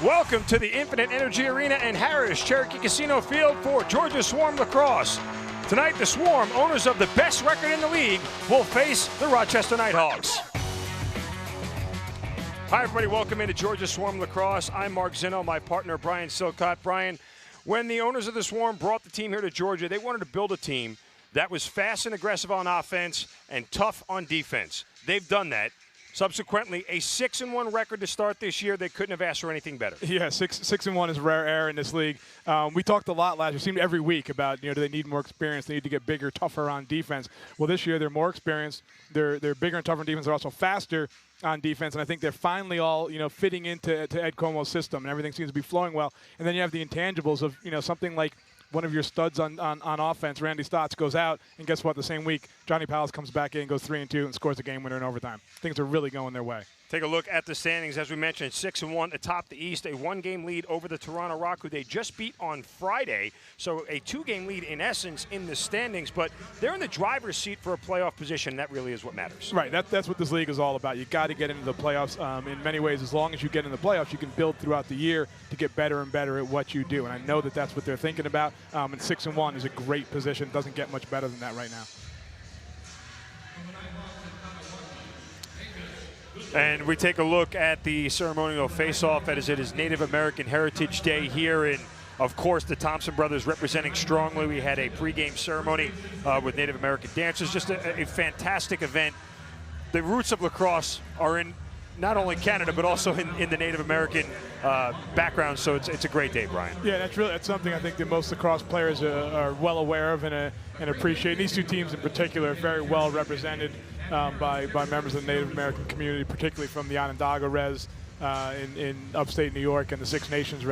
Welcome to the Infinite Energy Arena in Harris, Cherokee Casino Field for Georgia Swarm Lacrosse. Tonight, the Swarm, owners of the best record in the league, will face the Rochester Knighthawks. Hi, everybody. Welcome into Georgia Swarm Lacrosse. I'm Mark Zinno, my partner, Brian Silcott. Brian, when the owners of the Swarm brought the team here to Georgia, they wanted to build a team that was fast and aggressive on offense and tough on defense. They've done that. Subsequently, a 6-1 record to start this year. They couldn't have asked for anything better. Yeah, 6-1 is a rare air in this league. We talked a lot last year, seemed every week about, do they need more experience? They need to get bigger, tougher on defense. Well, this year they're more experienced. They're bigger and tougher on defense. They're also faster on defense, and I think they're finally all fitting into Ed Como's system, and everything seems to be flowing well. And then you have the intangibles of something like one of your studs on offense, Randy Stotts, goes out, and guess what? The same week, Johnny Powell comes back in, goes 3-2, and scores a game winner in overtime. Things are really going their way. Take a look at the standings. As we mentioned, 6-1 atop the East, a one-game lead over the Toronto Rock, who they just beat on Friday. So a two-game lead, in essence, in the standings. But they're in the driver's seat for a playoff position. That really is what matters. Right. That's what this league is all about. You got to get into the playoffs. In many ways, as long as you get in the playoffs, you can build throughout the year to get better and better at what you do. And I know that that's what they're thinking about. And 6-1 is a great position. Doesn't get much better than that right now. And we take a look at the ceremonial face-off as it is Native American Heritage Day here, and of course the Thompson brothers representing strongly. We had a pregame ceremony with Native American dancers. Just a fantastic event. The roots of lacrosse are in not only Canada but also in the Native American background, so it's a great day, Brian. Yeah, that's something I think that most lacrosse players are well aware of and appreciate. These two teams in particular are very well represented by members of the Native American community, particularly from the Onondaga res in upstate New York and the Six Nations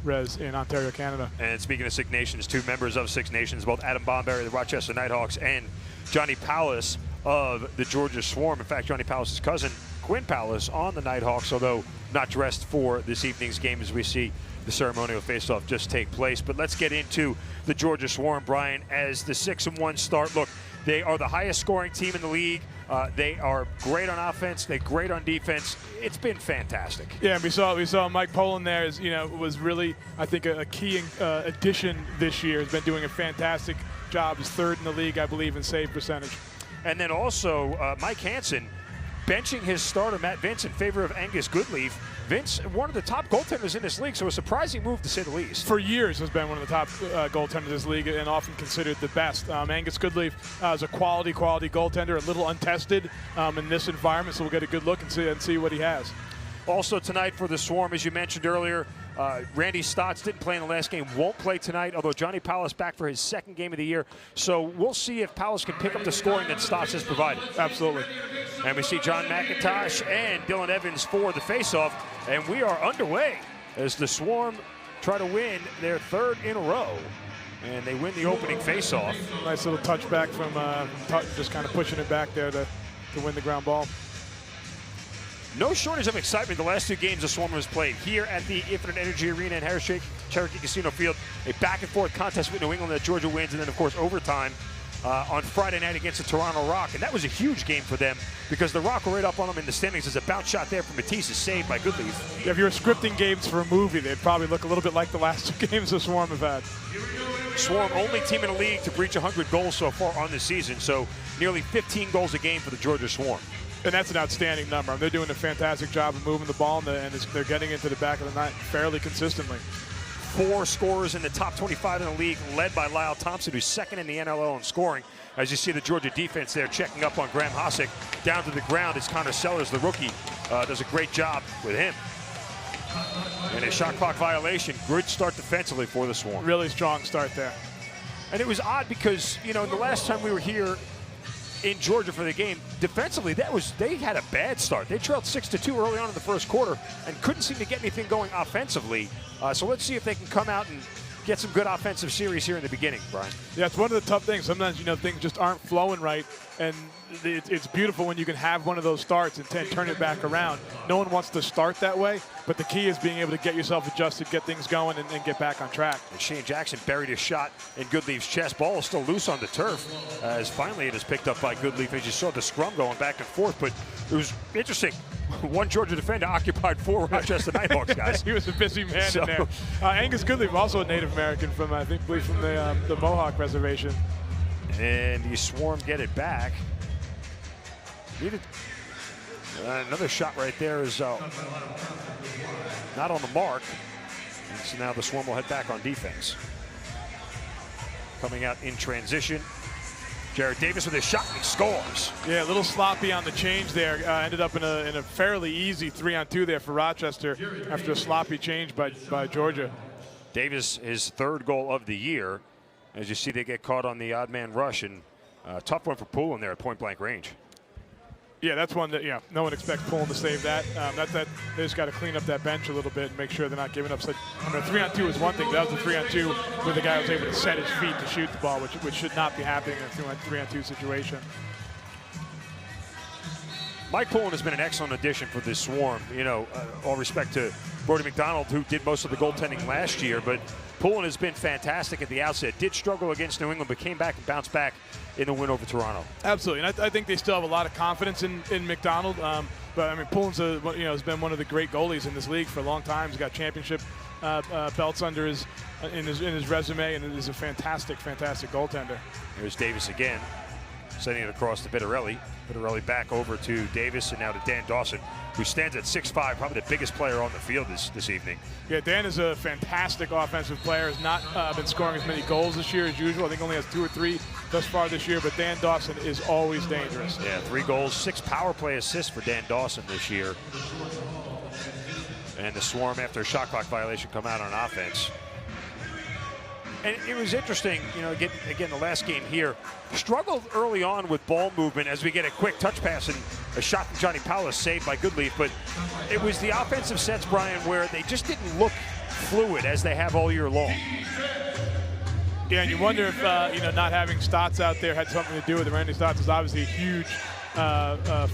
res in Ontario, Canada. And speaking of Six Nations, two members of Six Nations, both Adam Bomberry, the Rochester Knighthawks, and Johnny Powell of the Georgia Swarm. In fact, Johnny Powell's cousin, Quinn Powell, on the Knighthawks, although not dressed for this evening's game as we see the ceremonial face-off just take place. But let's get into the Georgia Swarm, Brian, as the 6-1 start. Look, they are the highest scoring team in the league. They are great on offense. They're great on defense. It's been fantastic. Yeah, we saw Mike Poland there. Was really, I think, a key addition this year. Has been doing a fantastic job. He's third in the league, I believe, in save percentage. And then also Mike Hansen benching his starter Matt Vince in favor of Angus Goodleaf. Vince, one of the top goaltenders in this league, so a surprising move to say the least. For years has been one of the top goaltenders in this league and often considered the best. Angus Goodleaf is a quality goaltender, a little untested in this environment, so we'll get a good look and see what he has. Also tonight for the Swarm, as you mentioned earlier, Randy Stotts didn't play in the last game, won't play tonight, although Johnny Powell is back for his second game of the year. So we'll see if Powell can pick up the scoring that Stotts has provided. Absolutely. And we see John McIntosh and Dylan Evans for the faceoff, and we are underway as the Swarm try to win their third in a row, and they win the opening faceoff. Nice little touchback from just kind of pushing it back there to win the ground ball. No shortage of excitement the last two games the Swarm has played here at the Infinite Energy Arena in Harris Cherokee Casino Field. A back-and-forth contest with New England that Georgia wins, and then, of course, overtime on Friday night against the Toronto Rock. And that was a huge game for them because the Rock were right up on them in the standings. There's a bounce shot there from Matisse, is saved by Goodleaf. Yeah, if you were scripting games for a movie, they'd probably look a little bit like the last two games the Swarm have had. Swarm, only team in the league to breach 100 goals so far on the season, so nearly 15 goals a game for the Georgia Swarm. And that's an outstanding number. They're doing a fantastic job of moving the ball, and they're getting into the back of the net fairly consistently. 4 scorers in the top 25 in the league, led by Lyle Thompson, who's second in the NLL in scoring. As you see the Georgia defense there checking up on Graham Hosick. Down to the ground is Connor Sellers, the rookie. Does a great job with him. And a shot clock violation. Good start defensively for the Swarm. Really strong start there. And it was odd because, the last time we were here in Georgia for the game, defensively, they had a bad start. They trailed 6-2 early on in the first quarter and couldn't seem to get anything going offensively. So let's see if they can come out and get some good offensive series here in the beginning, Brian. Yeah, it's one of the tough things. Sometimes, things just aren't flowing right, and it's beautiful when you can have one of those starts and turn it back around. No one wants to start that way, but the key is being able to get yourself adjusted, get things going, and get back on track. And Shane Jackson buried his shot in Goodleaf's chest. Ball is still loose on the turf, as finally it is picked up by Goodleaf, as you saw the scrum going back and forth. But it was interesting one Georgia defender occupied 4 Rochester Knighthawks guys. He was a busy man in there. Angus Goodleaf, also a Native American from, I believe from the Mohawk Reservation. And the Swarm get it back. Needed another shot right there is not on the mark. And so now the Swarm will head back on defense. Coming out in transition, Jared Davis with his shot, and he scores. Yeah, a little sloppy on the change there. Ended up in a fairly easy 3-on-2 there for Rochester after a sloppy change by Georgia. Davis, his 3rd goal of the year. As you see, they get caught on the odd man rush, and tough one for Poulin there at point blank range. Yeah, that's one that no one expects Poulin to save that. They just got to clean up that bench a little bit and make sure they're not giving up such. 3-on-2 is one thing, but that was a 3-on-2 where the guy was able to set his feet to shoot the ball, which should not be happening in a 3-on-2 situation. Mike Poulin has been an excellent addition for this Swarm. All respect to Brody McDonald, who did most of the goaltending last year, but Poulin has been fantastic at the outset. Did struggle against New England, but came back and bounced back in the win over Toronto. Absolutely, and I think they still have a lot of confidence in McDonald. But I mean, Poulin's has been one of the great goalies in this league for a long time. He's got championship belts under his resume, and is a fantastic goaltender. Here's Davis again, sending it across to Bittarelli. Bittarelli back over to Davis, and now to Dan Dawson, who stands at 6'5", probably the biggest player on the field this evening. Yeah, Dan is a fantastic offensive player. Has not been scoring as many goals this year as usual. I think only has 2 or 3 thus far this year, but Dan Dawson is always dangerous. Yeah, 3 goals, 6 power play assists for Dan Dawson this year. And the Swarm, after a shot clock violation, come out on offense. And it was interesting, again, the last game here, struggled early on with ball movement as we get a quick touch pass and a shot from Johnny Paula saved by Goodleaf. But it was the offensive sets, Brian, where they just didn't look fluid as they have all year long. Yeah, and you wonder if, not having Stotts out there had something to do with it. Randy Stotts is obviously a huge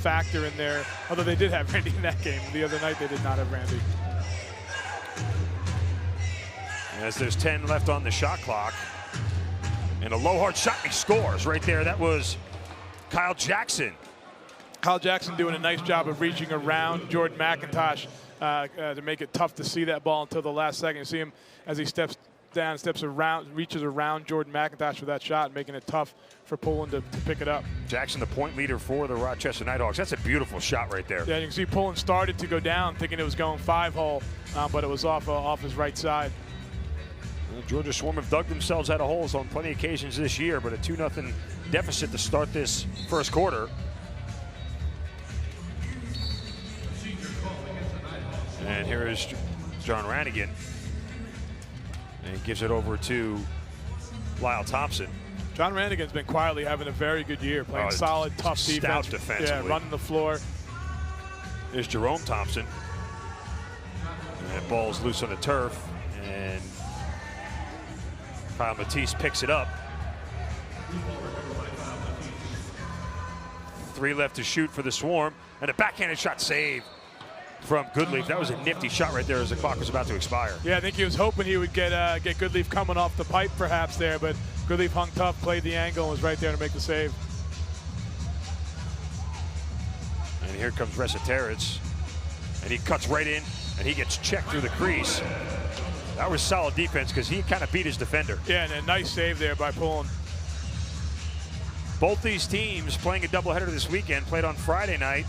factor in there, although they did have Randy in that game. The other night they did not have Randy. As there's 10 left on the shot clock. And a low hard shot, and he scores right there. That was Kyle Jackson. Kyle Jackson doing a nice job of reaching around Jordan McIntosh to make it tough to see that ball until the last second. You see him as he steps down, reaches around Jordan McIntosh for that shot, making it tough for Poulin to pick it up. Jackson, the point leader for the Rochester Knighthawks. That's a beautiful shot right there. Yeah, you can see Poulin started to go down thinking it was going 5-hole, but it was off his right side. Well, Georgia Swarm have dug themselves out of holes on plenty of occasions this year, but a 2-0 deficit to start this first quarter. And here is John Ranigan. And he gives it over to Lyle Thompson. John Ranigan's been quietly having a very good year, playing solid, tough defense. Stout defensively. Yeah, running the floor. There's Jerome Thompson. And that ball's loose on the turf. And Kyle Matisse picks it up. 3 left to shoot for the Swarm. And a backhanded shot saved from Goodleaf. That was a nifty shot right there as the clock was about to expire. Yeah, I think he was hoping he would get Goodleaf coming off the pipe perhaps there, but Goodleaf hung tough, played the angle, and was right there to make the save. And here comes Resetarits. And he cuts right in, and he gets checked through the crease. That was solid defense because he kind of beat his defender. Yeah, and a nice save there by Poulin. Both these teams playing a doubleheader this weekend, played on Friday night.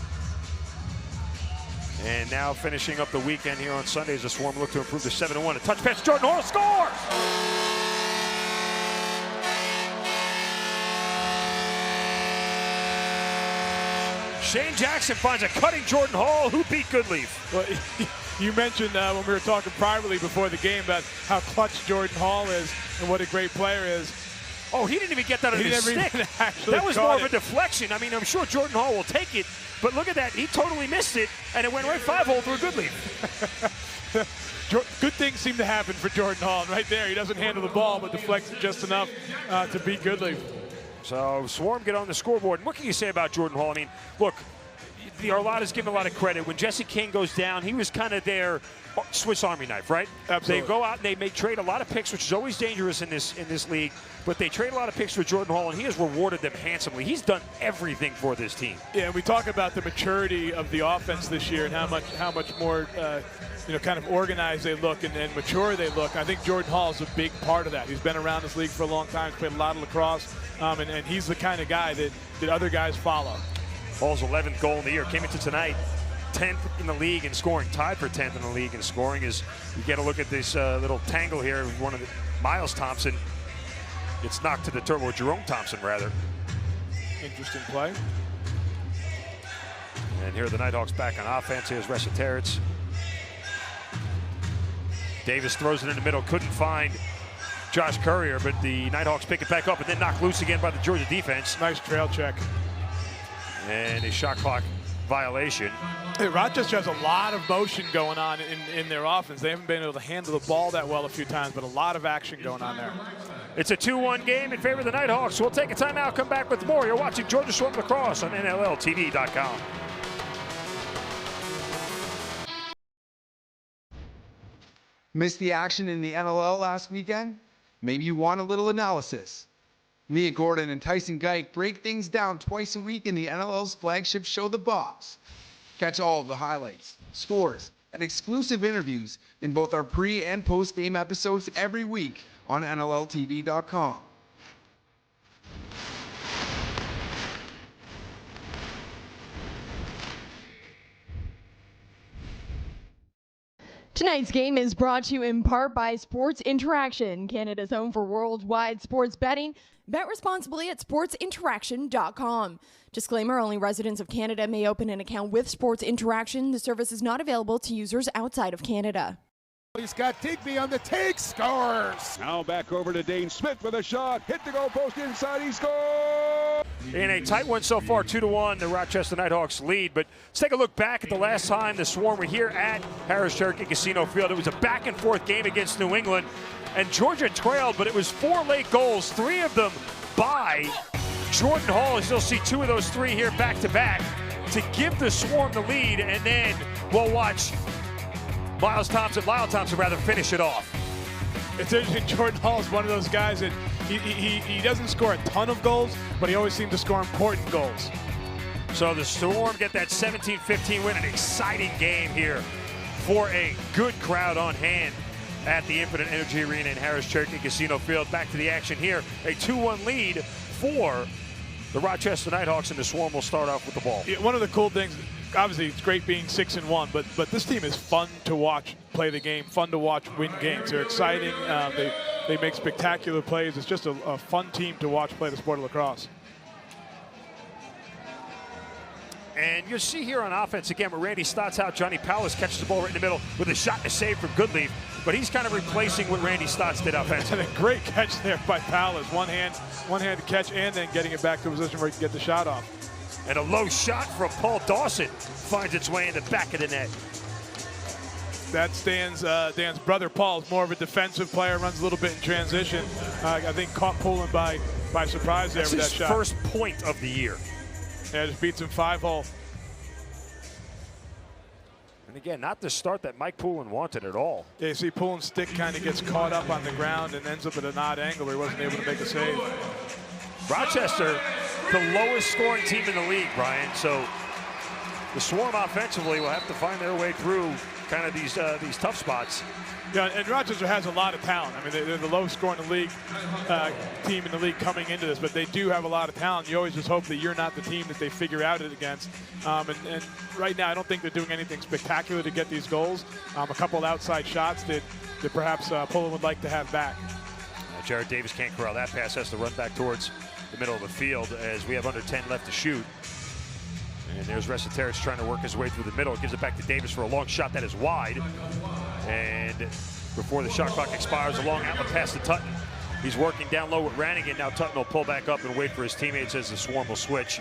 And now finishing up the weekend here on Sunday as the Swarm look to improve to 7-1. A touch pass, Jordan Hall scores! Shane Jackson finds a cutting Jordan Hall, who beat Goodleaf. Well, you mentioned when we were talking privately before the game about how clutch Jordan Hall is and what a great player is. Oh, he didn't even get that on his stick. That was more of a deflection. I mean, I'm sure Jordan Hall will take it, but look at that. He totally missed it, and it went right 5-hole through Goodleaf. Good things seem to happen for Jordan Hall. Right there, he doesn't handle the ball, but deflects it just enough to beat Goodleaf. So Swarm get on the scoreboard. And what can you say about Jordan Hall? I mean, look, the Arlotta's given a lot of credit. When Jesse King goes down, he was kind of their Swiss Army knife, right? Absolutely. They go out and they may trade a lot of picks, which is always dangerous in this league. But they trade a lot of picks for Jordan Hall, and he has rewarded them handsomely. He's done everything for this team. Yeah, we talk about the maturity of the offense this year and how much more kind of organized they look and mature they look. I think Jordan Hall is a big part of that. He's been around this league for a long time. He's played a lot of lacrosse, and he's the kind of guy that other guys follow. Hall's 11th goal in the year came into tonight. 10th in the league in scoring, tied for 10th in the league in scoring. As you get a look at this little tangle here, one of the Miles Thompson. It's knocked to the turbo, Jerome Thompson rather. Interesting play. And here are the Knighthawks back on offense. Here's Rochester. Davis throws it in the middle, couldn't find Josh Courier, but the Knighthawks pick it back up and then knocked loose again by the Georgia defense. Nice trail check. And a shot clock violation. Hey, Rochester has a lot of motion going on in their offense. They haven't been able to handle the ball that well a few times, but a lot of action going on there. It's a 2-1 game in favor of the Knighthawks. We'll take a timeout, come back with more. You're watching Georgia Swarm Lacrosse on NLLTV.com. Missed the action in the NLL last weekend? Maybe you want a little analysis. Mia Gordon and Tyson Geik break things down twice a week in the NLL's flagship show, The Boss. Catch all of the highlights, scores, and exclusive interviews in both our pre- and post-game episodes every week on NLLTV.com. Tonight's game is brought to you in part by Sports Interaction, Canada's home for worldwide sports betting. Bet responsibly at sportsinteraction.com. Disclaimer, only residents of Canada may open an account with Sports Interaction. The service is not available to users outside of Canada. He's got Digby on the take, scores! Now back over to Dane Smith with a shot, hit the goal post inside, he scores! In a tight one so far, 2-1, the Rochester Knighthawks lead. But let's take a look back at the last time the Swarm were here at Harris Cherokee Casino Field. It was a back-and-forth game against New England, and Georgia trailed, but it was 4 late goals, 3 of them by Jordan Hall, as you'll see 2 of those 3 here back-to-back to give the Swarm the lead, and then we'll watch Lyle Thompson finish it off. It's interesting, Jordan Hall is one of those guys that he doesn't score a ton of goals, but he always seems to score important goals. So the Storm get that 17-15 win, an exciting game here for a good crowd on hand at the Infinite Energy Arena in Harris Cherokee Casino Field. Back to the action here, a 2-1 lead for the Rochester Knighthawks, and the Swarm will start off with the ball. Yeah, one of the cool things, obviously it's great being 6-1, but this team is fun to watch play the game, fun to watch win games. They're exciting, they make spectacular plays. It's just a fun team to watch play the sport of lacrosse. And you'll see here on offense again with Randy Stotts out. Johnny Powers catches the ball right in the middle with a shot and a save from Goodleaf, but he's kind of replacing what Randy Stotts did offensively. And a great catch there by Powers. One hand catch and then getting it back to a position where he can get the shot off. And a low shot from Paul Dawson finds its way in the back of the net. That's Dan's brother Paul. Is more of a defensive player, runs a little bit in transition. I think caught Poland by surprise there with that shot. First point of the year. Yeah, just beats him 5-hole. And again, not the start that Mike Poulin wanted at all. Yeah, you see Poulin's stick kind of gets caught up on the ground and ends up at an odd angle where he wasn't able to make a save. Rochester, the lowest scoring team in the league, Brian. So the Swarm offensively will have to find their way through kind of these tough spots. Yeah, and Rochester has a lot of talent. I mean, they're the lowest scoring in the league team in the league coming into this, but they do have a lot of talent. You always just hope that you're not the team that they figure out it against. And right now, I don't think they're doing anything spectacular to get these goals. A couple of outside shots that perhaps Poland would like to have back. Jared Davis can't corral that pass, has to run back towards the middle of the field as we have under 10 left to shoot. And there's Rochester trying to work his way through the middle. Gives it back to Davis for a long shot that is wide. And before the shot clock expires, a long outlet pass to Tutton. He's working down low with Rannigan. Now Tutton will pull back up and wait for his teammates as the Swarm will switch.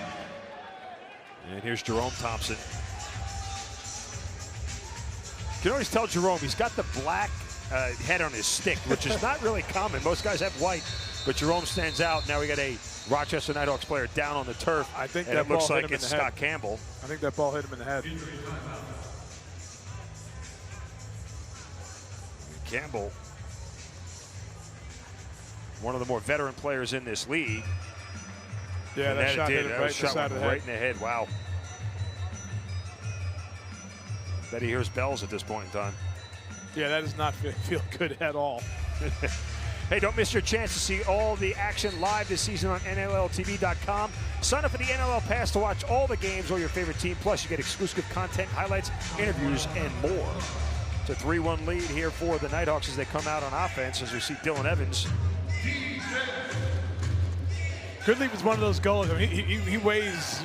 And here's Jerome Thompson. You can always tell Jerome, he's got the black head on his stick, which is not really common. Most guys have white, but Jerome stands out. Now we got a Rochester Knighthawks player down on the turf. I think and that it looks ball hit like him in it's the head. Scott Campbell. I think that ball hit him in the head. Campbell, one of the more veteran players in this league. Yeah, and that shot hit him right in the shot side of the right head. in the head. Wow. Bet he hears bells at this point in time. Yeah, that does not feel good at all. Hey, don't miss your chance to see all the action live this season on NLLTV.com. Sign up for the NLL Pass to watch all the games or your favorite team. Plus, you get exclusive content, highlights, interviews, and more. It's a 3-1 lead here for the Knighthawks as they come out on offense, as we see Dylan Evans. Goodleaf is one of those goals. I mean, he weighs,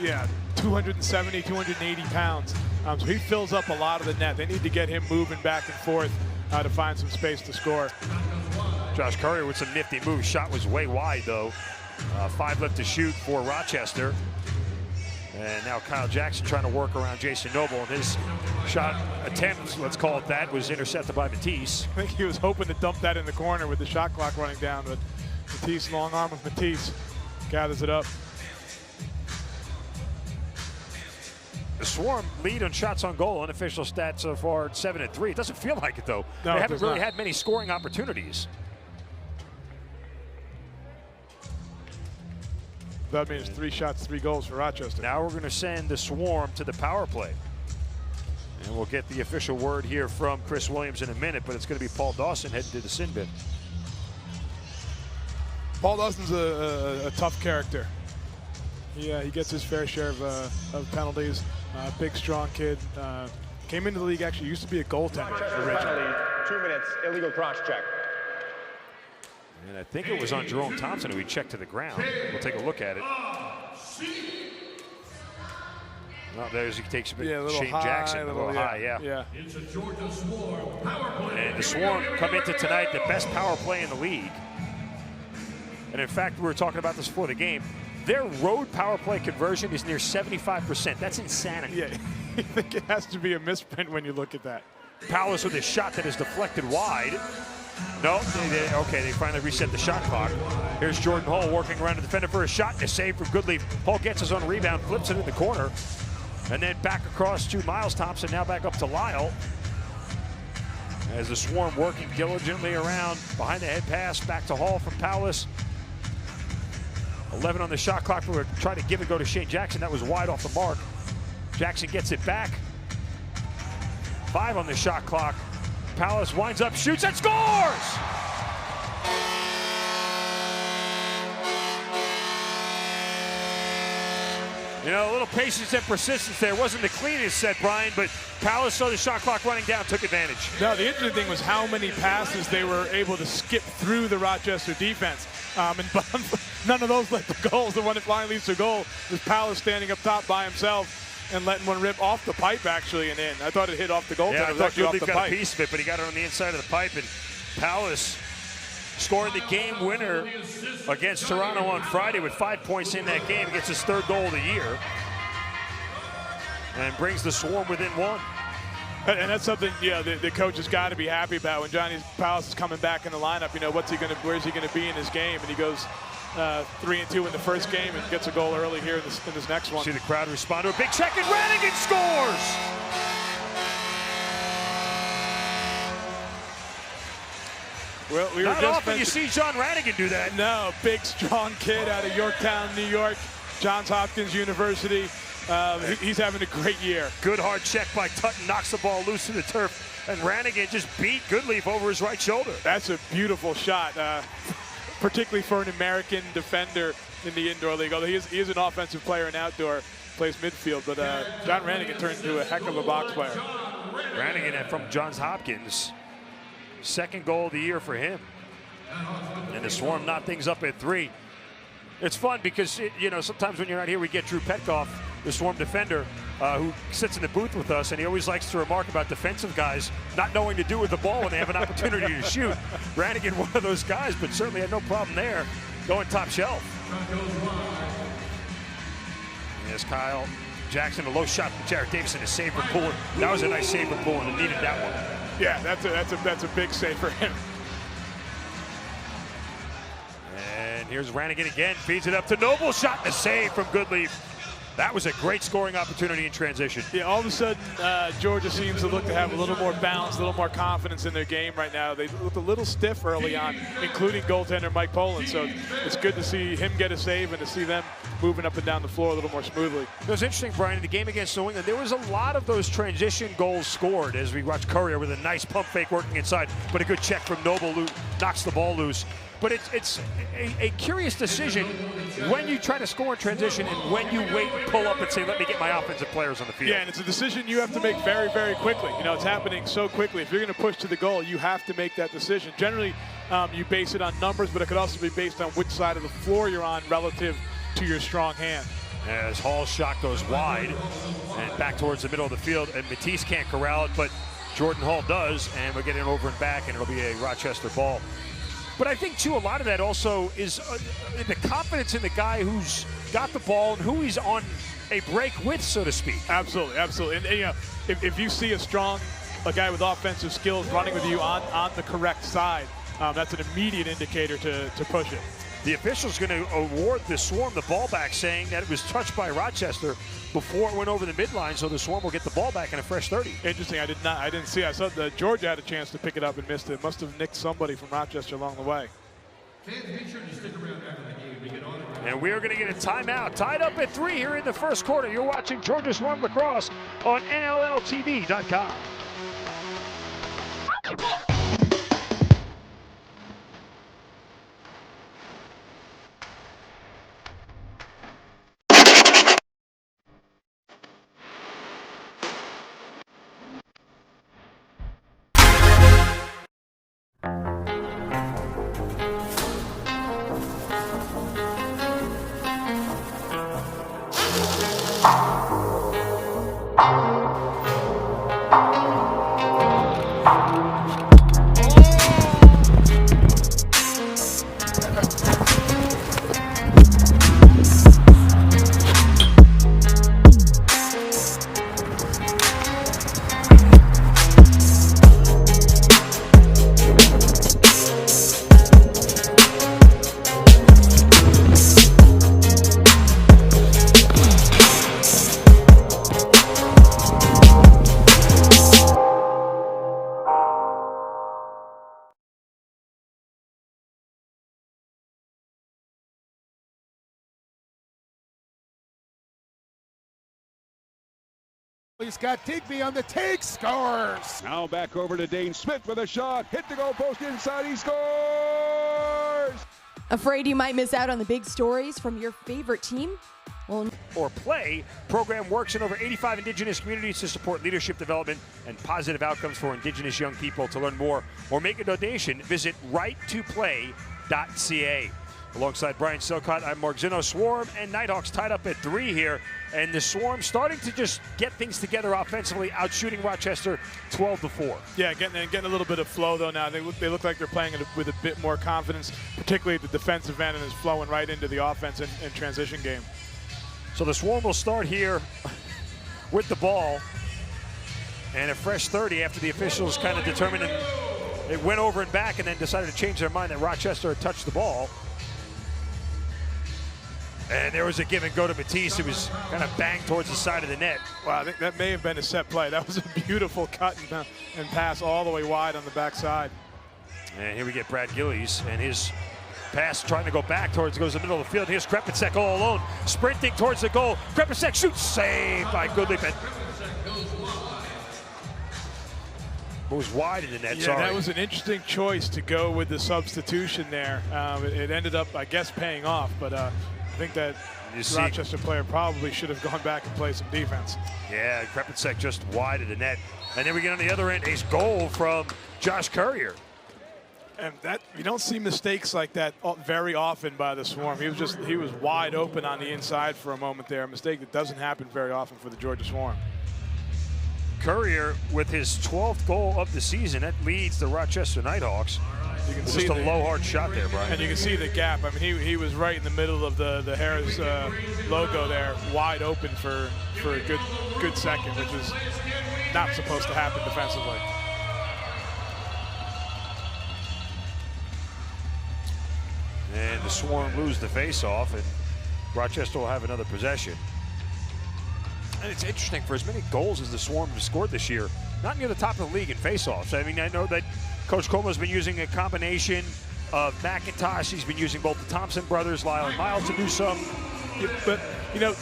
270, 280 pounds. So he fills up a lot of the net. They need to get him moving back and forth to find some space to score. Josh Currier with some nifty moves. Shot was way wide, though. 5 left to shoot for Rochester. And now Kyle Jackson trying to work around Jason Noble. And his shot attempt, let's call it that, was intercepted by Matisse. I think he was hoping to dump that in the corner with the shot clock running down, but Matisse, long arm of Matisse, gathers it up. The Swarm lead on shots on goal. Unofficial stats so far 7-3. It doesn't feel like it, though. No, they it haven't does really not. had many scoring opportunities. That means 3 shots, 3 goals for Rochester. Now we're going to send the Swarm to the power play. And we'll get the official word here from Chris Williams in a minute, but it's going to be Paul Dawson heading to the sin bin. Paul Dawson's a tough character. Yeah, he gets his fair share of penalties. Big, strong kid. Came into the league, actually used to be a goaltender originally. 2 minutes, illegal cross check. And I think it was on Jerome Thompson who he checked to the ground. We'll take a look at it. Well, there's he takes a bit. Yeah, a little Shane high, Jackson, a little high, yeah. And the Swarm come into tonight the best power play in the league. And in fact, we were talking about this before the game. Their road power play conversion is near 75%. That's insanity. Yeah, I think it has to be a misprint when you look at that. Powers with a shot that is deflected wide. No, they finally reset the shot clock. Here's Jordan Hall working around the defender for a shot and a save from Goodleaf. Hall gets his own rebound, flips it in the corner. And then back across to Miles Thompson, now back up to Lyle. As the Swarm working diligently around behind the head pass, back to Hall from Powers. 11 on the shot clock. We were trying to give it go to Shane Jackson. That was wide off the mark. Jackson gets it back. 5 on the shot clock. Palace winds up, shoots, and scores! You know, a little patience and persistence there. Wasn't the cleanest set, Brian, but Palace saw the shot clock running down, took advantage. No, the interesting thing was how many passes they were able to skip through the Rochester defense. And none of those led to goals. The one that finally leads to goal was Palace standing up top by himself and letting one rip off the pipe, actually, and in. I thought it hit off the goaltender. Yeah, I thought it off the got pipe. a piece of it, but he got it on the inside of the pipe, and Palace scoring the game winner against Toronto on Friday with 5 points in that game. Gets his 3rd goal of the year and brings the Swarm within 1. And that's something, the coach has got to be happy about when Johnny Palace is coming back in the lineup. You know, where's he going to be in his game? And he goes 3-2 in the first game and gets a goal early here in this next one. See the crowd respond to a big check, and Radigan scores! Well, we Not were just often you see John Radigan do that. No, big, strong kid out of Yorktown, New York, Johns Hopkins University. He's having a great year. Good hard check by Tutton, knocks the ball loose to the turf, and Radigan just beat Goodleaf over his right shoulder. That's a beautiful shot, particularly for an American defender in the indoor league. Although he is an offensive player and outdoor, plays midfield, but John Radigan turned into a heck of a box player. Radigan from Johns Hopkins. 2nd goal of the year for him. And the Swarm knot things up at 3. It's fun because, sometimes when you're out here, we get Drew Petkoff, the Swarm defender, who sits in the booth with us, and he always likes to remark about defensive guys not knowing to do with the ball when they have an opportunity to shoot. Radigan, one of those guys, but certainly had no problem there, going top shelf. There's Kyle Jackson, a low shot from Jared Davison, a save from Poulin. That was a nice save from Poulin, and needed that one. Yeah, that's a big save for him. And And here's Rannigan again, feeds it up to Noble, shot and a save from Goodleaf. That was a great scoring opportunity in transition. Yeah, all of a sudden, Georgia seems to look to have a little more balance, a little more confidence in their game right now. They looked a little stiff early on, including goaltender Mike Poland. So it's good to see him get a save and to see them moving up and down the floor a little more smoothly. It was interesting, Brian, in the game against New England, there was a lot of those transition goals scored as we watched Courier with a nice pump fake working inside, but a good check from Noble, who knocks the ball loose. But it's a curious decision when you try to score in transition and when you wait and pull up and say, let me get my offensive players on the field. Yeah, and it's a decision you have to make very, very quickly. You know, it's happening so quickly. If you're going to push to the goal, you have to make that decision. Generally, you base it on numbers, but it could also be based on which side of the floor you're on relative to your strong hand. As Hall's shot goes wide and back towards the middle of the field, and Matisse can't corral it, but Jordan Hall does, and we're getting over and back, and it'll be a Rochester ball. But I think, too, a lot of that also is the confidence in the guy who's got the ball and who he's on a break with, so to speak. Absolutely, absolutely. And you know, if you see a guy with offensive skills running with you on the correct side, that's an immediate indicator to push it. The official's going to award the Swarm the ball back, saying that it was touched by Rochester before it went over the midline, so the Swarm will get the ball back in a fresh 30. Interesting. I didn't see. I saw that Georgia had a chance to pick it up and missed it. Must have nicked somebody from Rochester along the way. And we are going to get a timeout. Tied up at 3 here in the first quarter. You're watching Georgia Swarm Lacrosse on NLLTV.com. He's got Digby on the take, scores! Now back over to Dane Smith with a shot. Hit the goal post inside, he scores! Afraid you might miss out on the big stories from your favorite team? Well, or play. Program works in over 85 Indigenous communities to support leadership development and positive outcomes for Indigenous young people. To learn more or make a donation, visit right2play.ca. Alongside Brian Silcott, I'm Mark Zinno. Swarm and Knighthawks tied up at 3 here. And the Swarm starting to just get things together offensively, outshooting Rochester 12-4. Yeah, getting a little bit of flow, though, now. They look like they're playing with a bit more confidence, particularly at the defensive end, and is flowing right into the offense and transition game. So the Swarm will start here with the ball. And a fresh 30 after the officials kind of determined it went over and back and then decided to change their mind that Rochester had touched the ball. And there was a give and go to Matisse, who was kind of banged towards the side of the net. Wow, I think that may have been a set play. That was a beautiful cut and pass all the way wide on the backside. And here we get Brad Gillies, and his pass trying to go back towards, goes to the middle of the field. Here's Krepicek all alone, sprinting towards the goal. Krepicek shoots, saved by Goodleaf. Moves wide in the net, Yeah, that was an interesting choice to go with the substitution there. It ended up, I guess, paying off, but I think that Rochester player probably should have gone back and played some defense. Yeah, Krepicek just wide of the net. And then we get on the other end, a goal from Josh Courier. And that, you don't see mistakes like that very often by the Swarm. He was wide open on the inside for a moment there. A mistake that doesn't happen very often for the Georgia Swarm. Courier with his 12th goal of the season. That leads the Rochester Knighthawks. You can see just a low, hard shot there, Brian. And you can see the gap. I mean, he was right in the middle of the Harris logo there, wide open for a good second, which is not supposed to happen defensively. And And the Swarm lose the face-off, and Rochester will have another possession. And it's interesting, for as many goals as the Swarm have scored this year, not near the top of the league in face-offs. I mean, I know that Coach Coleman's been using a combination of McIntosh. He's been using both the Thompson brothers, Lyle and Miles, to do some. Yeah, but, you know,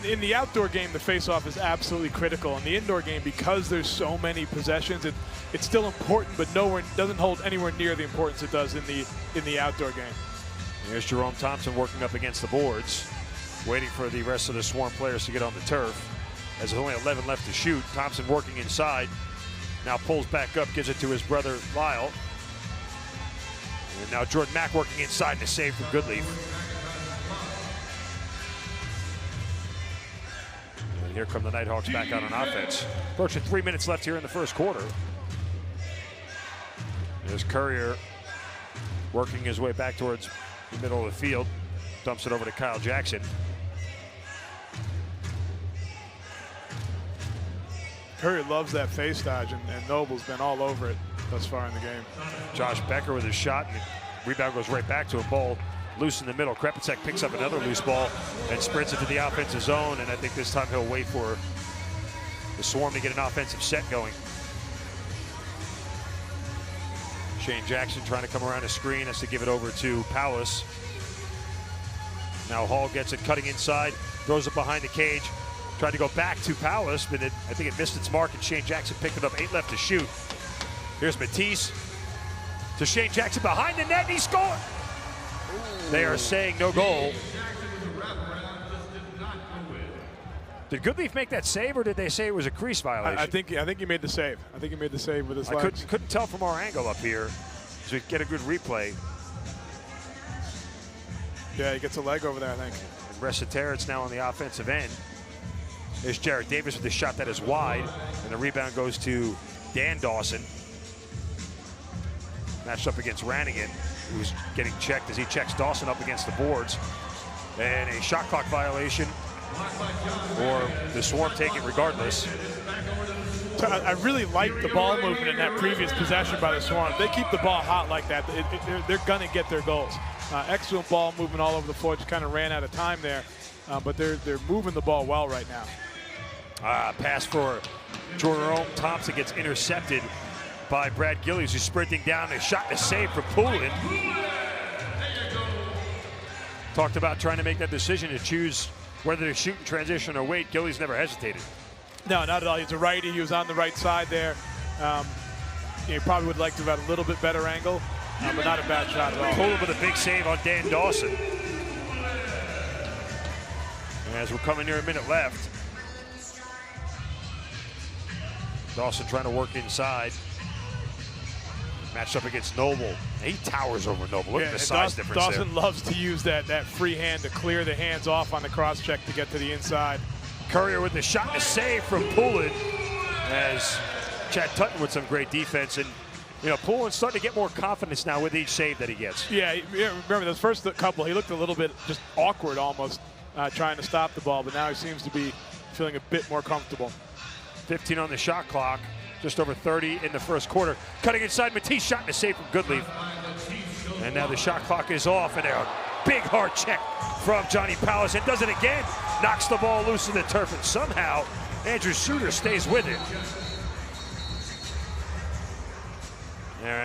in the outdoor game, the face-off is absolutely critical. In the indoor game, because there's so many possessions, it's still important, but doesn't hold anywhere near the importance it does in the outdoor game. Here's Jerome Thompson working up against the boards, waiting for the rest of the Swarm players to get on the turf. As there's only 11 left to shoot, Thompson working inside. Now pulls back up, gives it to his brother Lyle. And now Jordan Mack working inside and a save from Goodleaf. And here come the Knighthawks back out on offense. Approaching 3 minutes left here in the first quarter. There's Courier working his way back towards the middle of the field. Dumps it over to Kyle Jackson. Courier loves that face dodge, and Noble's been all over it thus far in the game. Josh Becker with his shot, and the rebound goes right back to him. Ball loose in the middle. Krepicek picks up another loose ball and sprints into the offensive zone, and I think this time he'll wait for the Swarm to get an offensive set going. Shane Jackson trying to come around a screen, has to give it over to Powis. Now Hall gets it, cutting inside, throws it behind the cage. Tried to go back to Powis, but I think it missed its mark, and Shane Jackson picked it up. 8 left to shoot. Here's Matisse to Shane Jackson behind the net, and he scored. They are saying no goal. Did Goodleaf make that save, or did they say it was a crease violation? I think he made the save. I think he made the save with his legs. Couldn't tell from our angle up here, so we get a good replay. Yeah, he gets a leg over there, I think. And Reciterit's now on the offensive end. There's Jared Davis with the shot that is wide, and the rebound goes to Dan Dawson. Matched up against Rannigan, who's getting checked as he checks Dawson up against the boards. And a shot clock violation, or the Swarm take it regardless. So I really like the ball movement in that previous possession by the Swarm. If they keep the ball hot like that, they're going to get their goals. Excellent ball movement all over the floor. Just kind of ran out of time there, but they're moving the ball well right now. Pass for Jerome Thompson gets intercepted by Brad Gillies, who's sprinting down. A shot and a save for Poulin. Talked about trying to make that decision to choose whether to shoot in transition or wait. Gillies never hesitated. No, not at all. He's a righty. He was on the right side there. He probably would like to have had a little bit better angle, but not a bad shot at all. Poulin with a big save on Dan Dawson. And as we're coming near a minute left, Dawson trying to work inside. Matched up against Noble. He towers over Noble. Look at the size difference there. Dawson loves to use that free hand to clear the hands off on the cross check to get to the inside. Courier with the shot and a save from Poulin, as Chad Tutton with some great defense. And, you know, Poulin's starting to get more confidence now with each save that he gets. Yeah, remember those first couple, he looked a little bit just awkward almost trying to stop the ball, but now he seems to be feeling a bit more comfortable. 15 on the shot clock, just over 30 in the first quarter. Cutting inside, Matisse shot and a save from Goodleaf. And now the shot clock is off, and a big hard check from Johnny Powis, and does it again. Knocks the ball loose in the turf, and somehow Andrew Suter stays with it.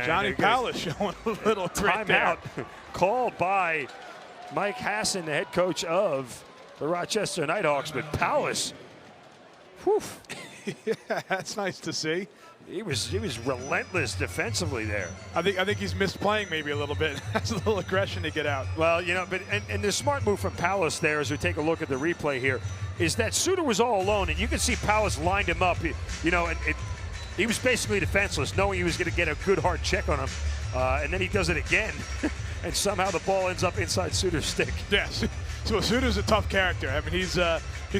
Johnny Powis showing a little timeout called by Mike Hassan, the head coach of the Rochester Knighthawks, but Powis, whew. Yeah, that's nice to see. He was relentless defensively there. I think he's missed playing maybe a little bit. Has a little aggression to get out. Well, you know, but and the smart move from Powis there, as we take a look at the replay here, is that Suter was all alone, and you can see Powis lined him up. You know, and he was basically defenseless, knowing he was going to get a good hard check on him, and then he does it again, and somehow the ball ends up inside Suter's stick. Yes. So Suter's a tough character. I mean, he's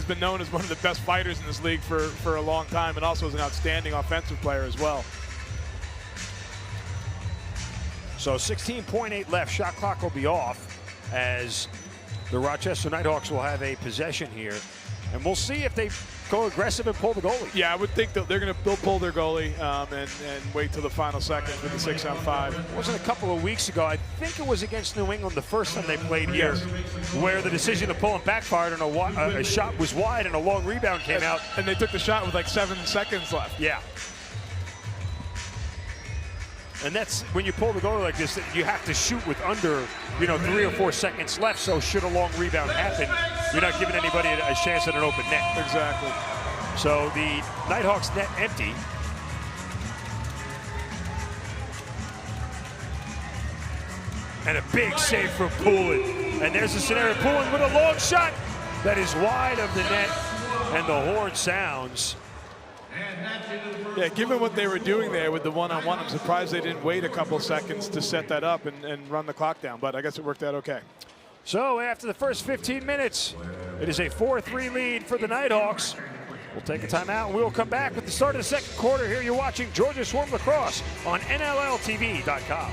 been known as one of the best fighters in this league for a long time, and also as an outstanding offensive player as well. So 16.8 left. Shot clock will be off as the Rochester Knighthawks will have a possession here. And we'll see if they go aggressive and pull the goalie. Yeah, I would think that they'll pull their goalie and wait till the final seconds with the 6-on-5. It wasn't a couple of weeks ago. I think it was against New England the first time they played here, where the decision to pull him backfired and a shot was wide and a long rebound came out. And they took the shot with like 7 seconds left. Yeah. And that's when you pull the goalie like this, you have to shoot with under, 3 or 4 seconds left. So should a long rebound happen, you're not giving anybody a chance at an open net. Exactly. So the Knighthawks net empty. And a big save from Poulin. And there's the scenario. Poulin with a long shot that is wide of the net. And the horn sounds. Yeah, given what they were doing there with the one-on-one, I'm surprised they didn't wait a couple seconds to set that up and run the clock down, but I guess it worked out okay. So after the first 15 minutes, it is a 4-3 lead for the Knighthawks. We'll take a timeout and we'll come back with the start of the second quarter. Here you're watching Georgia Swarm Lacrosse on NLLTV.com.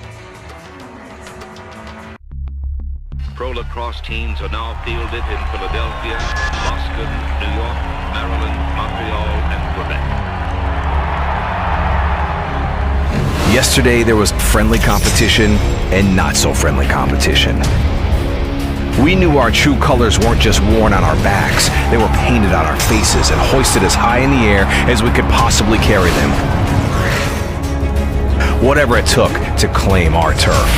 Pro lacrosse teams are now fielded in Philadelphia, Boston, New York, Maryland, Montreal, and Quebec. Yesterday there was friendly competition and not so friendly competition. We knew our true colors weren't just worn on our backs, they were painted on our faces and hoisted as high in the air as we could possibly carry them. Whatever it took to claim our turf.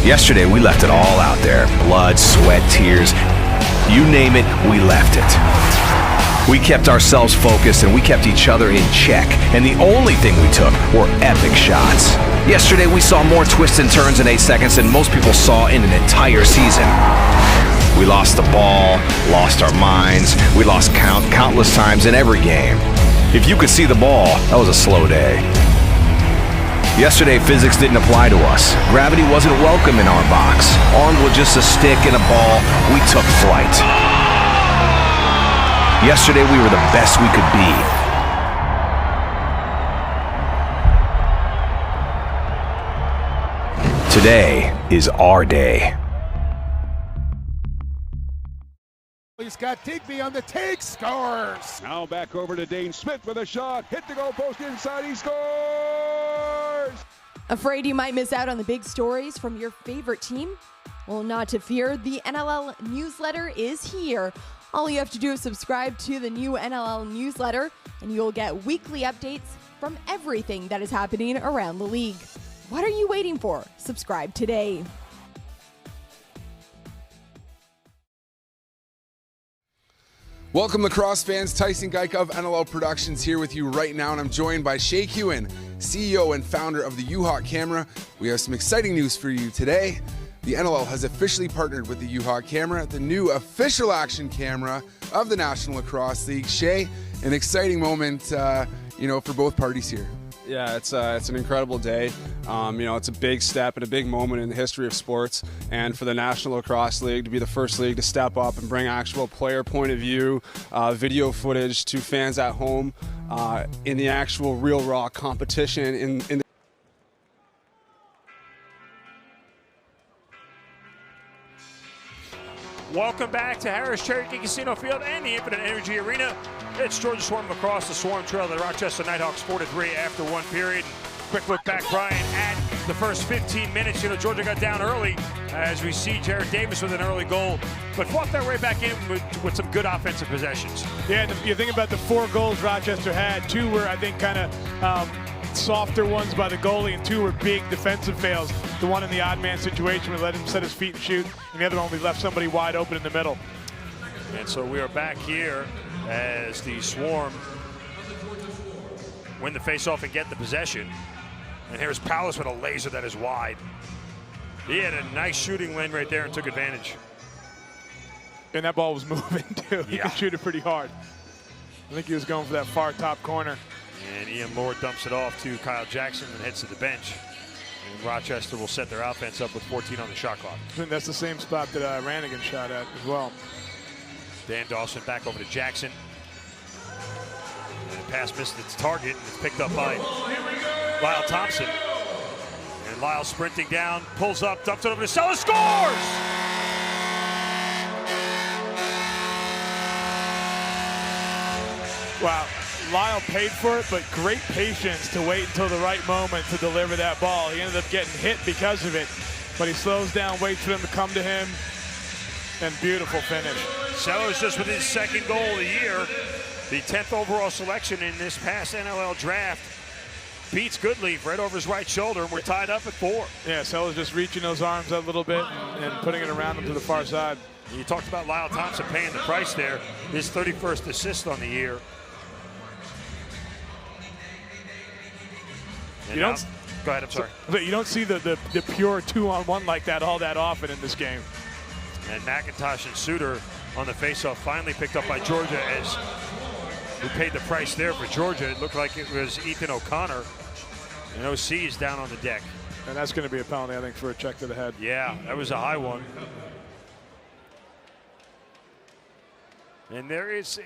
Yesterday we left it all out there. Blood, sweat, tears. You name it, we left it. We kept ourselves focused and we kept each other in check. And the only thing we took were epic shots. Yesterday we saw more twists and turns in 8 seconds than most people saw in an entire season. We lost the ball, lost our minds. We lost countless times in every game. If you could see the ball, that was a slow day. Yesterday, physics didn't apply to us. Gravity wasn't welcome in our box. Armed with just a stick and a ball, we took flight. Yesterday, we were the best we could be. Today is our day. He's got Digby on the take, scores! Now back over to Dane Smith with a shot. Hit the goal post inside, he scores! Afraid you might miss out on the big stories from your favorite team? Well, not to fear, the NLL newsletter is here. All you have to do is subscribe to the new NLL newsletter, and you'll get weekly updates from everything that is happening around the league. What are you waiting for? Subscribe today. Welcome, lacrosse fans. Tyson Geik of NLL Productions here with you right now, and I'm joined by Shay Hewen, CEO and founder of the U-Hawk Camera. We have some exciting news for you today. The NLL has officially partnered with the U-Hawk Camera, the new official action camera of the National Lacrosse League. Shay, an exciting moment, for both parties here. Yeah, it's an incredible day. It's a big step and a big moment in the history of sports, and for the National Lacrosse League to be the first league to step up and bring actual player point of view, video footage to fans at home in the actual real raw competition in the Welcome back to Harris Cherokee Casino Field and the Infinite Energy Arena. It's Georgia Swarm across the Swarm Trail. The Rochester Knighthawks 4-3 after one period. Quick look back, Brian, at the first 15 minutes. Georgia got down early as we see Jared Davis with an early goal, but fought their way back in with some good offensive possessions. Yeah, and you think about the 4 goals Rochester had. 2 were, I think, kind of softer ones by the goalie, and 2 were big defensive fails. The one in the odd man situation would let him set his feet and shoot, and the other one we left somebody wide open in the middle. And so we are back here as the Swarm win the faceoff and get the possession. And here's Palace with a laser that is wide. He had a nice shooting lane right there and took advantage. And that ball was moving too. He Yeah. could shoot it pretty hard. I think he was going for that far top corner. And Ian Lord dumps it off to Kyle Jackson and heads to the bench. And Rochester will set their offense up with 14 on the shot clock. I think that's the same spot that Rannigan shot at as well. Dan Dawson back over to Jackson. And the pass missed its target, and it's picked up by Lyle Thompson. And Lyle sprinting down, pulls up, dumps it over to Sella, scores! Wow, Lyle paid for it, but great patience to wait until the right moment to deliver that ball. He ended up getting hit because of it, but he slows down, waits for them to come to him, and beautiful finish. Sellers just with his second goal of the year, the 10th overall selection in this past NLL draft. Beats Goodleaf right over his right shoulder, and we're tied up at 4. Yeah, Sellers just reaching those arms out a little bit and putting it around him to the far side. You talked about Lyle Thompson paying the price there. His 31st assist on the year. And you don't. Go ahead. I'm sorry. You don't see the pure 2-on-1 like that all that often in this game. And McIntosh and Suter on the faceoff finally picked up by Georgia as we paid the price there for Georgia. It looked like it was Ethan O'Connor. And OC is down on the deck. And that's going to be a penalty, I think, for a check to the head. Yeah, that was a high one. And it's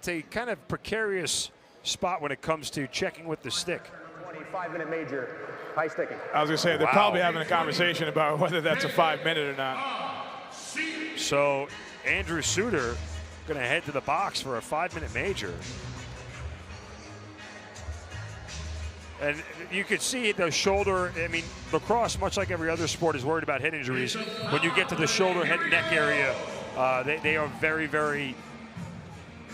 a kind of precarious spot when it comes to checking with the stick. 25-minute major, high sticking. I was going to say, they're probably having a conversation about whether that's a 5-minute or not. So Andrew Suter going to head to the box for a 5-minute major. And you could see the shoulder. I mean, lacrosse, much like every other sport, is worried about head injuries. When you get to the shoulder, head, and neck area, they are very, very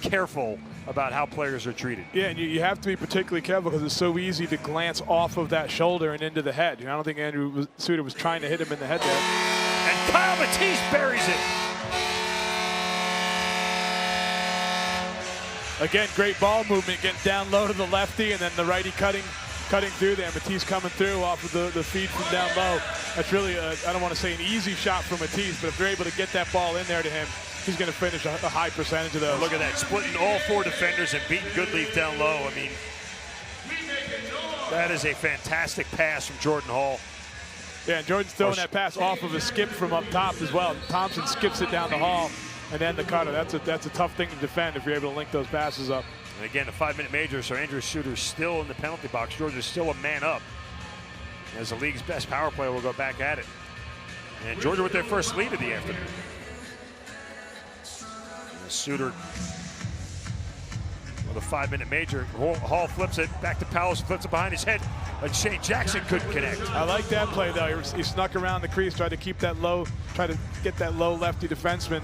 careful about how players are treated. Yeah, and you have to be particularly careful because it's so easy to glance off of that shoulder and into the head. I don't think Andrew Suter was trying to hit him in the head there. And Kyle Matisse buries it. Again, great ball movement, getting down low to the lefty, and then the righty cutting through there. Matisse coming through off of the feed from down low. That's really, I don't want to say an easy shot for Matisse, but if they're able to get that ball in there to him, he's going to finish a high percentage of those. Look at that, splitting all 4 defenders and beating Goodleaf down low. I mean, that is a fantastic pass from Jordan Hall. Yeah, and Jordan's throwing that pass off of a skip from up top as well. Thompson skips it down the hall, and then the cutter. That's a tough thing to defend if you're able to link those passes up. And again, a 5-minute major, so Andrew Suter's still in the penalty box. Georgia's still a man up. As the league's best power player will go back at it. And Georgia with their first lead of the afternoon. And Suter with a 5-minute major. Hall flips it back to Powell, flips it behind his head, but Shane Jackson couldn't connect. I like that play though. He snuck around the crease, tried to keep that low, try to get that low lefty defenseman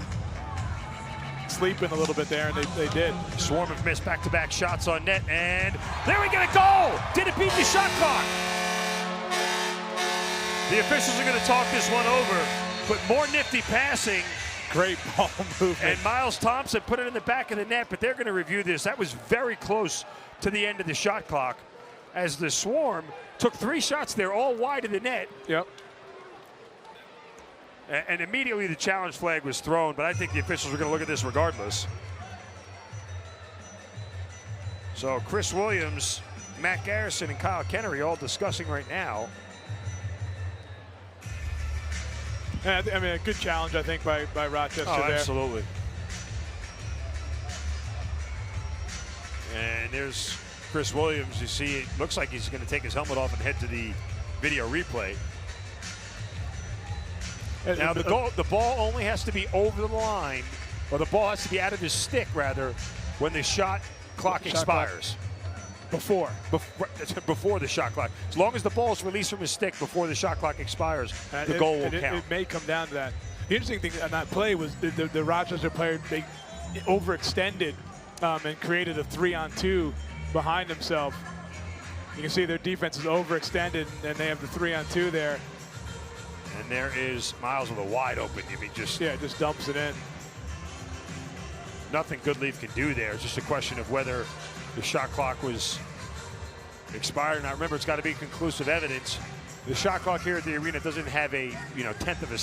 sleeping a little bit there, and they did. Swarm have missed back-to-back shots on net, and there we get a goal! Did it beat the shot clock? The officials are going to talk this one over, but more nifty passing. Great ball movement. And Miles Thompson put it in the back of the net, but they're going to review this. That was very close to the end of the shot clock as the Swarm took 3 shots there, all wide of the net. Yep. And immediately the challenge flag was thrown, but I think the officials are going to look at this regardless. So Chris Williams, Matt Garrison, and Kyle Kennery all discussing right now. I mean, a good challenge, I think, by Rochester there. Absolutely. And there's Chris Williams. You see, it looks like he's going to take his helmet off and head to the video replay. Now, the ball only has to be over the line, or the ball has to be out of his stick, rather, when the shot clock expires. Before the shot clock. As long as the ball is released from his stick before the shot clock expires, the goal will count. It may come down to that. The interesting thing on that play was the Rochester player, they overextended and created a 3-on-2 behind himself. You can see their defense is overextended, and they have the 3-on-2 there. And there is Miles with a wide open. I mean, just dumps it in. Nothing Goodleaf can do there. It's just a question of whether the shot clock was expired. Now remember, it's got to be conclusive evidence. The shot clock here at the arena doesn't have a 10th of a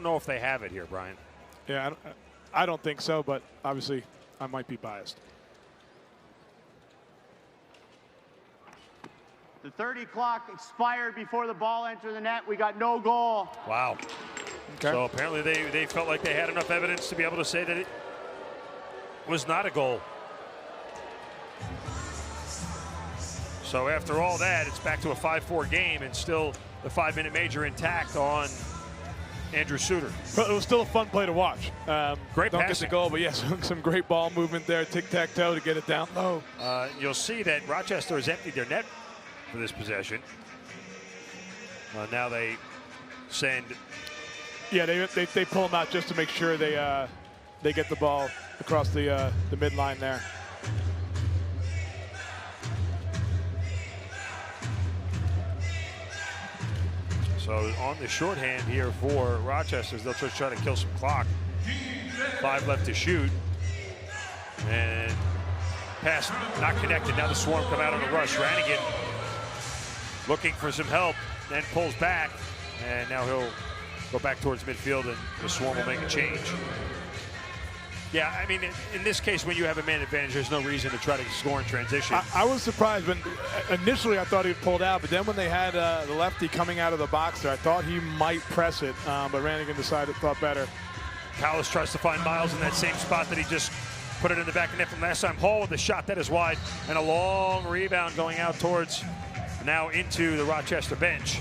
know if they have it here, Brian. Yeah, I don't think so, but obviously I might be biased. The 30 clock expired before the ball entered the net. We got no goal. Wow. Okay. So apparently they felt like they had enough evidence to be able to say that it was not a goal. So after all that, it's back to a 5-4 game, and still the 5-minute major intact on Andrew Suter. But it was still a fun play to watch. Great Don't passing. get the goal, but yes, some great ball movement there, tic-tac-toe to get it down low. You'll see that Rochester has emptied their net for this possession. Now they send. Yeah, they pull them out just to make sure they get the ball across the midline there. So on the shorthand here for Rochester, they'll just try to kill some clock. 5 left to shoot. And pass not connected. Now the Swarm come out on a rush. Rannigan looking for some help, then pulls back. And now he'll go back towards midfield, and the Swarm will make a change. Yeah, I mean, in this case, when you have a man advantage, there's no reason to try to score in transition. I was surprised when initially I thought he'd pulled out, but then when they had the lefty coming out of the box there, I thought he might press it, but Rannigan thought better. Powers tries to find Miles in that same spot that he just put it in the back of net from last time. Hall with the shot that is wide, and a long rebound going out towards now into the Rochester bench.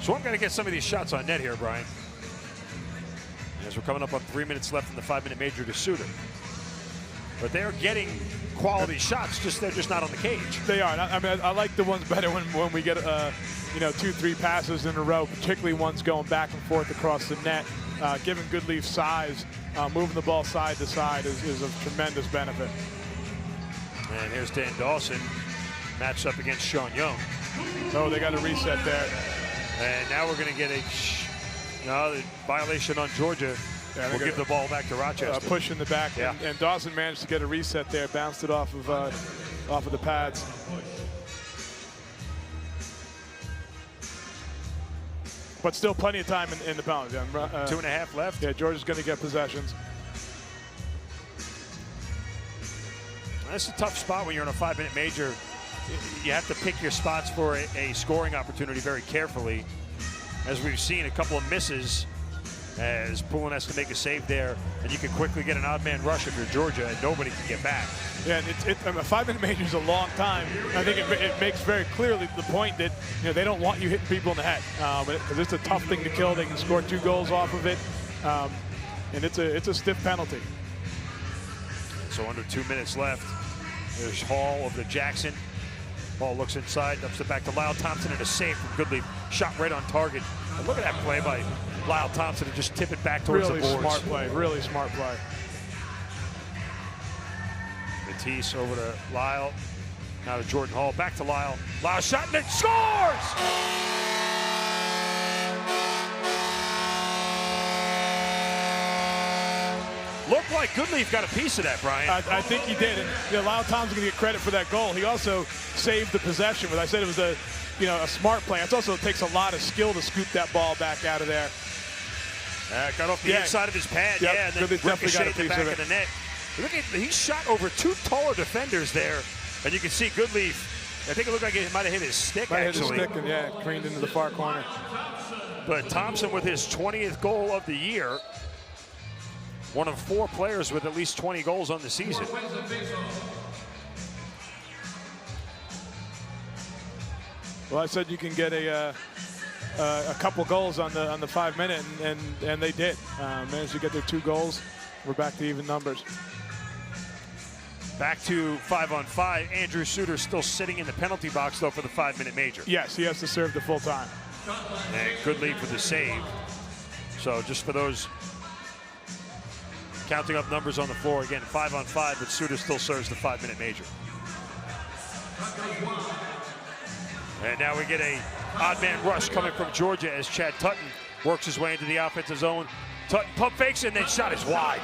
So I'm going to get some of these shots on net here, Brian. As we're coming up on 3 minutes left in the 5-minute major to Suter. But they're getting quality shots, they're just not on the cage. They are. I mean, I like the ones better when we get 2-3 passes in a row, particularly ones going back and forth across the net. Giving Goodleaf size, moving the ball side to side is of tremendous benefit. And here's Dan Dawson, matched up against Sean Young. Oh, they got a reset there. And now we're going to get a violation on Georgia. Yeah, we'll give the ball back to Rochester. Push in the back, yeah. and Dawson managed to get a reset there, bounced it off of the pads. But still plenty of time in the penalty. 2.5 left. Yeah, Georgia's going to get possessions. That's a tough spot when you're in a 5-minute major. You have to pick your spots for a scoring opportunity very carefully. As we've seen, a couple of misses as Poulin has to make a save there, and you can quickly get an odd man rush if you're Georgia, and nobody can get back. Yeah, and a 5-minute major is a long time. I think it makes very clearly the point that they don't want you hitting people in the head, because it's a tough thing to kill. They can score 2 goals off of it, and it's a stiff penalty. So under 2 minutes left. There's Hall over to Jackson. Ball looks inside, dumps it back to Lyle Thompson, and a save from Goodleaf. Shot right on target. And look at that play by Lyle Thompson to just tip it back towards the boards. Really smart play, really smart play. Matisse over to Lyle. Now to Jordan Hall, back to Lyle. Lyle shot and it scores! Looked like Goodleaf got a piece of that, Brian. I think he did, and Lyle Thompson's going to get credit for that goal. He also saved the possession, but I said it was a smart play. It also takes a lot of skill to scoop that ball back out of there. Got off the inside of his pad, yep. And then ricocheted the back of the net. Look at, he shot over 2 taller defenders there, and you can see Goodleaf. I think it looked like it might have hit his stick, actually. Hit his stick, and careened into the far corner. But Thompson with his 20th goal of the year. One of 4 players with at least 20 goals on the season. Well, I said you can get a couple goals on the 5-minute, and they did. Managed to get their 2 goals. We're back to even numbers. Back to 5-on-5. Andrew Suter still sitting in the penalty box, though, for the 5-minute major. Yes, he has to serve the full time. And Goodleaf with the save. So just for those counting up numbers on the floor, again, 5-on-5, but Suter still serves the 5-minute major. And now we get a odd man rush coming from Georgia as Chad Tutton works his way into the offensive zone. Tutton pump fakes and then shot is wide.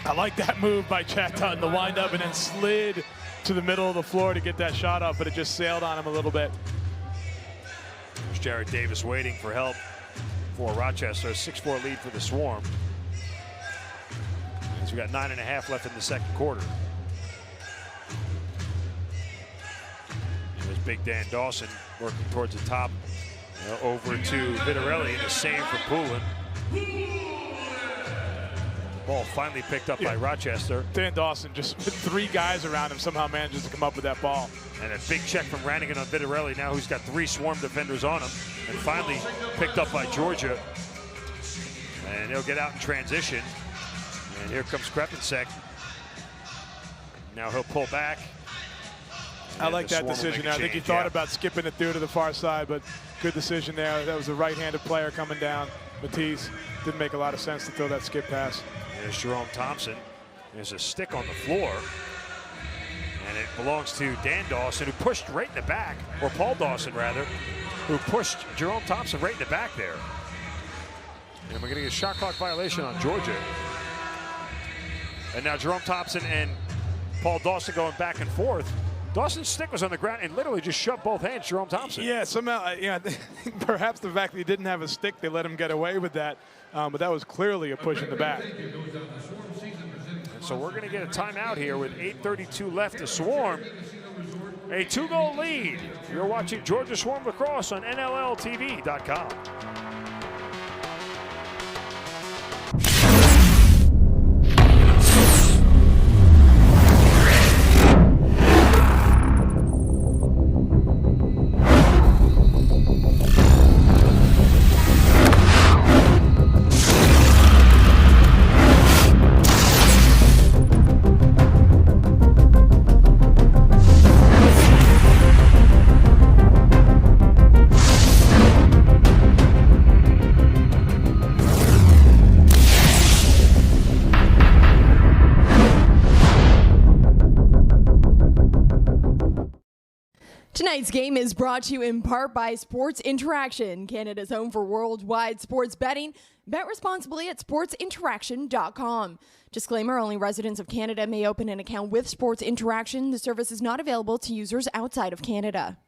I like that move by Chad Tutton, the wind up and then slid to the middle of the floor to get that shot up, but it just sailed on him a little bit. There's Jared Davis waiting for help for Rochester. 6-4 lead for the Swarm. As we got 9.5 left in the second quarter. There's Big Dan Dawson working towards the top. Over to Vitarelli, and a save for Poulin. Ball finally picked up by Rochester. Dan Dawson, just with 3 guys around him, somehow manages to come up with that ball. And a big check from Rannigan on Vitarelli, now who's got 3 Swarm defenders on him. And finally picked up by Georgia. And he'll get out in transition. And here comes Krepensek. Now he'll pull back. I like that decision there. I think he thought about skipping it through to the far side, but good decision there. That was a right-handed player coming down. Matisse didn't make a lot of sense to throw that skip pass. There's Jerome Thompson. There's a stick on the floor. And it belongs to Dan Dawson, who pushed right in the back, or Paul Dawson, rather, who pushed Jerome Thompson right in the back there. And we're going to get a shot clock violation on Georgia. And now Jerome Thompson and Paul Dawson going back and forth. Dawson's stick was on the ground and literally just shoved both hands, Jerome Thompson. Yeah, somehow, perhaps the fact that he didn't have a stick, they let him get away with that. But that was clearly a push in the back. So we're going to get a timeout here with 8:32 left to Swarm. A 2-goal lead. You're watching Georgia Swarm Lacrosse on NLLTV.com. Tonight's game is brought to you in part by Sports Interaction, Canada's home for worldwide sports betting. Bet responsibly at sportsinteraction.com. Disclaimer, only residents of Canada may open an account with Sports Interaction. The service is not available to users outside of Canada.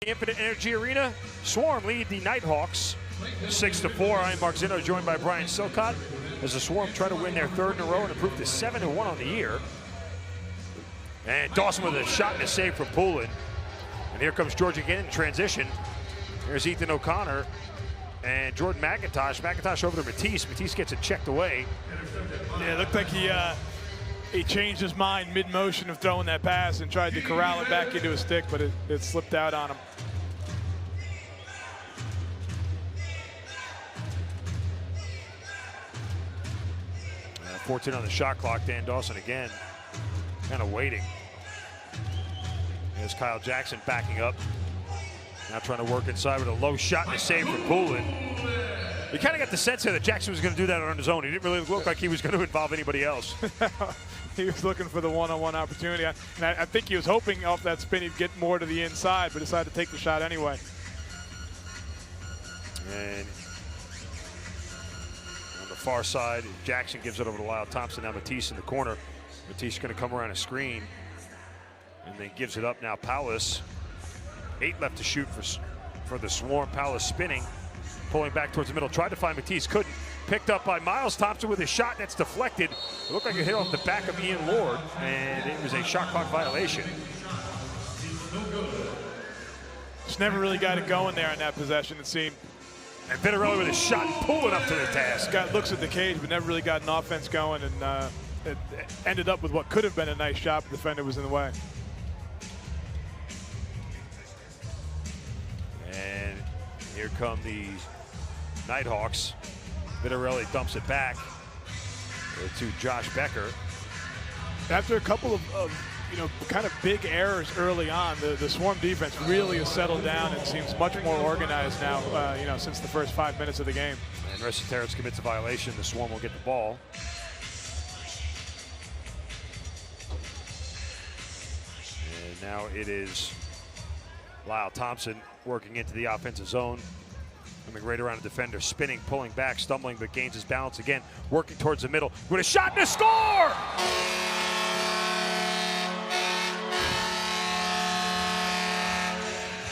Infinite Energy Arena, Swarm lead the Knighthawks 6-4. I'm Mark Zinno, joined by Brian Silcott, as the Swarm try to win their 3rd in a row and improve to 7-1 on the year. And Dawson with a shot and a save from Poulin. And here comes Georgia again in transition. There's Ethan O'Connor and Jordan McIntosh. McIntosh over to Matisse. Matisse gets it checked away. Yeah, it looked like he changed his mind mid-motion of throwing that pass and tried to corral it back into a stick, but it slipped out on him. 14 on the shot clock. Dan Dawson again, kind of waiting. There's Kyle Jackson backing up. Now trying to work inside with a low shot and a save for Poulin. You kind of got the sense here that Jackson was going to do that on his own. He didn't really look like he was going to involve anybody else. He was looking for the one-on-one opportunity. And I think he was hoping off that spin he'd get more to the inside, but decided to take the shot anyway. And on the far side, Jackson gives it over to Lyle Thompson. Now Matisse in the corner. Matisse going to come around a screen and then gives it up now. Powless, 8 left to shoot for the Swarm. Powless spinning, pulling back towards the middle. Tried to find Matisse, couldn't. Picked up by Miles Thompson with a shot that's deflected. It looked like it hit off the back of Ian Lord, and it was a shot clock violation. Just never really got it going there in that possession, it seemed. And Vitarelli with a shot and pulling up to the task. Got looks at the cage, but never really got an offense going, and it ended up with what could have been a nice shot, but the defender was in the way. Here come the Knighthawks. Vitarelli dumps it back to Josh Becker. After a couple of kind of big errors early on, the Swarm defense really has settled down and seems much more organized now, since the first 5 minutes of the game. And Rochester commits a violation. The Swarm will get the ball. And now it is Lyle Thompson working into the offensive zone. Coming right around the defender, spinning, pulling back, stumbling, but gains his balance again, working towards the middle with a shot and a score!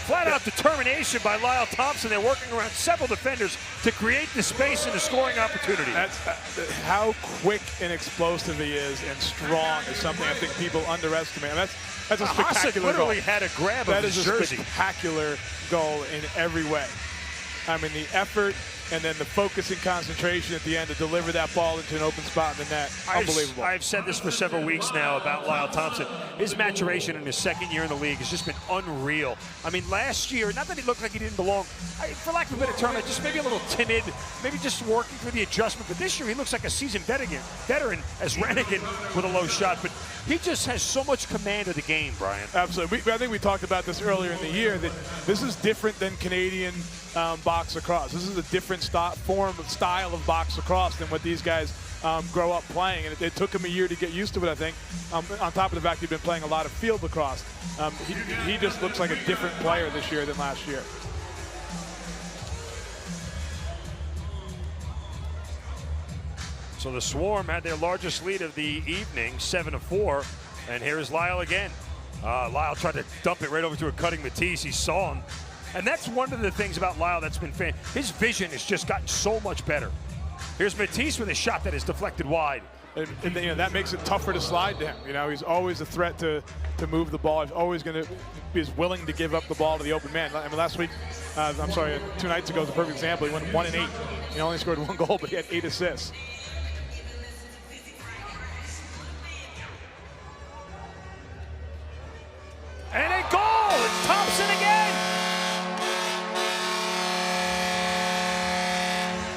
Flat-out determination by Lyle Thompson. They're working around several defenders to create the space and the scoring opportunity. That's how quick and explosive he is, and strong is something I think people underestimate. And that's a spectacular literally goal. Had a grab of his jersey. That is a spectacular goal in every way. I mean, the effort and then the focus and concentration at the end to deliver that ball into an open spot in the net. Unbelievable. I've said this for several weeks now about Lyle Thompson. His maturation in his second year in the league has just been unreal. I mean, last year, not that he looked like he didn't belong, for lack of a better term, just maybe a little timid, maybe just working for the adjustment. But this year, he looks like a seasoned veteran as Rannigan with a low shot. But he just has so much command of the game, Brian. Absolutely. I think we talked about this earlier in the year, that this is different than Canadian box lacrosse. This is a different style of box lacrosse than what these guys grow up playing. And it took him a year to get used to it, I think, on top of the fact he'd been playing a lot of field lacrosse. He just looks like a different player this year than last year. So the Swarm had their largest lead of the evening, 7-4. And here's Lyle again. Lyle tried to dump it right over to a cutting Matisse. He saw him. And that's one of the things about Lyle that's been his vision has just gotten so much better. Here's Matisse with a shot that is deflected wide. And that makes it tougher to slide to him. He's always a threat to move the ball. He's always going to be willing to give up the ball to the open man. I mean, last week, 2 nights ago is a perfect example. He went 1-8. He only scored 1 goal, but he had 8 assists. And a goal! It's Thompson again!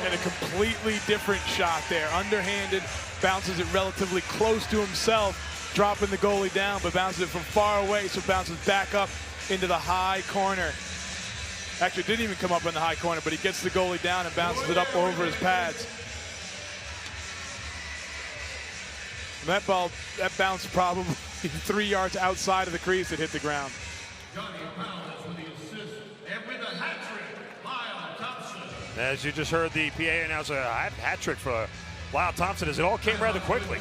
And a completely different shot there. Underhanded, bounces it relatively close to himself, dropping the goalie down, but bounces it from far away, so bounces back up into the high corner. Actually, didn't even come up in the high corner, but he gets the goalie down and bounces it up over his pads. And that bounced probably 3 yards outside of the crease. It hit the ground. As you just heard the PA announce a hat trick for Lyle Thompson, as it all came rather quickly.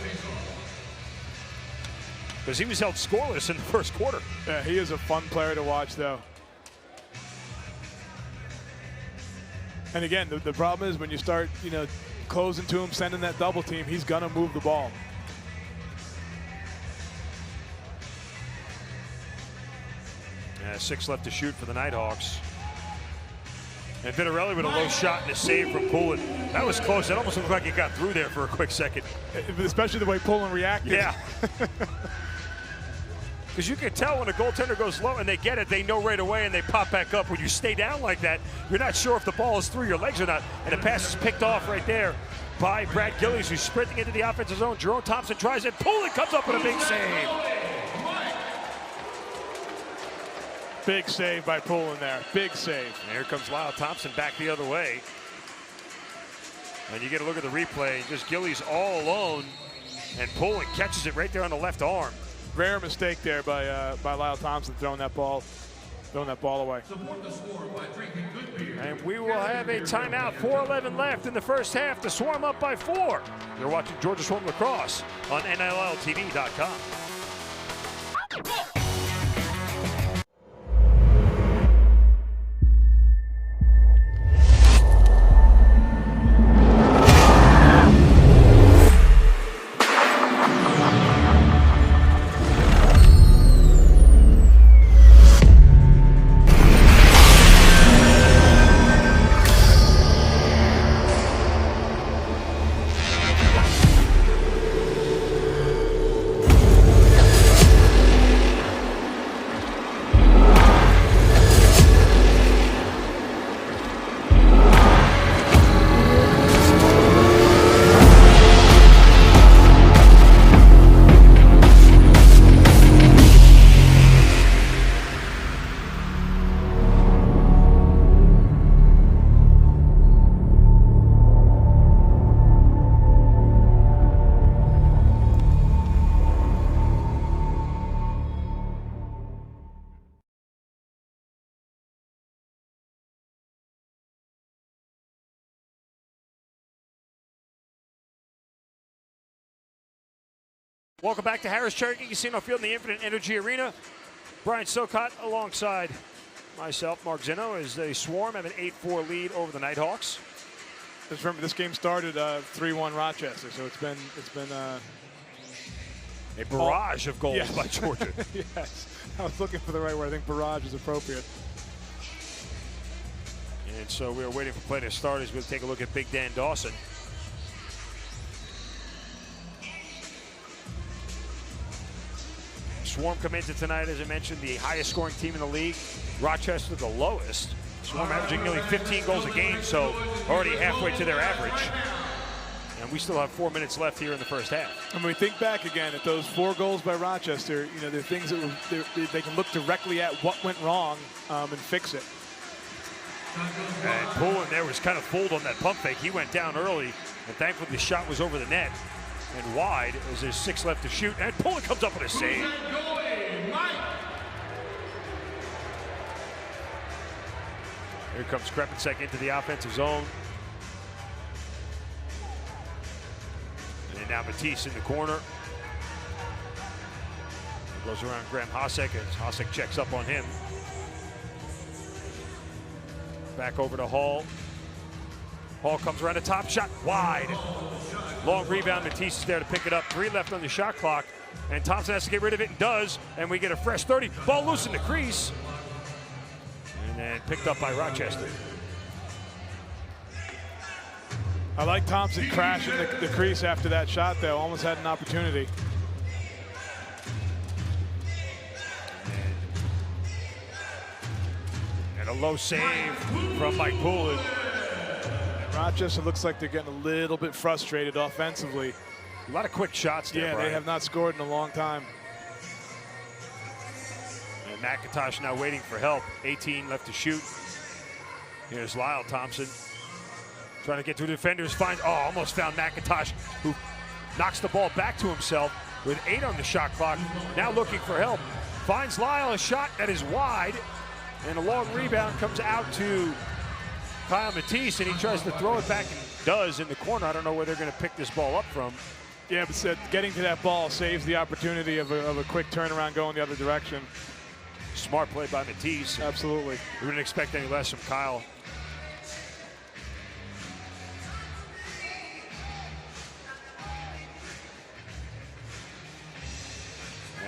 Because he was held scoreless in the first quarter. Yeah, he is a fun player to watch, though. And again, the problem is when you start, closing to him, sending that double team, he's gonna move the ball. 6 left to shoot for the Knighthawks. And Vitarelli with a low shot and a save from Poulin. That was close. That almost looked like he got through there for a quick second. Especially the way Poulin reacted. Yeah. Because you can tell when a goaltender goes low and they get it, they know right away and they pop back up. When you stay down like that, you're not sure if the ball is through your legs or not. And the pass is picked off right there by Brad Gillies, who's sprinting into the offensive zone. Jerome Thompson tries it. Poulin comes up with a big save. Big save by Poulin there. Big save. And here comes Lyle Thompson back the other way. And you get a look at the replay. Just Gillies all alone. And Poulin catches it right there on the left arm. Rare mistake there by Lyle Thompson throwing that ball away. And we will have a timeout. 4:11 left in the first half. The Swarm up by 4. You're watching Georgia Swarm Lacrosse on NLLTV.com. Welcome back to Harris Cherokee Casino Field in the Infinite Energy Arena. Brian Sokot alongside myself, Mark Zinno, as they Swarm have an 8-4 lead over the Knighthawks. Just remember, this game started 3-1 Rochester, so it's been a barrage of goals by Georgia. Yes, I was looking for the right word. I think barrage is appropriate. And so we are waiting for play to start as we'll take a look at Big Dan Dawson. Swarm come into tonight, as I mentioned, the highest scoring team in the league. Rochester, the lowest. Swarm averaging nearly 15 goals a game, so already halfway to their average. And we still have 4 minutes left here in the first half. And when we think back again at those 4 goals by Rochester, you know, they're things that they can look directly at what went wrong and fix it. And Poulin there was kind of fooled on that pump fake. He went down early, and thankfully the shot was over the net and wide as there's 6 left to shoot. And Poulin comes up with a save. Here comes Krepensek into the offensive zone. And now Matisse in the corner. He goes around Graham Hasek as Hasek checks up on him. Back over to Hall. Hall comes around the top, shot wide. Long rebound, Matisse is there to pick it up. 3 left on the shot clock, and Thompson has to get rid of it and does, and we get a fresh 30. Ball loose in the crease. And then picked up by Rochester. I like Thompson crashing the crease after that shot, though. Almost had an opportunity. And a low save from Mike Poulin. Rochester looks like they're getting a little bit frustrated offensively. A lot of quick shots there, Yeah, Brian. they have not scored in a long time. And McIntosh now waiting for help. 18 left to shoot. Here's Lyle Thompson. Trying to get through the defenders. Almost found McIntosh, who knocks the ball back to himself with 8 on the shot clock. Now looking for help. Finds Lyle, a shot that is wide. And a long rebound comes out to Kyle Matisse, and he tries to throw it back and does in the corner. I don't know where they're going to pick this ball up from. Yeah, but getting to that ball saves the opportunity of a quick turnaround going the other direction. Smart play by Matisse. Absolutely. We wouldn't expect any less from Kyle.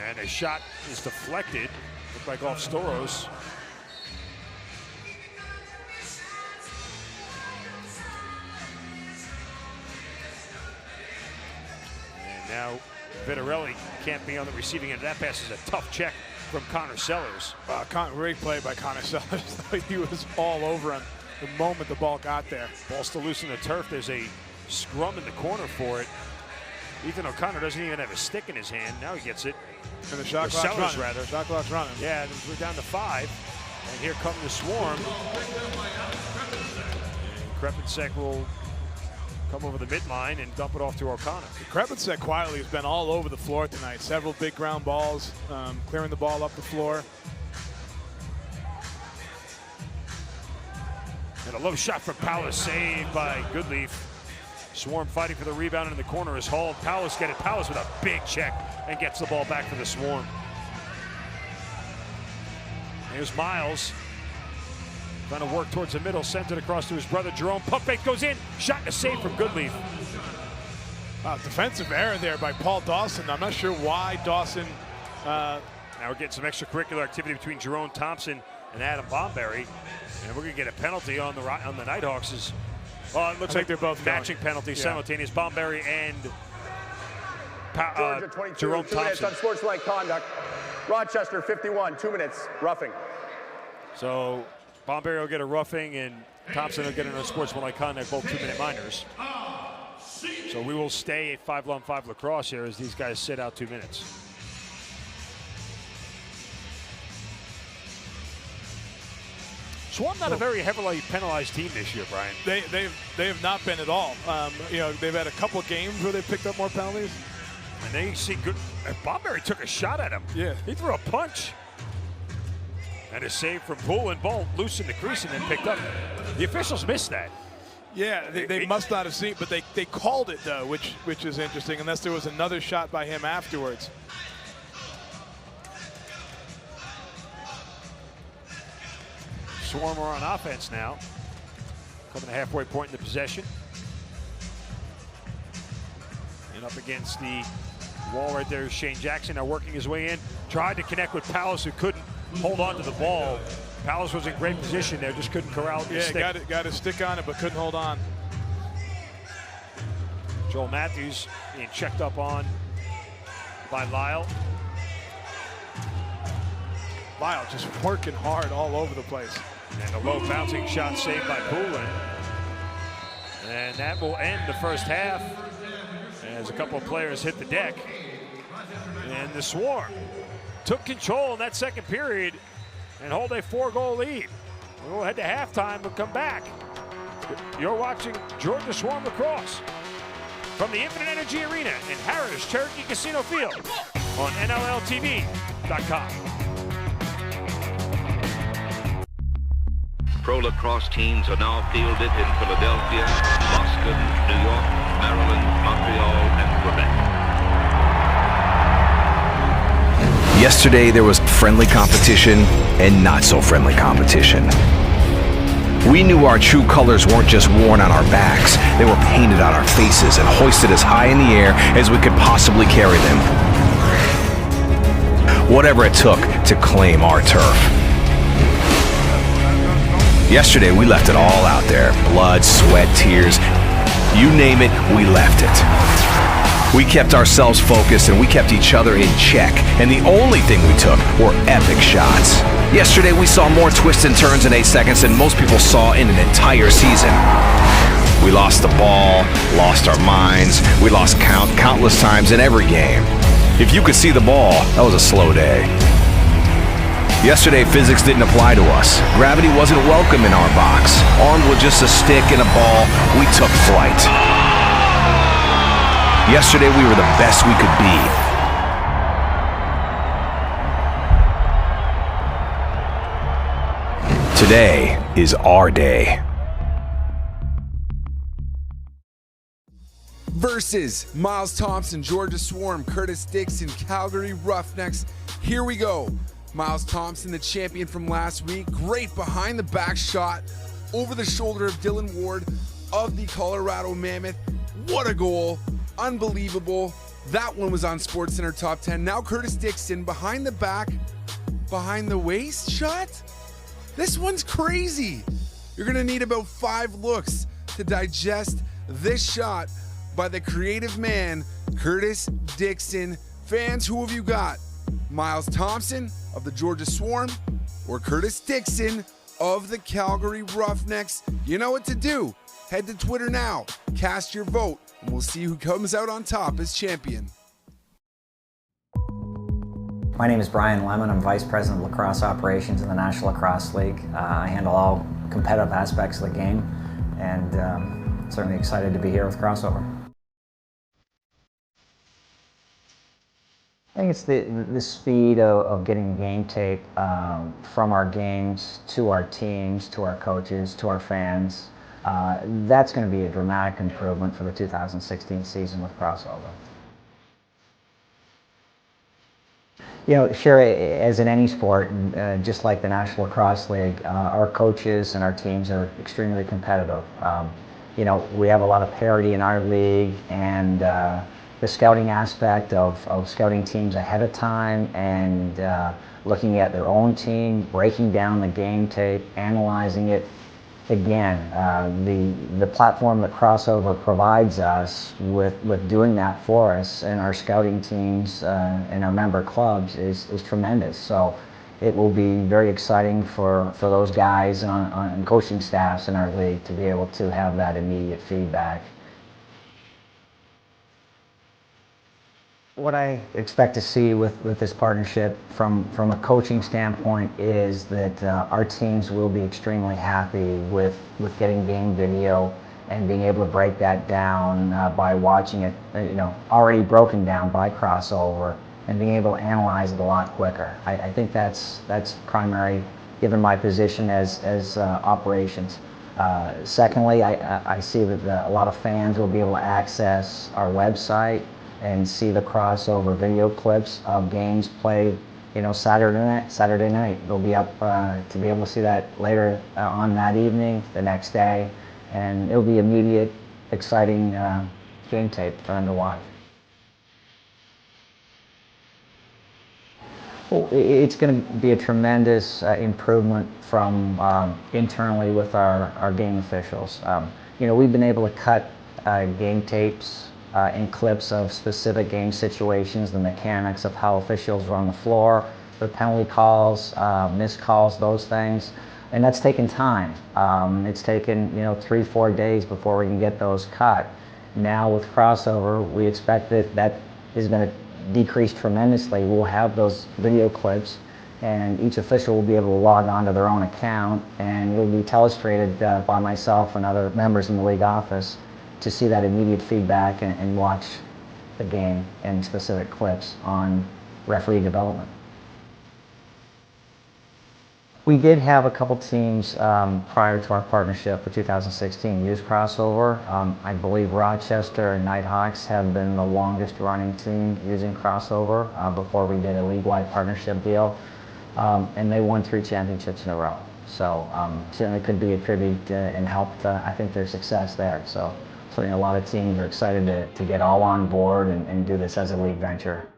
And a shot is deflected. Looked like off Storos. And now Vittorelli can't be on the receiving end. That pass is a tough check from Connor Sellers. Great play by Connor Sellers. He was all over him the moment the ball got there. Ball still loose in the turf. There's a scrum in the corner for it. Ethan O'Connor doesn't even have a stick in his hand. Now he gets it. And the shot clock's running. Rather. Shot clock's running. Yeah, we're down to 5. And here come the Swarm. And Krepensek will come over the midline and dump it off to O'Connor. Krepensek quietly has been all over the floor tonight. Several big ground balls, clearing the ball up the floor. And a low shot from Powers, saved by Goodleaf. Swarm fighting for the rebound in the corner is Hall. Powers get it. Powers with a big check and gets the ball back for the Swarm. Here's Miles. Trying to work towards the middle, sends it across to his brother Jerome. Pump fake goes in. Shot and a save from Goodleaf. Defensive error there by Paul Dawson. I'm not sure why Dawson. Now we're getting some extracurricular activity between Jerome Thompson and Adam Bomberry. And we're going to get a penalty on the Knighthawks. It looks like they're both matching penalties simultaneous. Bomberry and Georgia 22, Jerome 2 minutes Thompson. unsportsmanlike conduct. Rochester 51, 2 minutes, roughing. So Bomberry will get a roughing and Thompson will get an unsportsmanlike conduct, both 2-minute minors. So we will stay at 5-on-5 lacrosse here as these guys sit out 2 minutes. Swarm not a very heavily penalized team this year, Brian. They have not been at all. They've had a couple of games where they picked up more penalties. And they see good. Bomberry took a shot at him. Yeah. He threw a punch. And a save from Poulin. Ball loose in the crease and then picked up. The officials missed that. Yeah, they must not have seen, but they called it though, which is interesting, unless there was another shot by him afterwards. Swarm are on offense now. Coming to halfway point in the possession. And up against the wall right there is Shane Jackson now working his way in. Tried to connect with Palace, who couldn't hold on to the ball. Palace was in great position there, just couldn't corral the stick. Yeah, got his stick on it, but couldn't hold on. Joel Matthews being checked up on by Lyle. Lyle just working hard all over the place. And a low bouncing shot saved by Poulin. And that will end the first half as a couple of players hit the deck. And the Swarm took control in that second period and hold a 4-goal lead. We'll head to halftime and come back. You're watching Georgia Swarm lacrosse from the Infinite Energy Arena in Harris Cherokee Casino Field on NLLTV.com. Pro lacrosse teams are now fielded in Philadelphia, Boston, New York, Maryland, Montreal, and Quebec. Yesterday, there was friendly competition and not so friendly competition. We knew our true colors weren't just worn on our backs, they were painted on our faces and hoisted as high in the air as we could possibly carry them. Whatever it took to claim our turf. Yesterday, we left it all out there. Blood, sweat, tears. You name it, we left it. We kept ourselves focused and we kept each other in check. And the only thing we took were epic shots. Yesterday, we saw more twists and turns in 8 seconds than most people saw in an entire season. We lost the ball, lost our minds. We lost countless times in every game. If you could see the ball, that was a slow day. Yesterday, physics didn't apply to us. Gravity wasn't welcome in our box. Armed with just a stick and a ball, we took flight. Yesterday, we were the best we could be. Today is our day. Versus Miles Thompson, Georgia Swarm, Curtis Dixon, Calgary Roughnecks. Here we go. Miles Thompson, the champion from last week. Great behind the back shot over the shoulder of Dylan Ward of the Colorado Mammoth. What a goal. Unbelievable. That one was on SportsCenter Top 10. Now Curtis Dixon behind the back, behind the waist shot. This one's crazy. You're going to need about 5 looks to digest this shot by the creative man, Curtis Dixon. Fans, who have you got? Miles Thompson of the Georgia Swarm or Curtis Dixon of the Calgary Roughnecks? You know what to do. Head to Twitter now, cast your vote, and we'll see who comes out on top as champion. My name is Brian Lemon. I'm Vice President of Lacrosse Operations in the National Lacrosse League. I handle all competitive aspects of the game, and certainly excited to be here with Crossover. I think it's the speed of getting game tape from our games to our teams, to our coaches, to our fans. That's going to be a dramatic improvement for the 2016 season with Crossover. You know, sure, as in any sport, just like the National Lacrosse League, our coaches and our teams are extremely competitive. You know, we have a lot of parity in our league, and the scouting aspect of scouting teams ahead of time and looking at their own team, breaking down the game tape, analyzing it. Again, the platform that Crossover provides us with doing that for us and our scouting teams and our member clubs is tremendous. So it will be very exciting for those guys on coaching staffs in our league to be able to have that immediate feedback. What I expect to see with this partnership from a coaching standpoint is that our teams will be extremely happy with getting game video and being able to break that down by watching it, you know, already broken down by Crossover, and being able to analyze it a lot quicker. I think that's primary given my position as operations. Secondly, I see that a lot of fans will be able to access our website and see the crossover video clips of games played, Saturday night. They'll be up to be able to see that later on that evening, the next day, and it'll be immediate, exciting game tape for them to watch. Well, it's going to be a tremendous improvement from internally with our game officials. We've been able to cut game tapes and clips of specific game situations, the mechanics of how officials run the floor, the penalty calls, missed calls, those things. And that's taken time. It's taken 3-4 days before we can get those cut. Now with crossover, we expect that is going to decrease tremendously. We'll have those video clips, and each official will be able to log on to their own account, and it will be telestrated by myself and other members in the league office to see that immediate feedback and watch the game and specific clips on referee development. We did have a couple teams prior to our partnership for 2016 use crossover. I believe Rochester and Knighthawks have been the longest running team using crossover before we did a league-wide partnership deal. And they won 3 championships in a row. So certainly could be attributed and helped, I think, their success there. So certainly a lot of teams are excited to get all on board and do this as a league venture.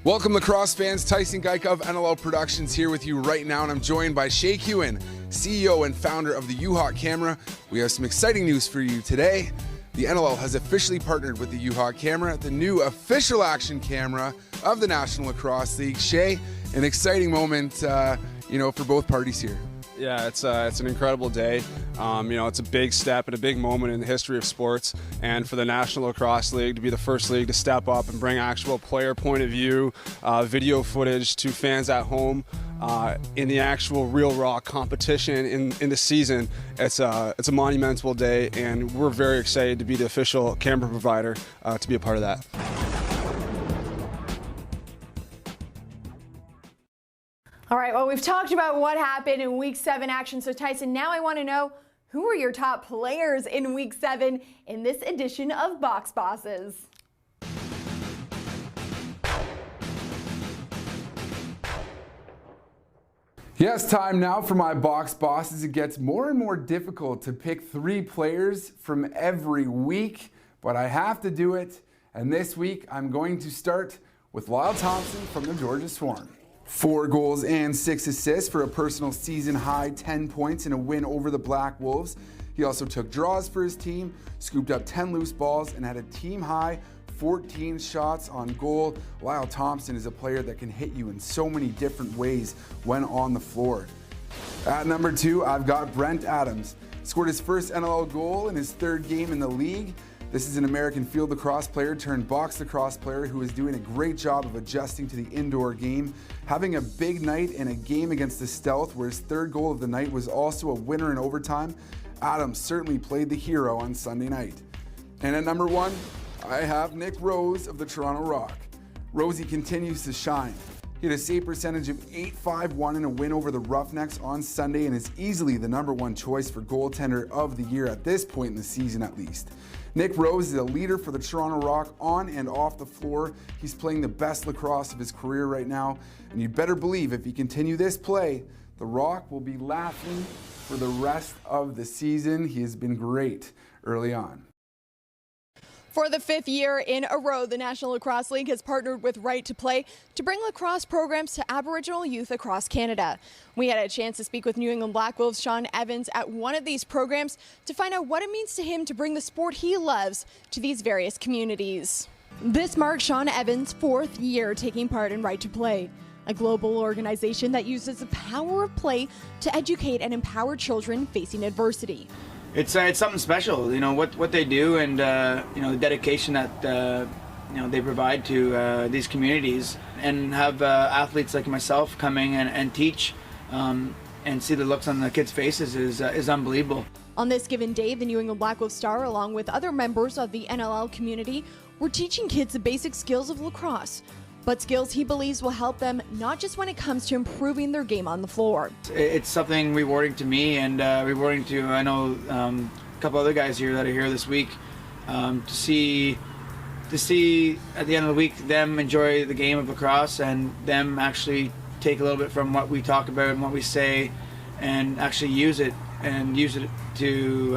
Welcome lacrosse fans, Tyson Geik of NLL Productions here with you right now, and I'm joined by Shay Hewen, CEO and founder of the U-Hawk Camera. We have some exciting news for you today. The NLL has officially partnered with the U-Hawk Camera, the new official action camera of the National Lacrosse League. Shay, an exciting moment, for both parties here. Yeah, it's an incredible day. It's a big step and a big moment in the history of sports, and for the National Lacrosse League to be the first league to step up and bring actual player point of view, video footage to fans at home in the actual real raw competition in the season. It's a monumental day, and we're very excited to be the official camera provider to be a part of that. All right, well, we've talked about what happened in Week 7 action. So, Tyson, now I want to know, who are your top players in Week 7 in this edition of Box Bosses? Yes, time now for my Box Bosses. It gets more and more difficult to pick 3 players from every week, but I have to do it. And this week, I'm going to start with Lyle Thompson from the Georgia Swarm. 4 goals and 6 assists for a personal season-high 10 points in a win over the Black Wolves. He also took draws for his team, scooped up 10 loose balls, and had a team-high 14 shots on goal. Lyle Thompson is a player that can hit you in so many different ways when on the floor. At number 2, I've got Brent Adams. Scored his first NLL goal in his 3rd game in the league. This is an American field lacrosse player turned box lacrosse player who is doing a great job of adjusting to the indoor game, having a big night in a game against the Stealth where his 3rd goal of the night was also a winner in overtime. Adams certainly played the hero on Sunday night. And at number 1, I have Nick Rose of the Toronto Rock. Rosie continues to shine. He had a save percentage of .851 in a win over the Roughnecks on Sunday and is easily the number 1 choice for goaltender of the year at this point in the season at least. Nick Rose is a leader for the Toronto Rock on and off the floor. He's playing the best lacrosse of his career right now, and you'd better believe if he continue this play, the Rock will be laughing for the rest of the season. He has been great early on. For the 5th year in a row, the National Lacrosse League has partnered with Right to Play to bring lacrosse programs to Aboriginal youth across Canada. We had a chance to speak with New England Black Wolves' Sean Evans at one of these programs to find out what it means to him to bring the sport he loves to these various communities. This marks Sean Evans' 4th year taking part in Right to Play, a global organization that uses the power of play to educate and empower children facing adversity. It's something special, you know, what they do, and you know, the dedication that you know, they provide to these communities, and have athletes like myself coming and teach and see the looks on the kids' faces is unbelievable. On this given day, the New England Black Wolves star, along with other members of the NLL community, were teaching kids the basic skills of lacrosse, but skills he believes will help them not just when it comes to improving their game on the floor. It's something rewarding to me, and rewarding to, I know, a couple other guys here that are here this week, to see at the end of the week them enjoy the game of lacrosse, and them actually take a little bit from what we talk about and what we say and actually use it to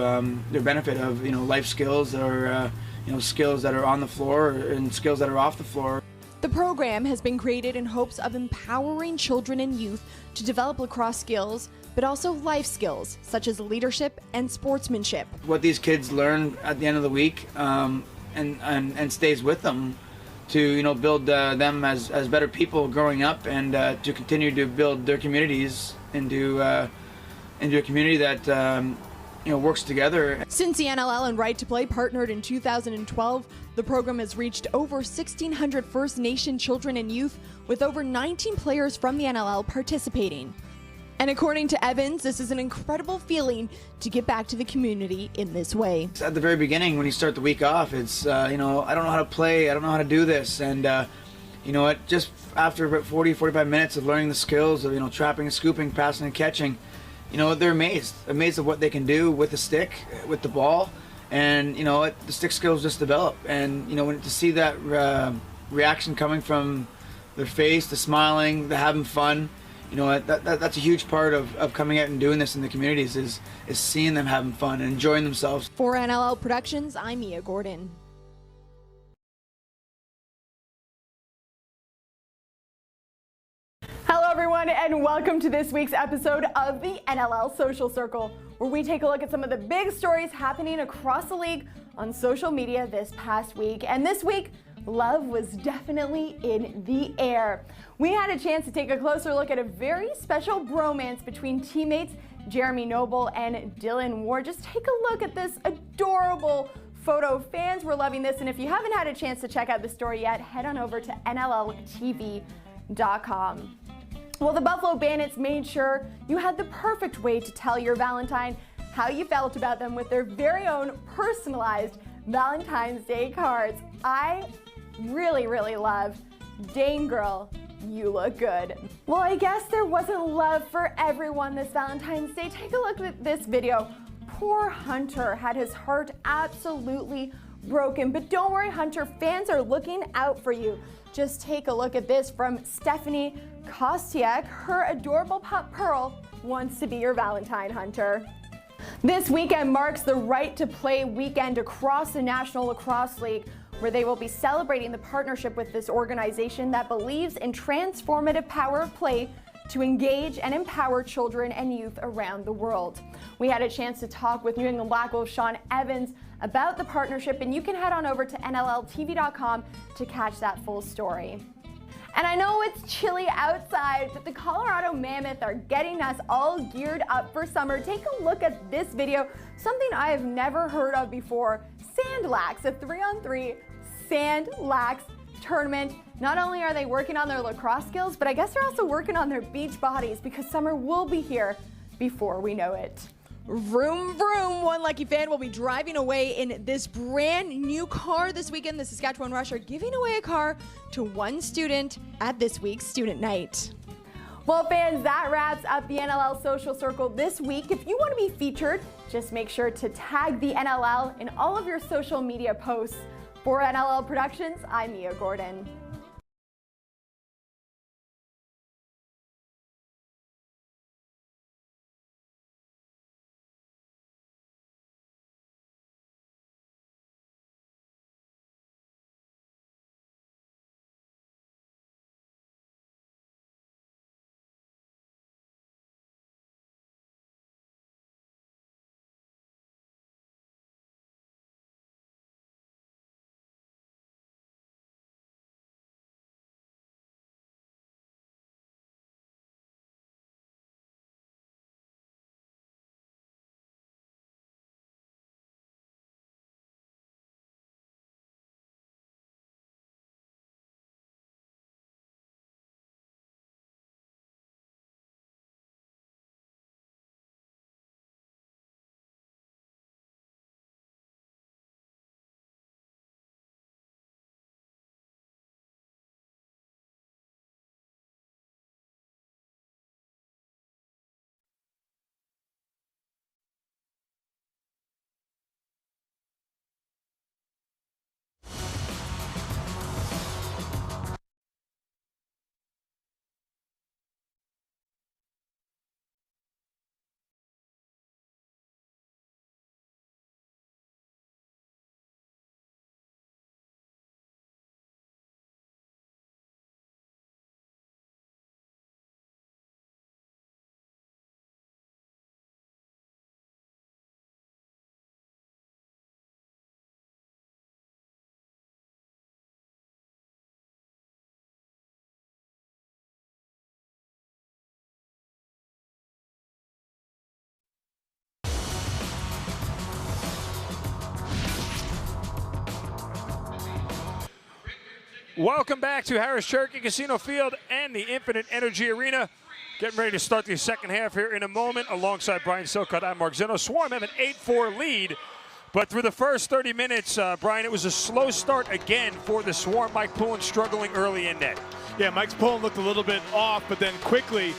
their benefit of, you know, life skills, or you know, skills that are on the floor and skills that are off the floor. The program has been created in hopes of empowering children and youth to develop lacrosse skills, but also life skills such as leadership and sportsmanship. What these kids learn at the end of the week and stays with them to, you know, build them as better people growing up, and to continue to build their communities into a community that you know, works together. Since the NLL and Right to Play partnered in 2012, the program has reached over 1,600 First Nation children and youth, with over 19 players from the NLL participating. And according to Evans, this is an incredible feeling to get back to the community in this way. At the very beginning, when you start the week off, it's you know, I don't know how to play, I don't know how to do this, and you know what, just after about 40-45 minutes of learning the skills of, you know, trapping and scooping, passing and catching, you know, they're amazed of what they can do with the stick, with the ball, and you know, the stick skills just develop. And you know, to see that reaction coming from their face, the smiling, the having fun, you know, that's a huge part of coming out and doing this in the communities, is seeing them having fun and enjoying themselves. For NLL Productions, I'm Mia Gordon. Hello everyone, and welcome to this week's episode of the NLL Social Circle, where we take a look at some of the big stories happening across the league on social media this past week. And this week, love was definitely in the air. We had a chance to take a closer look at a very special bromance between teammates Jeremy Noble and Dylan Ward. Just take a look at this adorable photo. Fans were loving this, and if you haven't had a chance to check out the story yet, head on over to NLLTV.com. Well, the Buffalo Bandits made sure you had the perfect way to tell your Valentine how you felt about them with their very own personalized Valentine's Day cards. I really loved "Dang Girl, You Look Good." Well, I guess there wasn't love for everyone this Valentine's Day. Take a look at this video. Poor Hunter had his heart absolutely broken, but don't worry, Hunter, fans are looking out for you. Just take a look at this from Stephanie Kostiak. Her adorable pup Pearl wants to be your Valentine, Hunter. This weekend marks the Right to Play weekend across the National Lacrosse League, where they will be celebrating the partnership with this organization that believes in transformative power of play to engage and empower children and youth around the world. We had a chance to talk with New England Black Wolves' Sean Evans about the partnership, and you can head on over to NLLTV.com to catch that full story. And I know it's chilly outside, but the Colorado Mammoth are getting us all geared up for summer. Take a look at this video, something I have never heard of before. Sand Lax, a 3-on-3 Sand Lax tournament. Not only are they working on their lacrosse skills, but I guess they're also working on their beach bodies, because summer will be here before we know it. Vroom, vroom. One lucky fan will be driving away in this brand new car this weekend. The Saskatchewan Rush are giving away a car to one student at this week's Student Night. Well, fans, that wraps up the NLL Social Circle this week. If you want to be featured, just make sure to tag the NLL in all of your social media posts. For NLL Productions, I'm Mia Gordon. Welcome back to Harris Cherokee Casino Field and the Infinite Energy Arena. Getting ready to start the second half here in a moment. Alongside Brian Silcott, I'm Mark Zinno. Swarm have an 8-4 lead. But through the first 30 minutes, Brian, it was a slow start again for the Swarm. Mike Pullen struggling early in net. Yeah, Mike Pullen looked a little bit off, but then quickly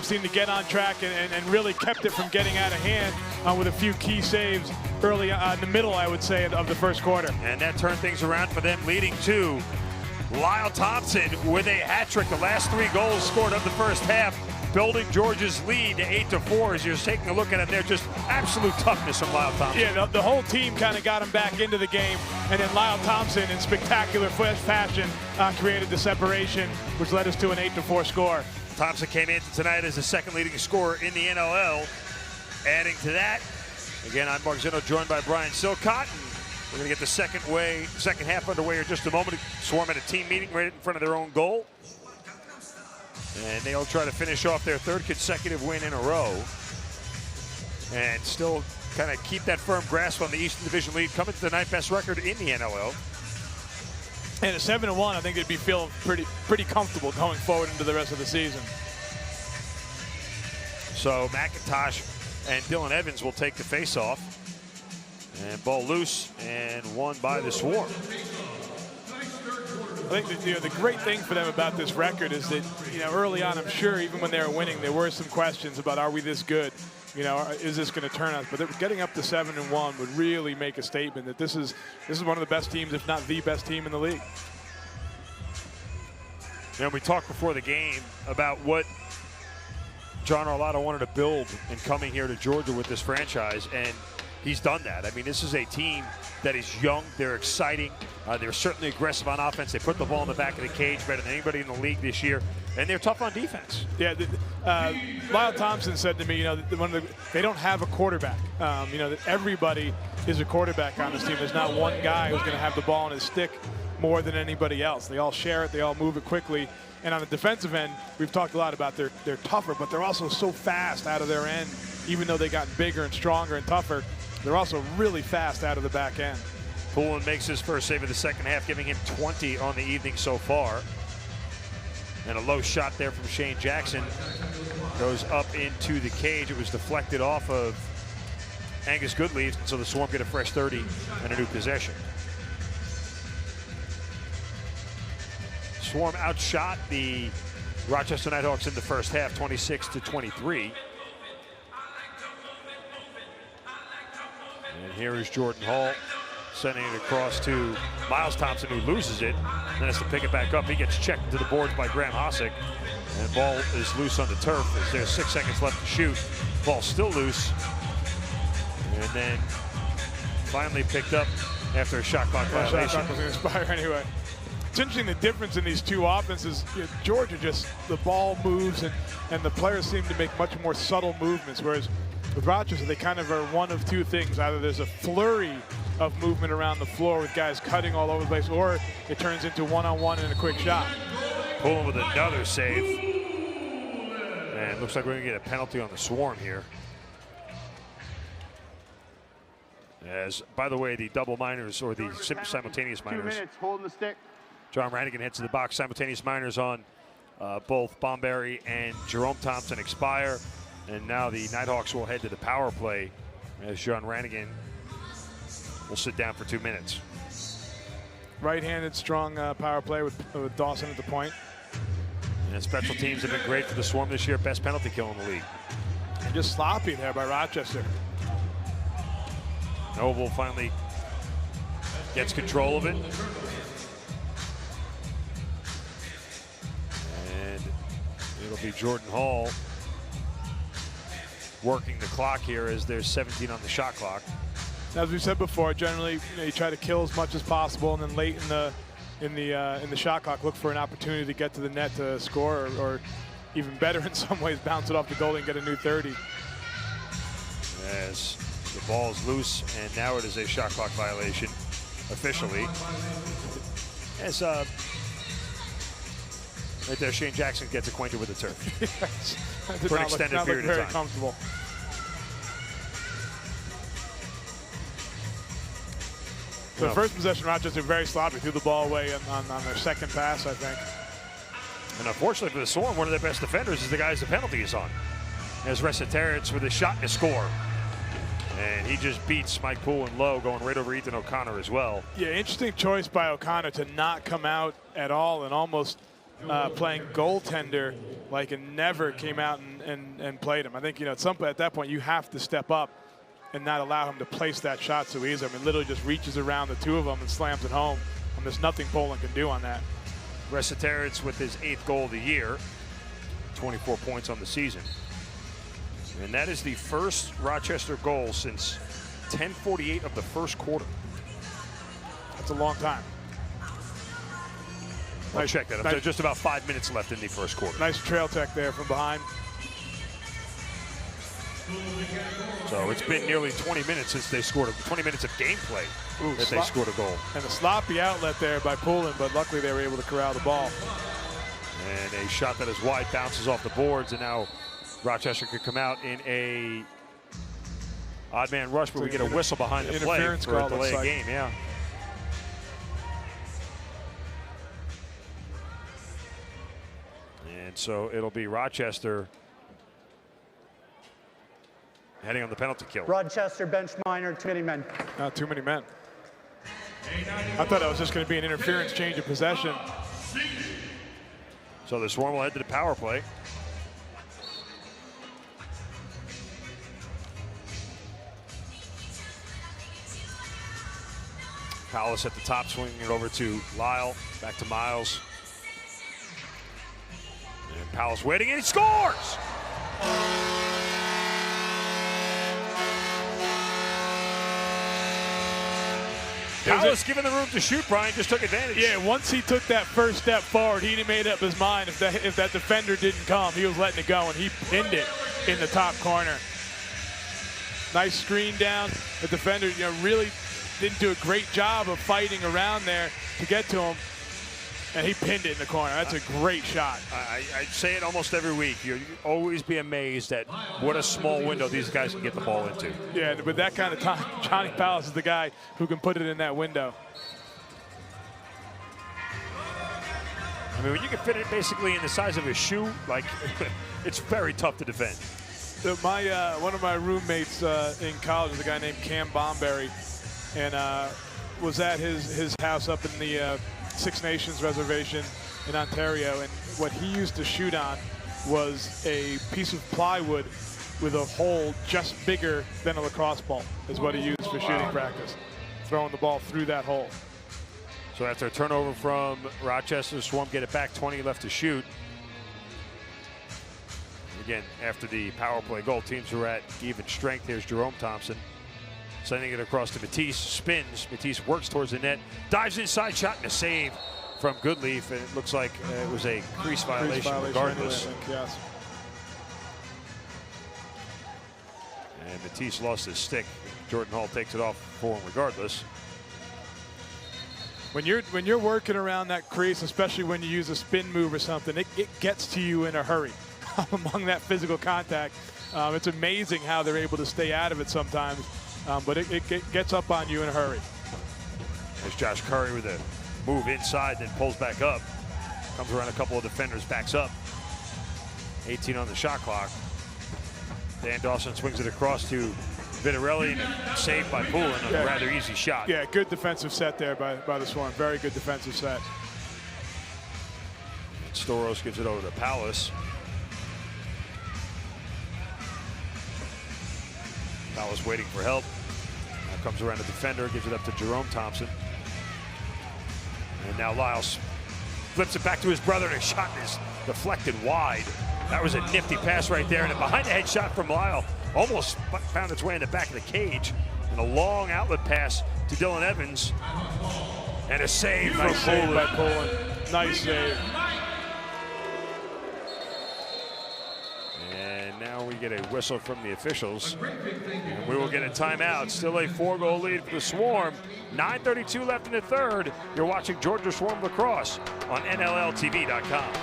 seemed to get on track and really kept it from getting out of hand with a few key saves early in the middle, I would say, of the first quarter. And that turned things around for them, leading to Lyle Thompson with a hat trick. The last 3 goals scored of the first half, building Georgia's lead to 8-4. As you're taking a look at it there, just absolute toughness from Lyle Thompson. Yeah, the whole team kind of got him back into the game, and then Lyle Thompson, in spectacular fashion, created the separation, which led us to an 8-4 score. Thompson came into tonight as the second leading scorer in the NLL. Adding to that, again, I'm Mark Zinno, joined by Brian Silcott. We're going to get the second half underway in just a moment. Swarm at a team meeting right in front of their own goal. And they'll try to finish off their 3rd consecutive win in a row. And still kind of keep that firm grasp on the Eastern Division lead, coming to the 9th best record in the NLL. And at 7-1, I think they'd be feeling pretty comfortable going forward into the rest of the season. So McIntosh and Dylan Evans will take the face-off. And ball loose and won by the Swarm. I think the great thing for them about this record is that, early on, I'm sure even when they were winning, there were some questions about, are we this good? Is this going to turn us? But getting up to 7-1 would really make a statement that this is one of the best teams, if not the best team in the league. We talked before the game about what John Arlotto wanted to build in coming here to Georgia with this franchise, and he's done that. I mean, this is a team that is young. They're exciting. They're certainly aggressive on offense. They put the ball in the back of the cage better than anybody in the league this year, and they're tough on defense. Yeah, Lyle Thompson said to me, they don't have a quarterback. That everybody is a quarterback on this team. There's not one guy who's going to have the ball in his stick more than anybody else. They all share it. They all move it quickly. And on the defensive end, we've talked a lot about they're tougher, but they're also so fast out of their end. Even though they've gotten bigger and stronger and tougher, they're also really fast out of the back end. Pullen makes his first save of the second half, giving him 20 on the evening so far. And a low shot there from Shane Jackson goes up into the cage. It was deflected off of Angus Goodleaf, so the Swarm get a fresh 30 and a new possession. Swarm outshot the Rochester Knighthawks in the first half, 26-23. And here is Jordan Hall sending it across to Miles Thompson, who loses it, and then has to pick it back up. He gets checked to the boards by Graham Hossack, and ball is loose on the turf as there's 6 seconds left to shoot. Ball still loose, and then finally picked up after a shot clock violation. Shot clock was going to expire anyway. It's interesting the difference in these two offenses. Georgia just, the ball moves and the players seem to make much more subtle movements, whereas with Rochester, they kind of are one of two things. Either there's a flurry of movement around the floor with guys cutting all over the place, or it turns into one-on-one and a quick shot. Pullen with another save. And it looks like we're going to get a penalty on the Swarm here. As, by the way, the double minors, or the simultaneous minors. 2 minutes, holding the stick. John Ranigan hits to the box. Simultaneous minors on both Bomberry and Jerome Thompson expire. And now the Knighthawks will head to the power play as John Ranigan will sit down for 2 minutes. Right-handed, strong power play with Dawson at the point. And special teams have been great for the Swarm this year. Best penalty kill in the league. And just sloppy there by Rochester. Noble finally gets control of it. And it'll be Jordan Hall working the clock here as there's 17 on the shot clock. As we said before, generally you try to kill as much as possible, and then late in the shot clock, look for an opportunity to get to the net to score, or even better in some ways, bounce it off the goalie and get a new 30. As the ball is loose, and now it is a shot clock violation officially. As right there, Shane Jackson gets acquainted with the turf. Yes. For an extended period of time. Very comfortable. So the first possession, Rochester very sloppy, threw the ball away on their second pass, I think. And unfortunately for the Swarm, one of their best defenders is the guy the penalty is on. As Rochester with a shot and a score. And he just beats Mike Poulin low, going right over Ethan O'Connor as well. Yeah, interesting choice by O'Connor to not come out at all and almost playing goaltender like it never came out and played him. I think, at some point at that point you have to step up and not allow him to place that shot so easy. I mean, literally just reaches around the two of them and slams it home. And there's nothing Poulin can do on that. Rochester with his 8th goal of the year, 24 points on the season. And that is the first Rochester goal since 10:48 of the first quarter. That's a long time. I'll check that. Nice. Just about 5 minutes left in the first quarter. Nice trail tech there from behind. So it's been nearly 20 minutes since they scored 20 minutes of gameplay that they scored a goal. And a sloppy outlet there by Poulin, but luckily they were able to corral the ball. And a shot that is wide, bounces off the boards, and now Rochester could come out in a odd man rush, but we get a whistle behind the play for a delay of game. Yeah. And so it'll be Rochester heading on the penalty kill. Rochester bench minor, too many men. Not too many men. I thought that was just going to be an interference change of possession. So the Swarm will head to the power play. Powell at the top, swinging it over to Lyle, back to Miles. And Powell's waiting, and he scores! Powell's given the room to shoot. Brian just took advantage. Yeah, once he took that first step forward, he made up his mind. If that defender didn't come, he was letting it go, and he pinned it in the top corner. Nice screen down. The defender, really didn't do a great job of fighting around there to get to him, and he pinned it in the corner. That's a great shot. I say it almost every week. You always be amazed at what a small window these guys can get the ball into. Yeah, with that kind of time, Johnny Powell is the guy who can put it in that window. I mean, when you can fit it basically in the size of a shoe, like, it's very tough to defend. One of my roommates in college was a guy named Cam Bomberry, and was at his house up in the Six Nations reservation in Ontario, and what he used to shoot on was a piece of plywood with a hole just bigger than a lacrosse ball is what he used for shooting practice, throwing the ball through that hole. So after a turnover from Rochester, Swarm get it back, 20 left to shoot. Again, after the power play goal, teams are at even strength. Here's Jerome Thompson sending it across to Matisse, spins. Matisse works towards the net, dives inside, shot and a save from Goodleaf, and it looks like it was a crease violation regardless. Anyway, I think, yes. And Matisse lost his stick. Jordan Hall takes it off for him regardless. When you're working around that crease, especially when you use a spin move or something, it gets to you in a hurry. Among that physical contact, it's amazing how they're able to stay out of it sometimes. But it gets up on you in a hurry. There's Josh Curry with a move inside, then pulls back up. Comes around a couple of defenders, backs up. 18 on the shot clock. Dan Dawson swings it across to Vitarelli, and saved by Poulin on a rather easy shot. Yeah, good defensive set there by the Swarm. Very good defensive set. And Storos gives it over to Palace. Palace waiting for help. Now comes around the defender, gives it up to Jerome Thompson. And now Lyles flips it back to his brother, and a shot is deflected wide. That was a nifty pass right there, and a behind-the-head shot from Lyle almost found its way in the back of the cage. And a long outlet pass to Dylan Evans. And a save by Poulin. Nice save. And now we get a whistle from the officials. And we will get a timeout. Still a 4-goal lead for the Swarm. 9:32 left in the third. You're watching Georgia Swarm Lacrosse on NLLTV.com.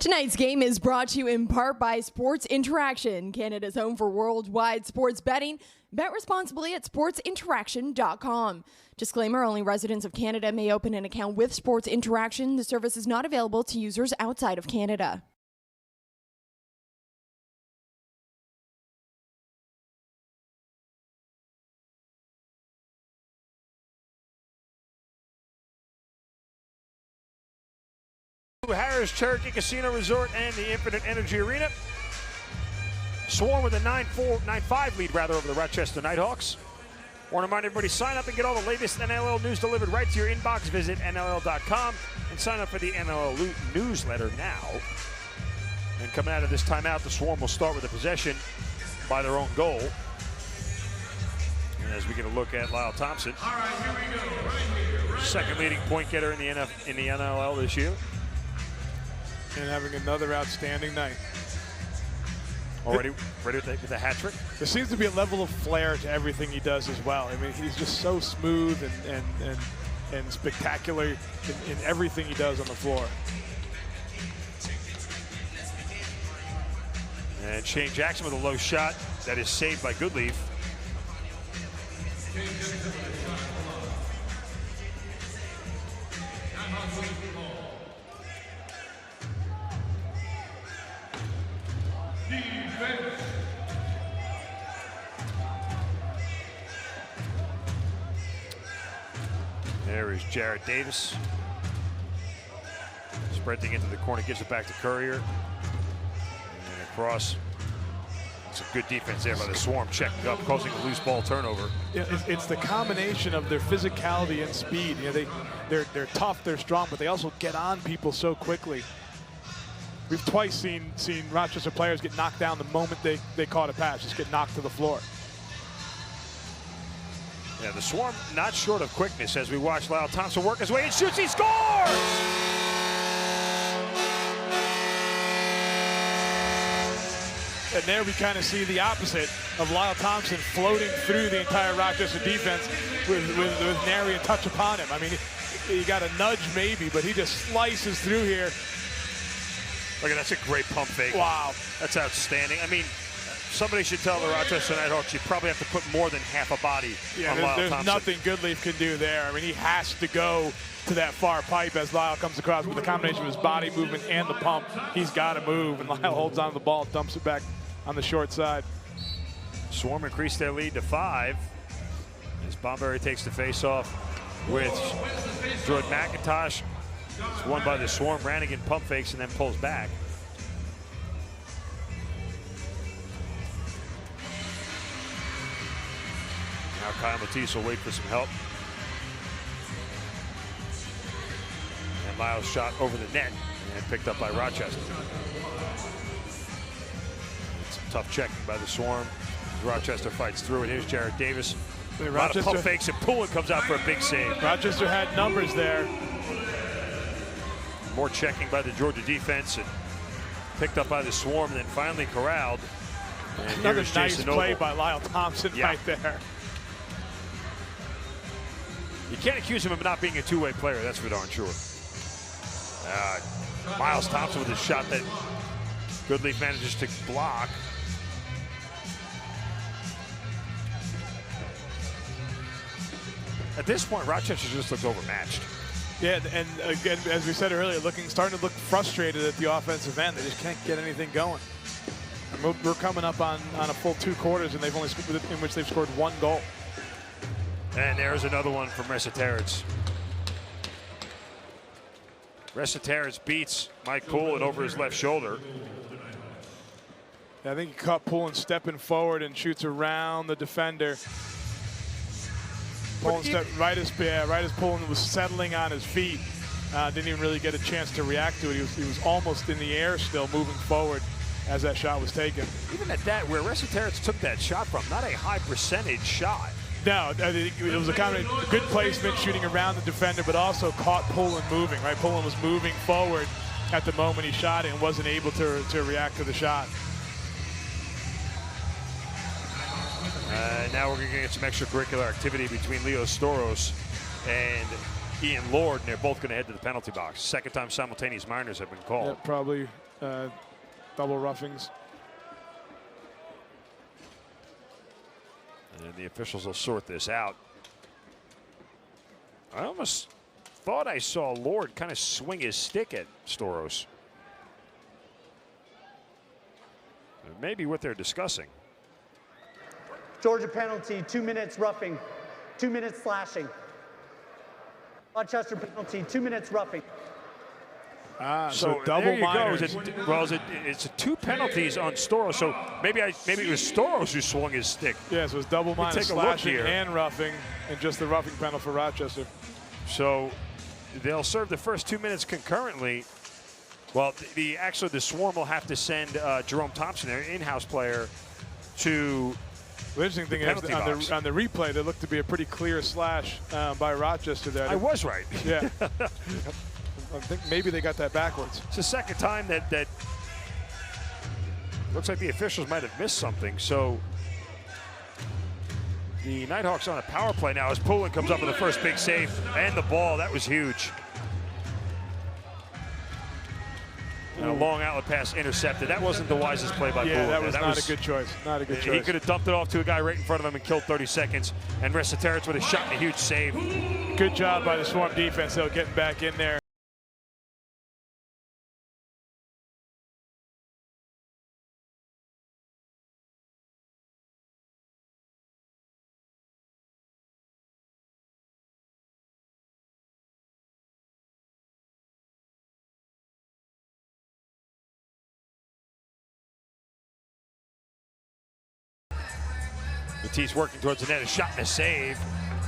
Tonight's game is brought to you in part by Sports Interaction, Canada's home for worldwide sports betting. Bet responsibly at sportsinteraction.com. Disclaimer, only residents of Canada may open an account with Sports Interaction. The service is not available to users outside of Canada. Harris Cherokee Casino Resort and the Infinite Energy Arena. Swarm with a 9-5 lead over the Rochester Knighthawks. Want to remind everybody, sign up and get all the latest NLL news delivered right to your inbox. Visit NLL.com and sign up for the NLL newsletter now. And coming out of this timeout, the Swarm will start with a possession by their own goal. And as we get a look at Lyle Thompson, second leading point getter in the NLL this year. And having another outstanding night. Already ready with a hat trick? There seems to be a level of flair to everything he does as well. I mean, he's just so smooth and spectacular in everything he does on the floor. And Shane Jackson with a low shot that is saved by Goodleaf. There is Jared Davis. Sprinting into the corner, gives it back to Courier. And across. It's a good defense there by the Swarm, checking up, causing a loose ball turnover. Yeah, it's the combination of their physicality and speed. You know, they're tough, they're strong, but they also get on people so quickly. We've twice seen Rochester players get knocked down the moment they caught a pass, just get knocked to the floor. Yeah, the Swarm not short of quickness as we watch Lyle Thompson work his way and shoots, he scores! And there we kind of see the opposite of Lyle Thompson floating through the entire Rochester defense with nary a touch upon him. I mean, he got a nudge maybe, but he just slices through here. Look, that's a great pump fake. Wow. That's outstanding. I mean, somebody should tell the Rochester Knighthawks you probably have to put more than half a body on Lyle there's Thompson. Nothing Goodleaf can do there. I mean, he has to go to that far pipe as Lyle comes across with the combination of his body movement and the pump. He's got to move, and Lyle holds on to the ball, dumps it back on the short side. Swarm increased their lead to 5 as Bomberry takes the face-off with Jordan McIntosh. It's won by the Swarm. Rannigan pump fakes and then pulls back. Now Kyle Matisse will wait for some help. And Lyle's shot over the net and picked up by Rochester. Some tough checking by the Swarm. Rochester fights through, and here's Jared Davis. A lot of pump fakes, and Pullen comes out for a big save. Rochester had numbers there. More checking by the Georgia defense, and picked up by the Swarm, and then finally corralled. And another nice play by Lyle Thompson right there. You can't accuse him of not being a two-way player, that's for darn sure. Miles Thompson with a shot that Goodleaf manages to block. At this point, Rochester just looks overmatched. Yeah, and again, as we said earlier, starting to look frustrated at the offensive end. They just can't get anything going. And we're coming up on a full 2 quarters, and they've only in which they've scored 1 goal. And there's another one from Resetarits. Resetarits beats Mike Pullen over his left shoulder. Yeah, I think he caught Pullen stepping forward and shoots around the defender. Pullen stepped right as Pullen was settling on his feet. Didn't even really get a chance to react to it. He was almost in the air still, moving forward as that shot was taken. Even at that, where Resetarits took that shot from, not a high percentage shot. No, it was a combination, good placement, shooting around the defender, but also caught Pullen moving, right? Pullen was moving forward at the moment he shot it and wasn't able to react to the shot. Now we're going to get some extracurricular activity between Leo Storos and Ian Lord, and they're both going to head to the penalty box. Second time simultaneous minors have been called. Yeah, probably double roughings. And the officials will sort this out. I almost thought I saw Lord kind of swing his stick at Storos. Maybe what they're discussing. Georgia penalty, 2 minutes roughing, 2 minutes slashing. Rochester penalty, 2 minutes roughing. So double there you minors. go. It's 2 penalties on Storos. So maybe it was Storos who swung his stick. Yeah, so it's double minus take a look slashing here. and roughing, and just the roughing penalty for Rochester. So they'll serve the first 2 minutes concurrently. Well, actually the Swarm will have to send Jerome Thompson, their in-house player, to the interesting thing is on the replay, there looked to be a pretty clear slash by Rochester there. I was right. Yeah. I think maybe they got that backwards. It's the second time that looks like the officials might have missed something. So the Knighthawks on a power play now as Poulin comes up with the first big save and the ball. That was huge. And a long outlet pass intercepted. That wasn't the wisest play by Poulin. Yeah, that was not a good choice. Not a good choice. He could have dumped it off to a guy right in front of him and killed 30 seconds. And Resetarits with a shot and a huge save. Good job by the Swarm defense, though, getting back in there. Matisse working towards the net, a shot and a save.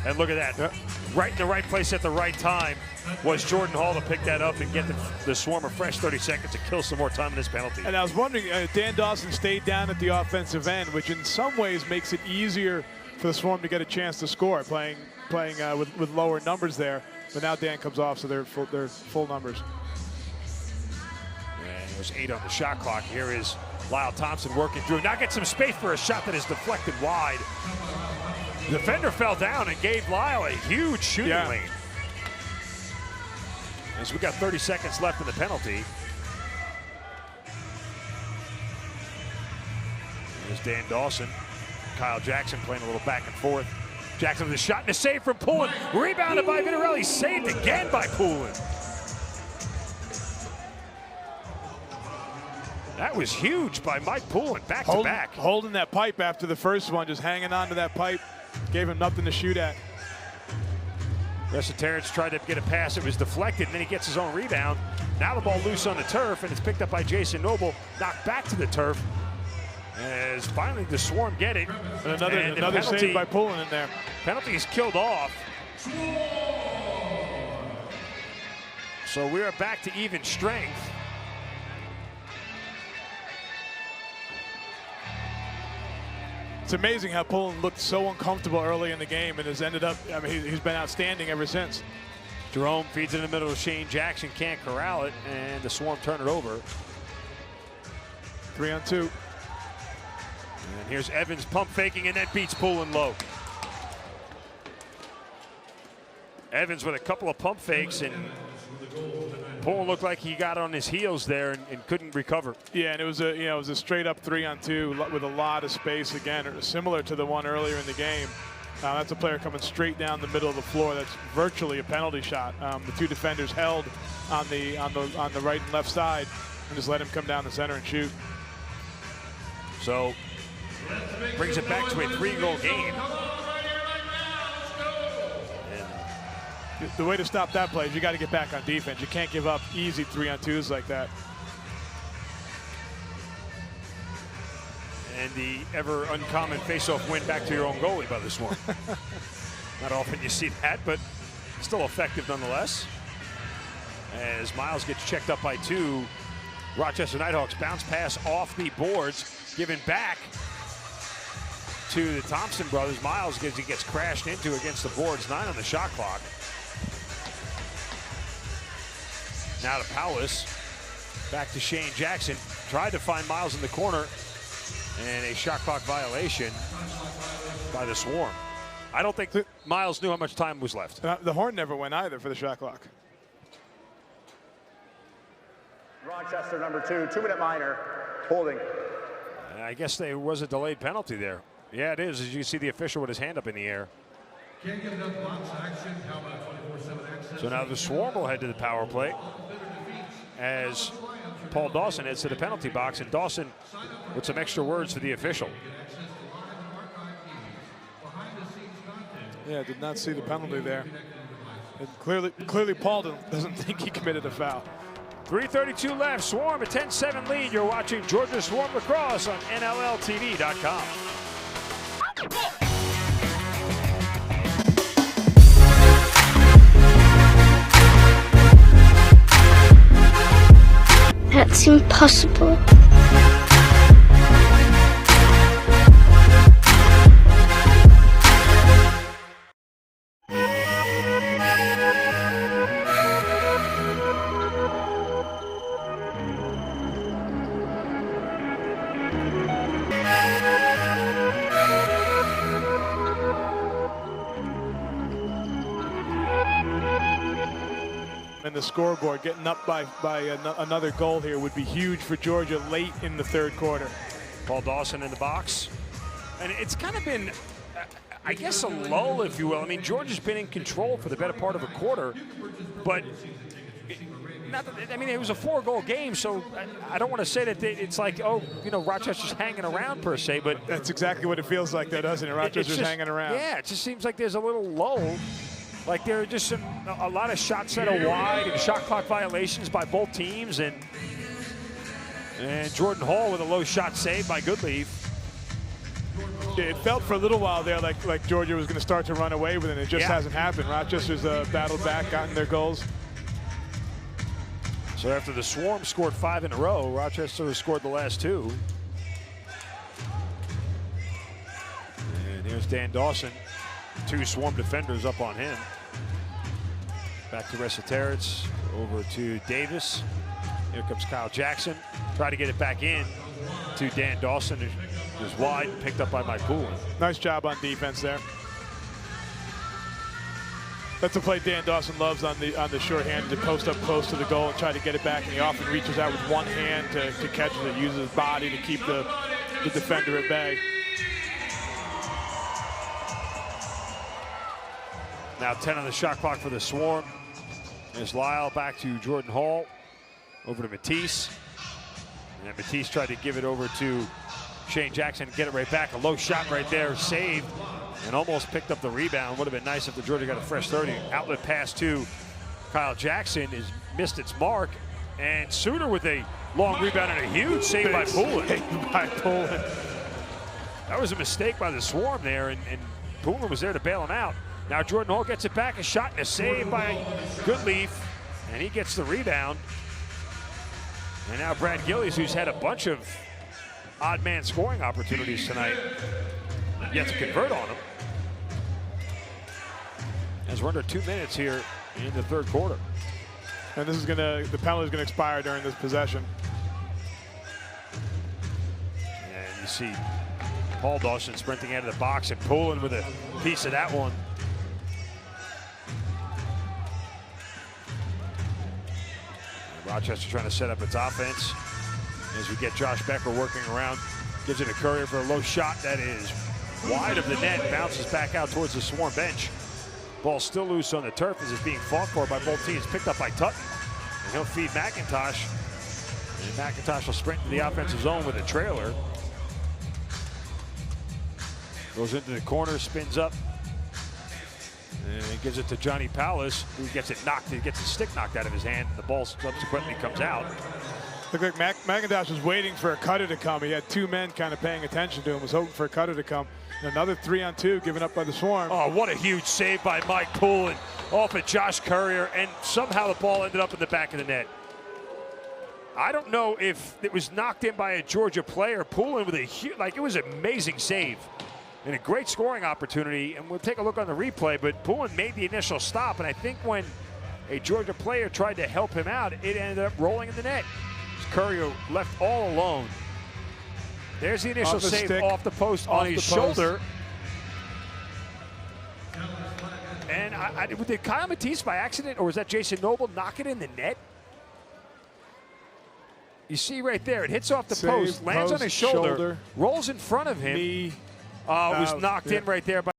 And look at that. Yep. Right in the right place at the right time was Jordan Hall to pick that up and get the Swarm a fresh 30 seconds to kill some more time in this penalty. And I was wondering, Dan Dawson stayed down at the offensive end, which in some ways makes it easier for the Swarm to get a chance to score, playing with lower numbers there. But now Dan comes off, so they're full numbers. And it was 8 on the shot clock. Here is Lyle Thompson working through. Now gets some space for a shot that is deflected wide. The defender fell down and gave Lyle a huge shooting lane. As we got 30 seconds left in the penalty. There's Dan Dawson. Kyle Jackson playing a little back and forth. Jackson with a shot and a save from Poulin. Rebounded by Vitarelli. Saved again by Poulin. That was huge by Mike Poulin, back to back. Holding that pipe after the first one, just hanging on to that pipe. Gave him nothing to shoot at. Resetarits tried to get a pass. It was deflected, and then he gets his own rebound. Now the ball loose on the turf, and it's picked up by Jason Noble. Knocked back to the turf. As finally the Swarm get it. And another save by Poulin in there. Penalty is killed off. So we are back to even strength. It's amazing how Poulin looked so uncomfortable early in the game and has ended up, I mean, he's been outstanding ever since. Jerome feeds it in the middle of Shane Jackson, can't corral it, and the Swarm turn it over. 3-on-2. And here's Evans pump faking, and that beats Poulin low. Evans with a couple of pump fakes, and Poulin looked like he got on his heels there and couldn't recover. Yeah, and it was a straight up 3-on-2 with a lot of space again, similar to the one earlier in the game. That's a player coming straight down the middle of the floor. That's virtually a penalty shot. The two defenders held on the right and left side and just let him come down the center and shoot. So brings it back to a 3-goal game. The way to stop that play is you got to get back on defense. You can't give up easy 3-on-2s like that. And the ever uncommon face-off win back to your own goalie by the Swarm. Not often you see that, but still effective nonetheless. As Miles gets checked up by 2, Rochester Knighthawks bounce pass off the boards, given back to the Thompson brothers. Miles gets crashed into against the boards. 9 on the shot clock. Now to Powis, back to Shane Jackson. Tried to find Miles in the corner, and a shot clock violation by the Swarm. I don't think Miles knew how much time was left. The horn never went either for the shot clock. Rochester number 2, 2-minute minor, holding. I guess there was a delayed penalty there. Yeah, it is. As you can see the official with his hand up in the air. Can't give enough box action. How about 24/7 access? So now the Swarm will head to the power play as Paul Dawson heads to the penalty box, and Dawson with some extra words for the official. Yeah, did not see the penalty there. And clearly Paul doesn't think he committed a foul. 3:32 left, Swarm a 10-7 lead. You're watching Georgia Swarm lacrosse on NLLTV.com. That's impossible. And the scoreboard getting up by another goal here would be huge for Georgia late in the third quarter. Paul Dawson in the box. And it's kind of been, I guess, a lull, if you will. I mean, Georgia's been in control for the better part of a quarter, but it was a 4-goal game, so I don't want to say that it's like, oh, Rochester's hanging around per se, but that's exactly what it feels like, though, doesn't it? Rochester's hanging around. Yeah, it just seems like there's a little lull. Like there are just a lot of shots that are wide and shot clock violations by both teams, and Jordan Hall with a low shot save by Goodleaf. It felt for a little while there like Georgia was going to start to run away with it. It just hasn't happened. Rochester's battled back, gotten their goals. So after the Swarm scored 5 in a row, Rochester has scored the last 2. And here's Dan Dawson. 2 Swarm defenders up on him. Back to Resetaritz, over to Davis. Here comes Kyle Jackson. Try to get it back in to Dan Dawson, who's wide and picked up by Mike Poulin. Nice job on defense there. That's a play Dan Dawson loves on the shorthand, to post up close to the goal and try to get it back, and he often reaches out with one hand to catch it, uses his body to keep the defender at bay. Now 10 on the shot clock for the Swarm. There's Lyle back to Jordan Hall. Over to Matisse. And Matisse tried to give it over to Shane Jackson, get it right back. A low shot right there, saved, and almost picked up the rebound. Would have been nice if the Georgia got a fresh 30. Outlet pass to Kyle Jackson is missed its mark. And Suter with a long rebound and a huge save by Poulin. That was a mistake by the Swarm there, and Poulin was there to bail him out. Now Jordan Hall gets it back, a shot and a save by Goodleaf, and he gets the rebound. And now Brad Gillies, who's had a bunch of odd man scoring opportunities tonight, yet to convert on them. As we're under 2 minutes here in the third quarter. And this is the penalty is gonna expire during this possession. And you see Paul Dawson sprinting out of the box, and Poulin with a piece of that one. Rochester trying to set up its offense as we get Josh Becker working around. Gives it to Courier for a low shot that is wide of the net, bounces back out towards the Swarm bench. Ball still loose on the turf as it's being fought for by both teams. Picked up by Tutton, and he'll feed McIntosh. And McIntosh will sprint to the offensive zone with a trailer. Goes into the corner, spins up, and gives it to Johnny Powless, who gets it gets his stick knocked out of his hand, and the ball subsequently comes out. Looked like McIntosh was waiting for a cutter to come. He had 2 men kind of paying attention to him, was hoping for a cutter to come. And another 3-on-2 given up by the Swarm. Oh, what a huge save by Mike Poulin off of Josh Courier, and somehow the ball ended up in the back of the net. I don't know if it was knocked in by a Georgia player. Poulin with a huge, it was an amazing save and a great scoring opportunity. And we'll take a look on the replay, but Poulin made the initial stop, and I think when a Georgia player tried to help him out, it ended up rolling in the net. Courier left all alone. There's the initial save off the post on his shoulder. And did Kyle Matisse by accident, or was that Jason Noble knock it in the net? You see right there, it hits off the Save, post, lands on post, his shoulder, rolls in front of him. Knee. It was knocked in right there by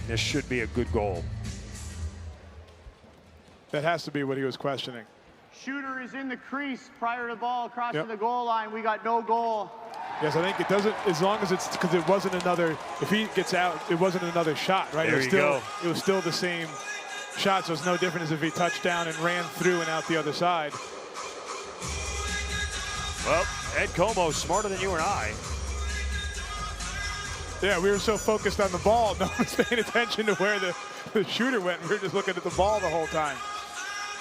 this should be a good goal. That has to be what he was questioning. Shooter is in the crease prior to the ball crossing the goal line. We got no goal. Yes, I think it doesn't, as long as it's, because it wasn't another, if he gets out, it wasn't another shot, right? There you go. It was still the same shot, so it's no different as if he touched down and ran through and out the other side. Well, Ed Como, smarter than you and I. Yeah, we were so focused on the ball, no one's paying attention to where the shooter went. We were just looking at the ball the whole time.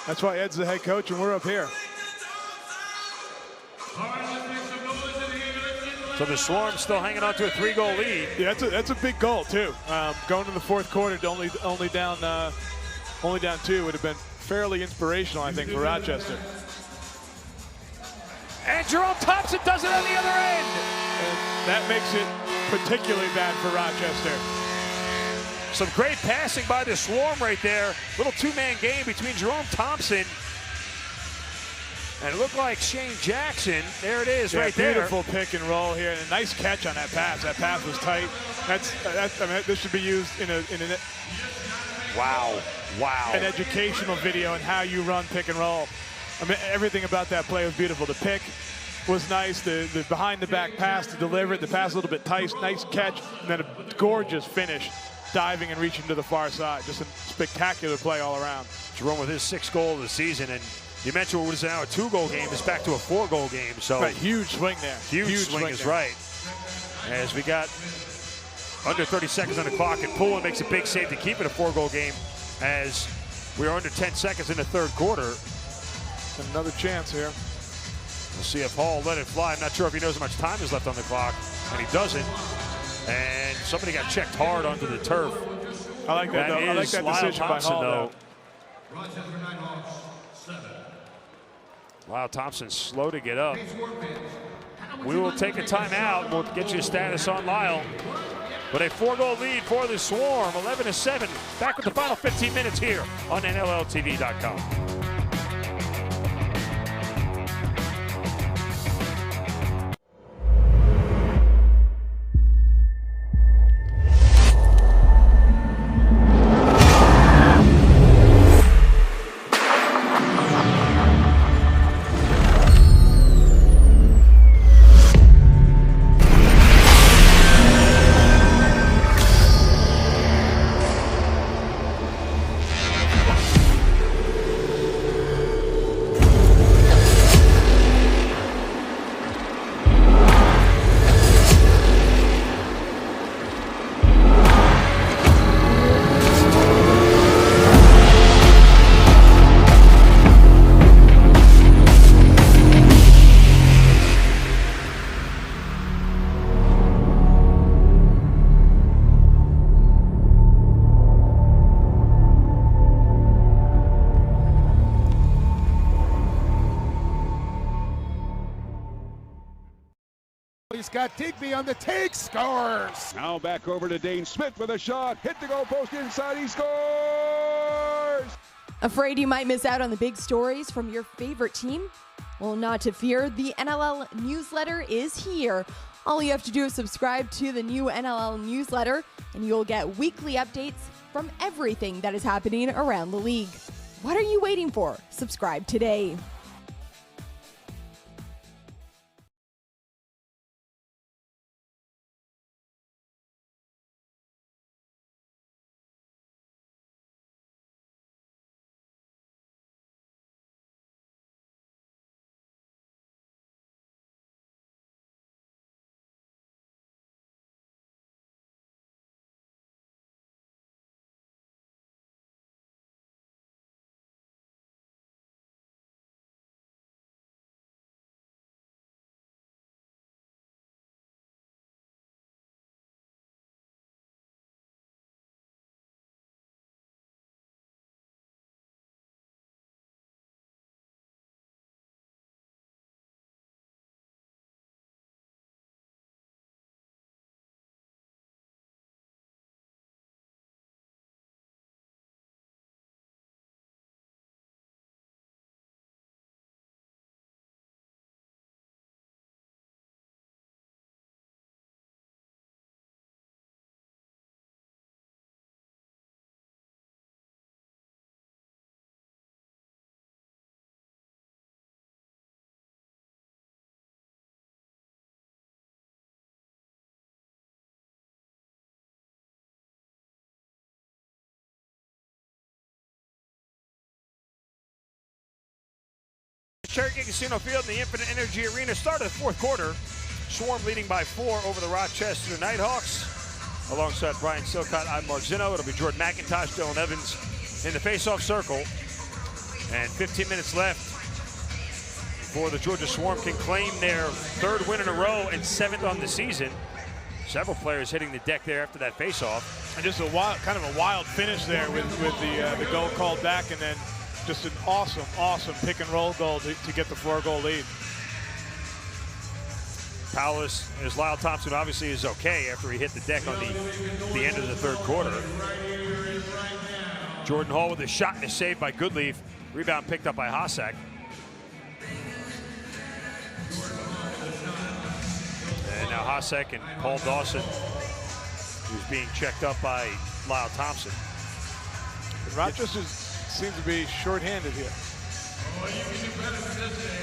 That's why Ed's the head coach and we're up here. So the Swarm still hanging on to a 3-goal lead. Yeah, that's a big goal too. Going in the fourth quarter to only down 2 would have been fairly inspirational, I think, for Rochester. And Jerome Thompson does it on the other end. And that makes it particularly bad for Rochester. Some great passing by the Swarm right there. Little two-man game between Jerome Thompson and it looked like Shane Jackson. There it is, right there. Beautiful pick and roll here, and a nice catch on that pass. That pass was tight. I mean, this should be used in an educational video on how you run pick and roll. I mean, everything about that play was beautiful. The pick was nice. The behind-the-back pass to deliver it. The pass a little bit tight. Nice catch, and then a gorgeous finish, diving and reaching to the far side. Just a spectacular play all around. Jerome with his 6th goal of the season, and you mentioned what was now a 2-goal game is back to a 4-goal game. So right, huge swing there. Huge swing is right. As we got under 30 seconds on the clock, and Poulin makes a big save to keep it a 4-goal game as we are under 10 seconds in the 3rd quarter. Another chance here. We'll see if Hall let it fly. I'm not sure if he knows how much time is left on the clock, and he doesn't. And somebody got checked hard onto the turf. I like that, though. I like that decision by Hall, though. Lyle Thompson slow to get up. We will take a timeout. We'll get you a status on Lyle. But a 4-goal lead for the Swarm, 11-7. Back with the final 15 minutes here on NLLTV.com. He's got Digby on the take, scores! Now back over to Dane Smith with a shot. Hit the goal post inside, he scores! Afraid you might miss out on the big stories from your favorite team? Well, not to fear, the NLL newsletter is here. All you have to do is subscribe to the new NLL newsletter, and you'll get weekly updates from everything that is happening around the league. What are you waiting for? Subscribe today. Cherokee Casino Field in the Infinite Energy Arena. Start of the fourth quarter. Swarm leading by 4 over the Rochester Knighthawks. Alongside Brian Silcott, I'm Mark Zinno. It'll be Jordan McIntosh, Dylan Evans in the face-off circle. And 15 minutes left before the Georgia Swarm can claim their 3rd win in a row and 7th on the season. Several players hitting the deck there after that face-off. And just a wild, kind of a wild finish there with the goal called back, and then just an awesome pick and roll goal to get the 4-goal lead. Powless, as Lyle Thompson obviously is okay after he hit the deck on the end of the 3rd quarter. Jordan Hall with a shot and a save by Goodleaf. Rebound picked up by Hossack. And now Hossack and Paul Dawson, who's being checked up by Lyle Thompson. And Rochester seems to be short-handed here.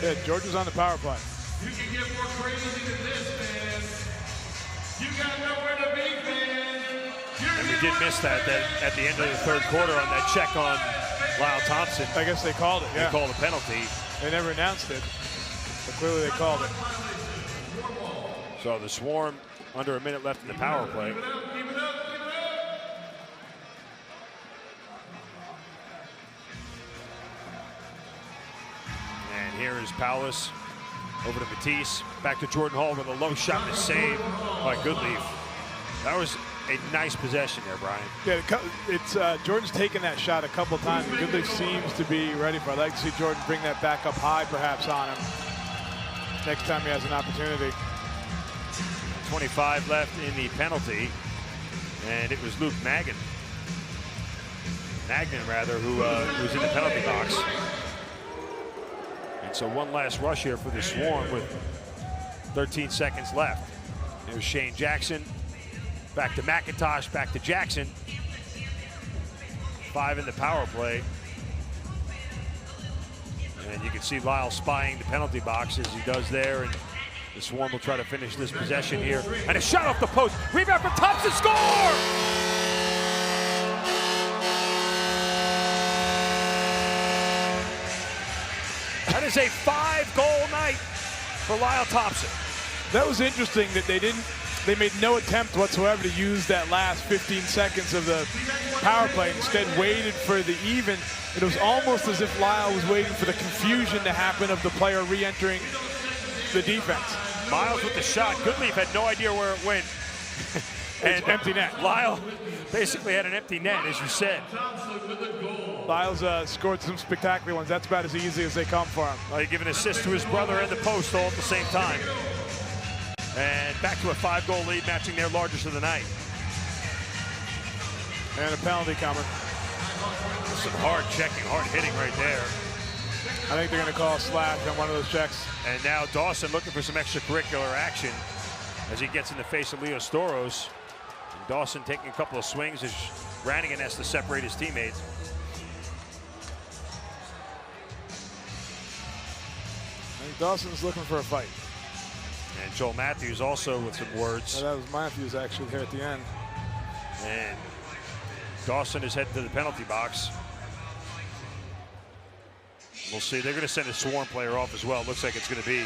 Yeah, Georgia's on the power play. You can get more crazy than this, man. You got nowhere to be, man. And we did miss that at the end of the 3rd quarter on that check on Lyle Thompson. I guess they called it, yeah. They called a penalty. They never announced it, but clearly they called it. So the Swarm under a minute left in the power play. And here is Powless over to Matisse, back to Jordan Hall with a low shot and a save by Goodleaf. That was a nice possession there, Brian. Yeah, it's Jordan's taken that shot a couple times. Goodleaf seems to be ready for it. I'd like to see Jordan bring that back up high, perhaps, on him next time he has an opportunity. 25 left in the penalty, and it was Luke Magnan, who was in the penalty box. And so one last rush here for the Swarm with 13 seconds left. There's Shane Jackson, back to McIntosh, back to Jackson. 5 in the power play. And you can see Lyle spying the penalty box as he does there, and the Swarm will try to finish this possession here. And a shot off the post, rebound from Thompson, score! That is a 5-goal night for Lyle Thompson. That was interesting that they made no attempt whatsoever to use that last 15 seconds of the power play, instead waited for the even. It was almost as if Lyle was waiting for the confusion to happen of the player re-entering the defense. Miles with the shot. Goodleaf had no idea where it went. And empty net. Lyle basically had an empty net, as you said. Lyle's scored some spectacular ones. That's about as easy as they come for him. Well, he gave an assist to his brother and the post all at the same time. And back to a 5-goal lead, matching their largest of the night. And a penalty coming. Some hard checking, hard hitting right there. I think they're going to call a slash on one of those checks. And now Dawson looking for some extracurricular action as he gets in the face of Leo Storos. And Dawson taking a couple of swings as Rannigan has to separate his teammates. I think Dawson's looking for a fight. And Joel Matthews also with some words. That was Matthews actually here at the end. And Dawson is heading to the penalty box. We'll see. They're going to send a swarm player off as well. Looks like it's going to be.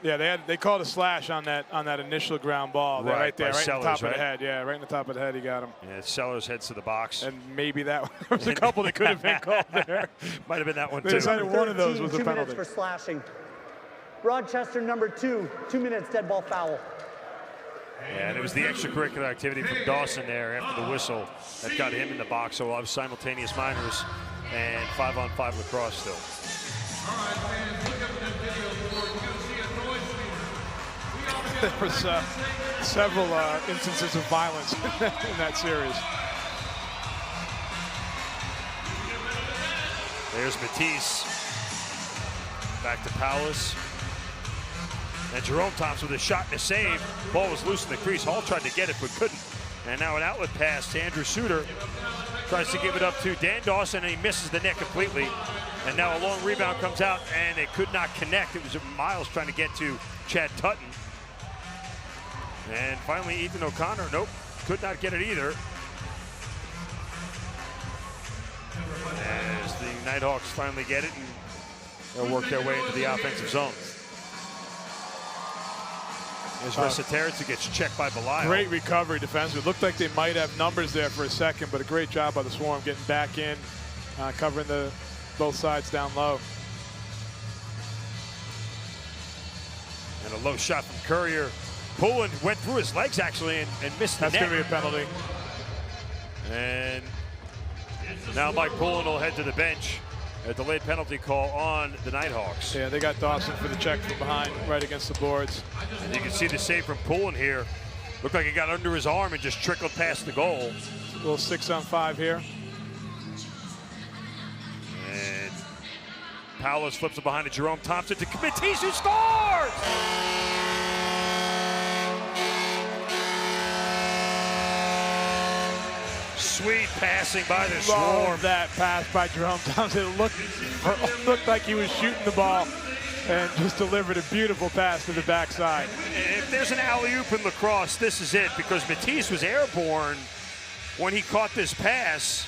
Yeah, they called a slash on that initial ground ball. Right there, right in the top of the head. Yeah, right in the top of the head, he got him. Yeah, Sellers heads to the box. And maybe that one. There was a couple that could have been called there. Might have been that one too. They decided one of those was a 2 penalty. minutes for slashing. Rochester number 2, 2 minutes, dead ball foul. Yeah, and it was the extracurricular activity from Dawson there after the whistle that got him in the box. So we'll have simultaneous minors and 5-on-5 lacrosse still. All right, fans, look up that video for you're going to see a noise meter. There was several instances of violence in that series. There's Matisse. Back to Powers. And Jerome Thompson with a shot and a save. Ball was loose in the crease. Hall tried to get it but couldn't. And now an outlet pass to Andrew Suter. Tries to give it up to Dan Dawson and he misses the net completely. And now a long rebound comes out and they could not connect. It was Miles trying to get to Chad Tutton. And finally Ethan O'Connor, nope, could not get it either. As the Knighthawks finally get it and they'll work their way into the offensive zone. As Recitaritz gets checked by Belial. Great recovery defensively. It looked like they might have numbers there for a second, but a great job by the Swarm getting back in, covering both sides down low. And a low shot from Courier. Pullen went through his legs actually and missed the net. That's going to be a penalty. And now Mike Pullen will head to the bench. A delayed penalty call on the Knighthawks. Yeah, they got Dawson for the check from behind, right against the boards. And you can see the save from Pullen here. Looked like he got under his arm and just trickled past the goal. A little 6-on-5 here. And Paulus flips it behind to Jerome Thompson to Matisse, who scores! Sweet passing by the Swarm. Love that pass by Jerome Thompson. It looked like he was shooting the ball and just delivered a beautiful pass to the backside. If there's an alley-oop in lacrosse, this is it, because Matisse was airborne when he caught this pass,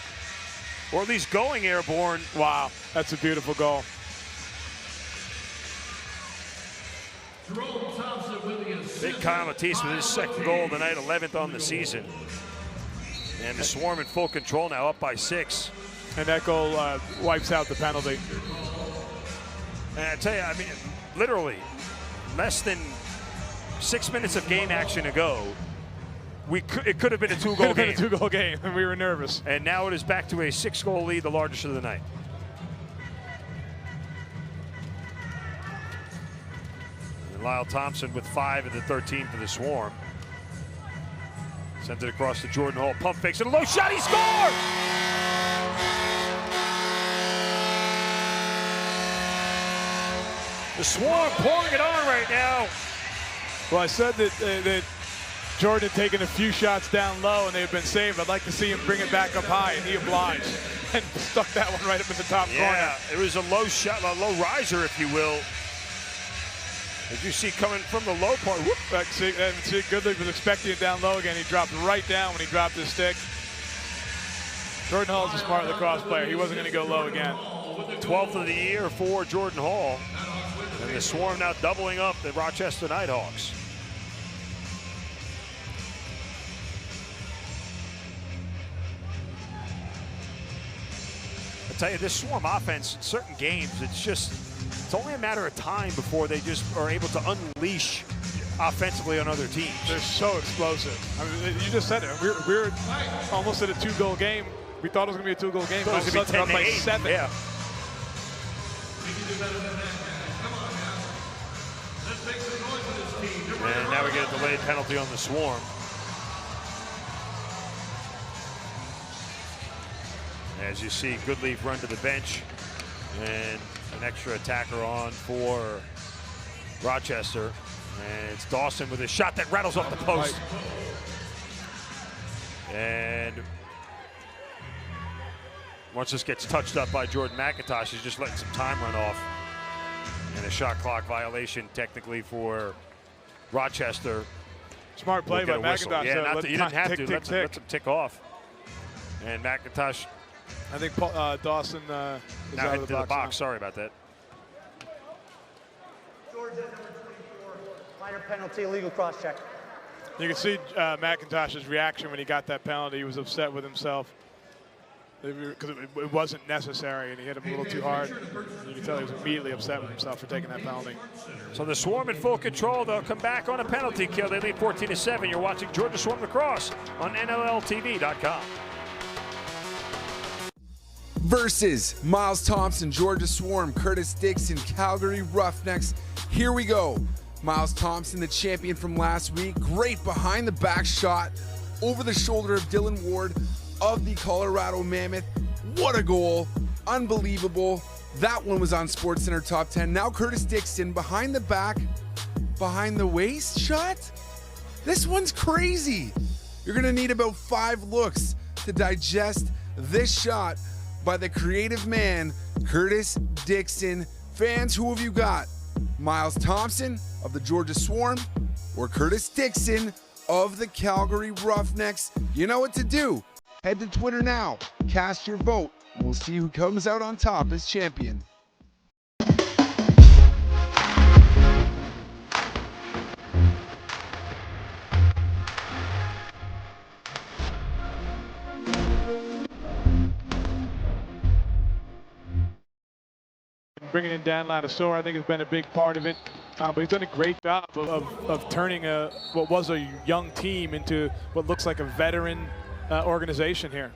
or at least going airborne. Wow, that's a beautiful goal. Jerome Thompson with the assist. Big Kyle Matisse with his second goal of the night, 11th on the season. And the Swarm in full control now, up by 6. And that goal wipes out the penalty. And I tell you, I mean, literally, less than 6 minutes of game action ago, it could have been a 2-goal game. It could have been a 2-goal game, and we were nervous. And now it is back to a 6-goal lead, the largest of the night. And Lyle Thompson with 5 of the 13 for the Swarm. Sends it across to Jordan Hall. Pump fakes and a low shot. He scores! The Swarm pouring it on right now. Well, I said that Jordan had taken a few shots down low and they've been saved. I'd like to see him bring it back up high, and he obliged and stuck that one right up in the top corner. Yeah, it was a low shot, a low riser, if you will. As you see coming from the low part. Whoop. See, Goodley was expecting it down low again. He dropped right down when he dropped his stick. Jordan Hall is a smart lacrosse player. He wasn't going to go low again. 12th of the year for Jordan Hall. And the Swarm now doubling up the Rochester Knighthawks. I tell you, this Swarm offense in certain games, it's only a matter of time before they just are able to unleash offensively on other teams. They're so explosive. I mean, you just said it. We're almost at a 2-goal game. We thought it was going to be a 2-goal game. It was going to be 10 by 7. Yeah. We can do better than that, guys. Come on now. Let's make some noise for this team. And now we get a delayed penalty on the Swarm. As you see, Goodleaf run to the bench, and an extra attacker on for Rochester. And it's Dawson with a shot that rattles off the post. And once this gets touched up by Jordan McIntosh, he's just letting some time run off. And a shot clock violation technically for Rochester. Smart play by McIntosh. Yeah, he didn't have to. Let him tick off. And McIntosh. I think Dawson is out of the box. Sorry about that. Georgia, number 24, minor penalty, illegal cross check. You can see McIntosh's reaction when he got that penalty. He was upset with himself because it wasn't necessary, and he hit him a little too hard. You can tell he was immediately upset with himself for taking that penalty. So the Swarm in full control. They'll come back on a penalty kill. They lead 14-7. You're watching Georgia Swarm lacrosse on NLLTV.com. Versus Miles Thompson, Georgia Swarm, Curtis Dixon, Calgary Roughnecks. Here we go. Miles Thompson, the champion from last week. Great behind the back shot over the shoulder of Dylan Ward of the Colorado Mammoth. What a goal. Unbelievable. That one was on SportsCenter Top 10. Now Curtis Dixon behind the back, behind the waist shot. This one's crazy. You're going to need about 5 looks to digest this shot by the creative man, Curtis Dixon. Fans, who have you got? Miles Thompson of the Georgia Swarm or Curtis Dixon of the Calgary Roughnecks? You know what to do. Head to Twitter now, cast your vote, and we'll see who comes out on top as champion. Bringing in Dan Ladisor, I think, has been a big part of it. But he's done a great job of turning what was a young team into what looks like a veteran organization here.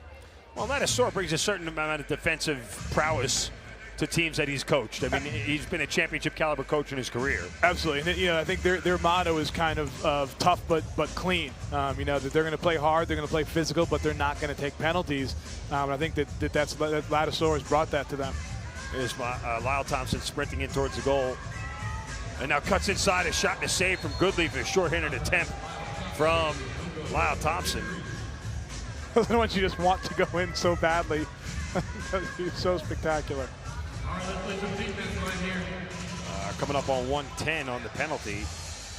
Well, Ladisor brings a certain amount of defensive prowess to teams that he's coached. I mean, he's been a championship caliber coach in his career. Absolutely, and I think their motto is kind of tough but clean. That they're going to play hard, they're going to play physical, but they're not going to take penalties. And I think that Ladisor has brought that to them. There's Lyle Thompson sprinting in towards the goal. And now cuts inside, a shot and a save from Goodleaf, a short-handed attempt from Lyle Thompson. I want you just want to go in so badly. He's so spectacular. Coming up on 110 on the penalty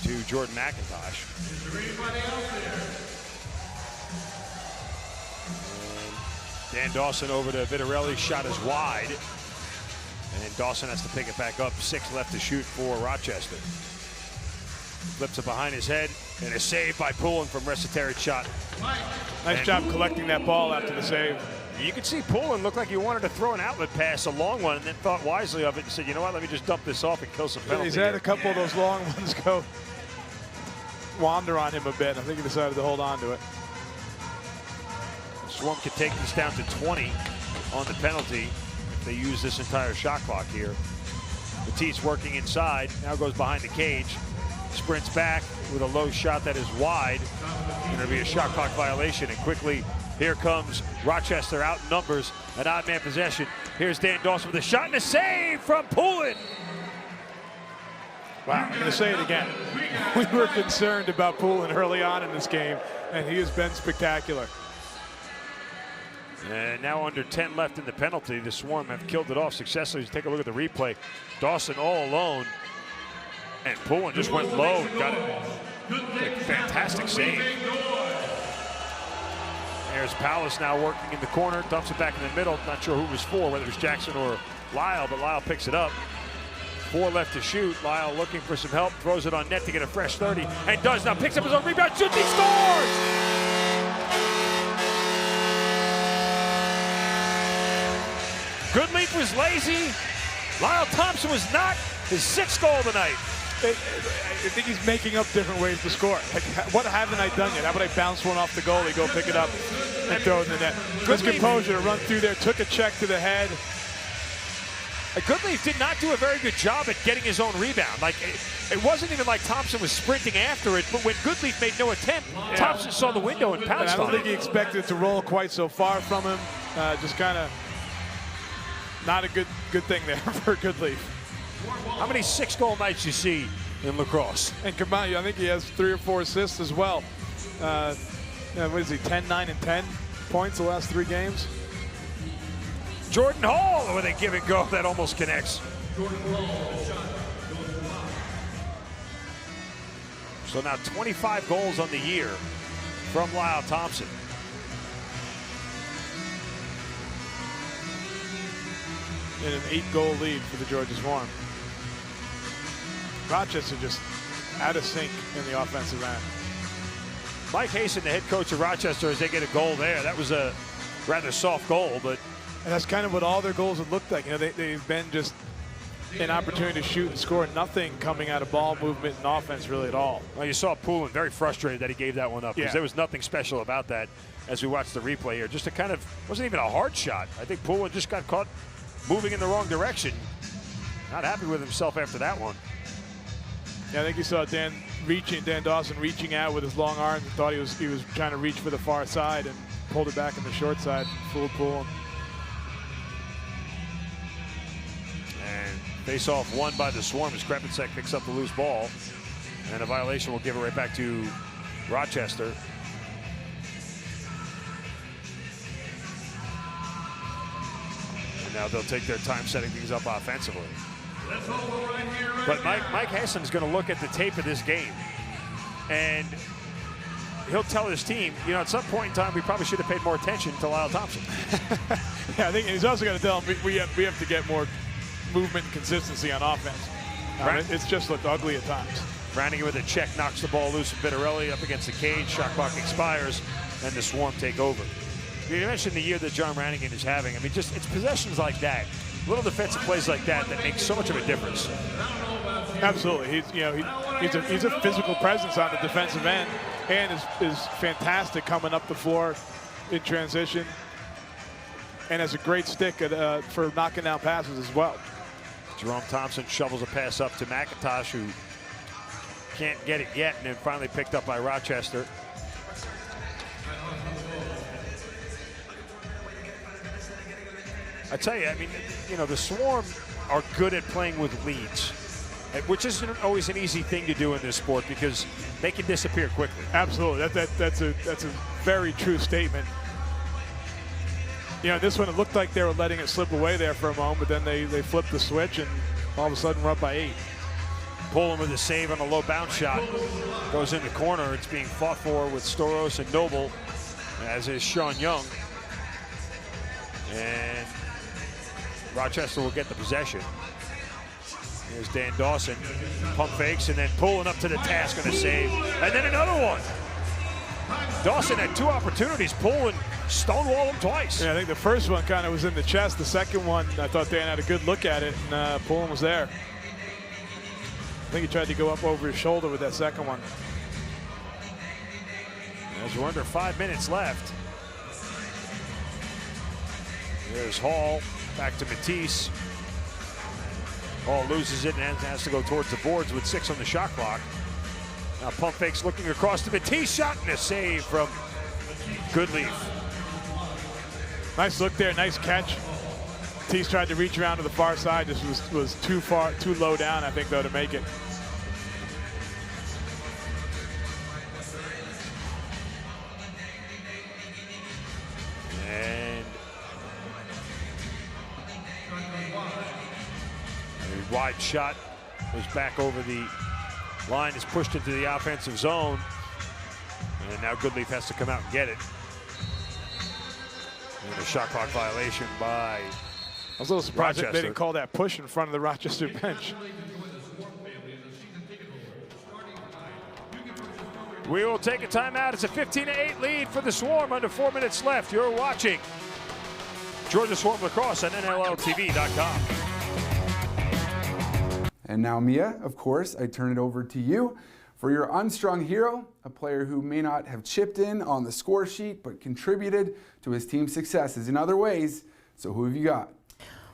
to Jordan McIntosh. And Dan Dawson over to Vitarelli, shot is wide. And Dawson has to pick it back up. 6 left to shoot for Rochester. Flips it behind his head, and a save by Poulin from Recitary's shot. Nice job collecting that ball after the save. You could see Poulin looked like he wanted to throw an outlet pass, a long one, and then thought wisely of it and said, you know what, let me just dump this off and kill some penalty. He's had a couple of those long ones go wander on him a bit. I think he decided to hold on to it. The Swarm could take this down to 20 on the penalty. They use this entire shot clock here. Matisse working inside, now goes behind the cage, sprints back with a low shot that is wide. Going to be a shot clock violation, and quickly here comes Rochester out in numbers, an odd man possession. Here's Dan Dawson with a shot and a save from Poulin. Wow, I'm going to say it again. We were concerned about Poulin early on in this game, and he has been spectacular. And now under 10 left in the penalty, the Swarm have killed it off successfully. Take a look at the replay. Dawson all alone, and Poulin just went low and got it. A fantastic save. There's Palace now working in the corner, dumps it back in the middle. Not sure who it was for, whether it was Jackson or Lyle, but Lyle picks it up. 4 left to shoot. Lyle looking for some help, throws it on net to get a fresh 30, and does now. Picks up his own rebound, shoots, he scores! Goodleaf was lazy. Lyle Thompson was not. His 6th goal of the night. I think he's making up different ways to score. Like, what haven't I done yet? How about I bounce one off the goalie, go pick it up, and throw it in the net? Good composure to run through there, took a check to the head. Goodleaf did not do a very good job at getting his own rebound. Like, it wasn't even like Thompson was sprinting after it, but when Goodleaf made no attempt, Thompson saw the window and pounced on it. I don't think he expected it to roll quite so far from him. Just kind of not a good thing there for Goodleaf. How many 6-goal nights you see in lacrosse? And combined, I think he has 3 or 4 assists as well. What is he, 10, 9, and 10 points the last 3 games? Jordan Hall with a give and go that almost connects. So now 25 goals on the year from Lyle Thompson. And an 8-goal lead for the Georgia Swarm. Rochester just out of sync in the offensive end. Mike Hasten, the head coach of Rochester, as they get a goal there. That was a rather soft goal, but... And that's kind of what all their goals have looked like. You know, they've been just an opportunity to shoot and score, nothing coming out of ball movement and offense really at all. Well, you saw Poulin very frustrated that he gave that one up because there was nothing special about that as we watched the replay here. Just a kind of, wasn't even a hard shot. I think Poulin just got caught moving in the wrong direction. Not happy with himself after that one. Yeah, I think you saw Dan Dawson reaching out with his long arms and thought he was trying to reach for the far side and pulled it back in the short side, fooled Poulin. And face-off won by the Swarm as Krepinczak picks up the loose ball. And a violation will give it right back to Rochester. And now they'll take their time setting things up offensively. But Mike Hassan's going to look at the tape of this game, and he'll tell his team, you know, at some point in time, we probably should have paid more attention to Lyle Thompson. Yeah, I think he's also going to tell him we have to get more movement and consistency on offense. It's just looked ugly at times. Brannigan with a check knocks the ball loose. Bitterelli up against the cage. Shot clock expires, and the Swarm take over. You mentioned the year that John Brannigan is having. I mean, just it's possessions like that, little defensive plays like that make so much of a difference. Absolutely, he's a physical presence on the defensive end, and is fantastic coming up the floor in transition, and has a great stick for knocking down passes as well. Jerome Thompson shovels a pass up to McIntosh, who can't get it yet, and then finally picked up by Rochester. I tell you, I mean, you know, the Swarm are good at playing with leads, which isn't always an easy thing to do in this sport because they can disappear quickly. Absolutely, that's a very true statement. You know, this one it looked like they were letting it slip away there for a moment, but then they flipped the switch and all of a sudden we're up by 8. Pullin with a save on a low bounce shot. Goes in the corner. It's being fought for with Storos and Noble, as is Sean Young. And Rochester will get the possession. Here's Dan Dawson. Pump fakes and then pulling up to the task on a save. And then another one. Dawson had 2 opportunities. Pulling stonewalled him twice. Yeah, I think the first one kind of was in the chest. The second one, I thought Dan had a good look at it, and Pulling was there. I think he tried to go up over his shoulder with that second one. As we're under 5 minutes left. There's Hall, back to Matisse. Hall loses it and has to go towards the boards with 6 on the shot clock. Now pump fakes looking across to Matisse, shot and a save from Goodleaf. Nice look there, nice catch. Matisse tried to reach around to the far side, just was too low down, I think, though, to make it. And a wide shot goes back over the line, is pushed into the offensive zone. And now Goodleaf has to come out and get it. And a shot clock violation by I was a little surprised they didn't call that push in front of the Rochester bench. We will take a timeout. It's a 15-8 lead for the Swarm under 4 minutes left. You're watching Georgia Swarm Lacrosse on NLLTV.com. And now, Mia, of course, I turn it over to you for your unstrung hero, a player who may not have chipped in on the score sheet, but contributed to his team's successes in other ways. So who have you got?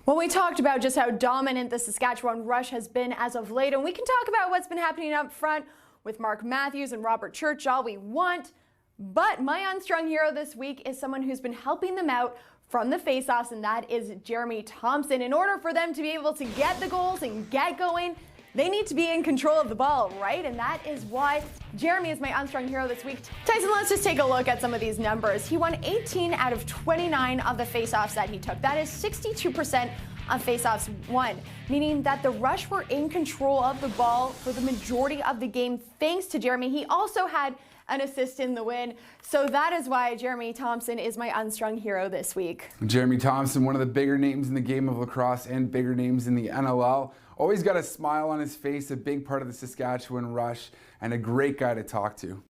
Well, we talked about just how dominant the Saskatchewan Rush has been as of late, and we can talk about what's been happening up front with Mark Matthews and Robert Church all we want, but my unstrung hero this week is someone who's been helping them out from the faceoffs, and that is Jeremy Thompson. In order for them to be able to get the goals and get going, they need to be in control of the ball, right? And that is why Jeremy is my unstrung hero this week. Tyson, let's just take a look at some of these numbers. He won 18 out of 29 of the faceoffs that he took. That is 62% of faceoffs won, meaning that the Rush were in control of the ball for the majority of the game thanks to Jeremy. He also had an assist in the win. So that is why Jeremy Thompson is my unstrung hero this week. Jeremy Thompson, one of the bigger names in the game of lacrosse and bigger names in the NLL. Always got a smile on his face, a big part of the Saskatchewan Rush, and a great guy to talk to.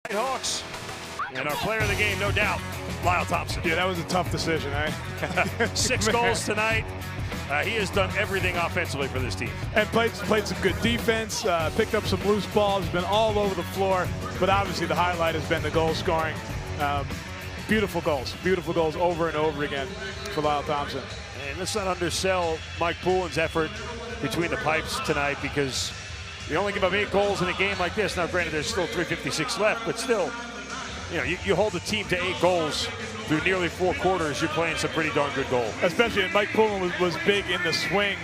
Knighthawks, and our player of the game, no doubt, Lyle Thompson. Yeah, that was a tough decision, eh? 6 goals tonight. He has done everything offensively for this team. And played some good defense, picked up some loose balls, been all over the floor, but obviously the highlight has been the goal scoring. Beautiful goals over and over again for Lyle Thompson. And let's not undersell Mike Poulin's effort between the pipes tonight, because you only give up 8 goals in a game like this. Now, granted, there's still 3:56 left, but still, you know, you hold the team to 8 goals through nearly 4 quarters. You're playing some pretty darn good goal. Especially, and Mike Poulin was big in the swing.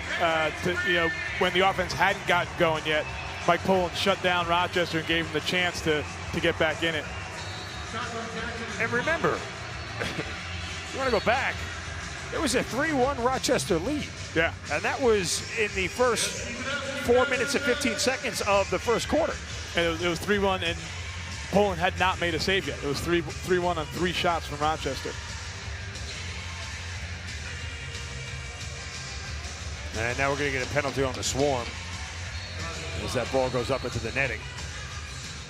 When the offense hadn't gotten going yet, Mike Poulin shut down Rochester and gave him the chance to get back in it. And remember, you want to go back, it was a 3-1 Rochester lead. Yeah. And that was in the first 4 minutes and 15 seconds of the first quarter. And it was 3-1, and Poland had not made a save yet. It was 3-1 on 3 shots from Rochester. And now we're going to get a penalty on the Swarm as that ball goes up into the netting.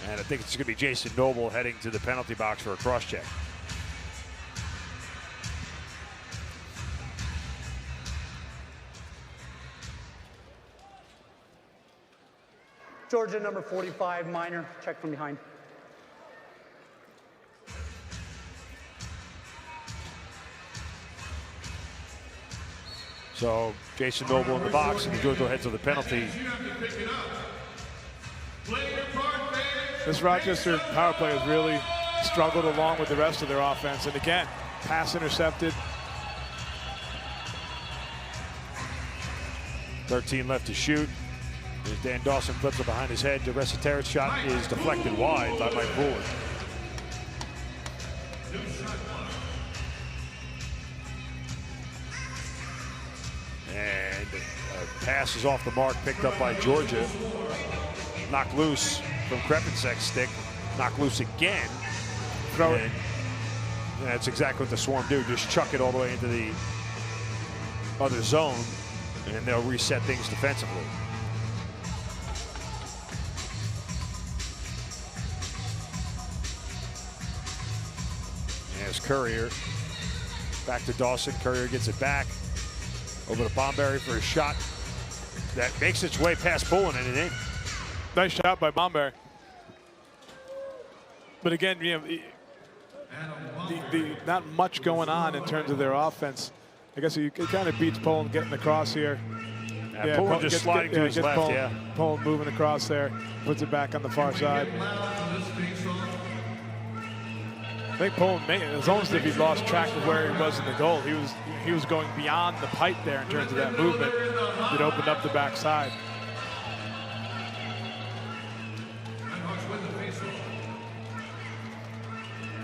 And I think it's going to be Jason Noble heading to the penalty box for a cross check. Georgia, number 45, minor, check from behind. So Jason Noble in the box, and Georgia heads to the penalty. This Rochester power play has really struggled along with the rest of their offense. And again, pass intercepted. 13 left to shoot. As Dan Dawson flips it behind his head. The Rochester's shot is deflected wide by Mike Poulin. And a pass is off the mark, picked up by Georgia. Knocked loose from Krepensek's stick. Knocked loose again. Throw it. And that's exactly what the Swarm do. Just chuck it all the way into the other zone, and they'll reset things defensively. There's Courier. Back to Dawson. Courier gets it back. Over to Bomberry for a shot that makes its way past Poulin and in. Nice shot by Bomberry. But again, you know, not much going on in terms of their offense. I guess it kind of beats Poulin getting across here. Yeah, Poulin just sliding to his left, Poulin, yeah. Poulin moving across there, puts it back on the far side. I think Poulin made it. It was almost as if he lost track of where he was in the goal. He was going beyond the pipe there in terms of that movement. It opened up the backside.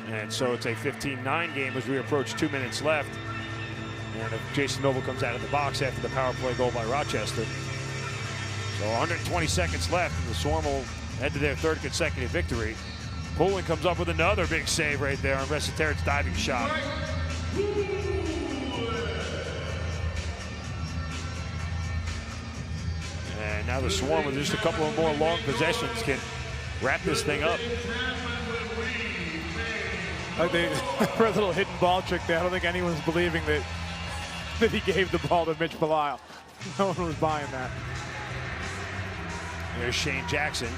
And so it's a 15-9 game as we approach 2 minutes left. And if Jason Noble comes out of the box after the power play goal by Rochester. So 120 seconds left, and the Swarm will head to their 3rd consecutive victory. Poulin comes up with another big save right there on Rochester's diving shot. And now the Swarm, with just a couple of more long possessions, can wrap this thing up. Like for a little hidden ball trick there, I don't think anyone's believing that he gave the ball to Mitch Belisle. No one was buying that. There's Shane Jackson.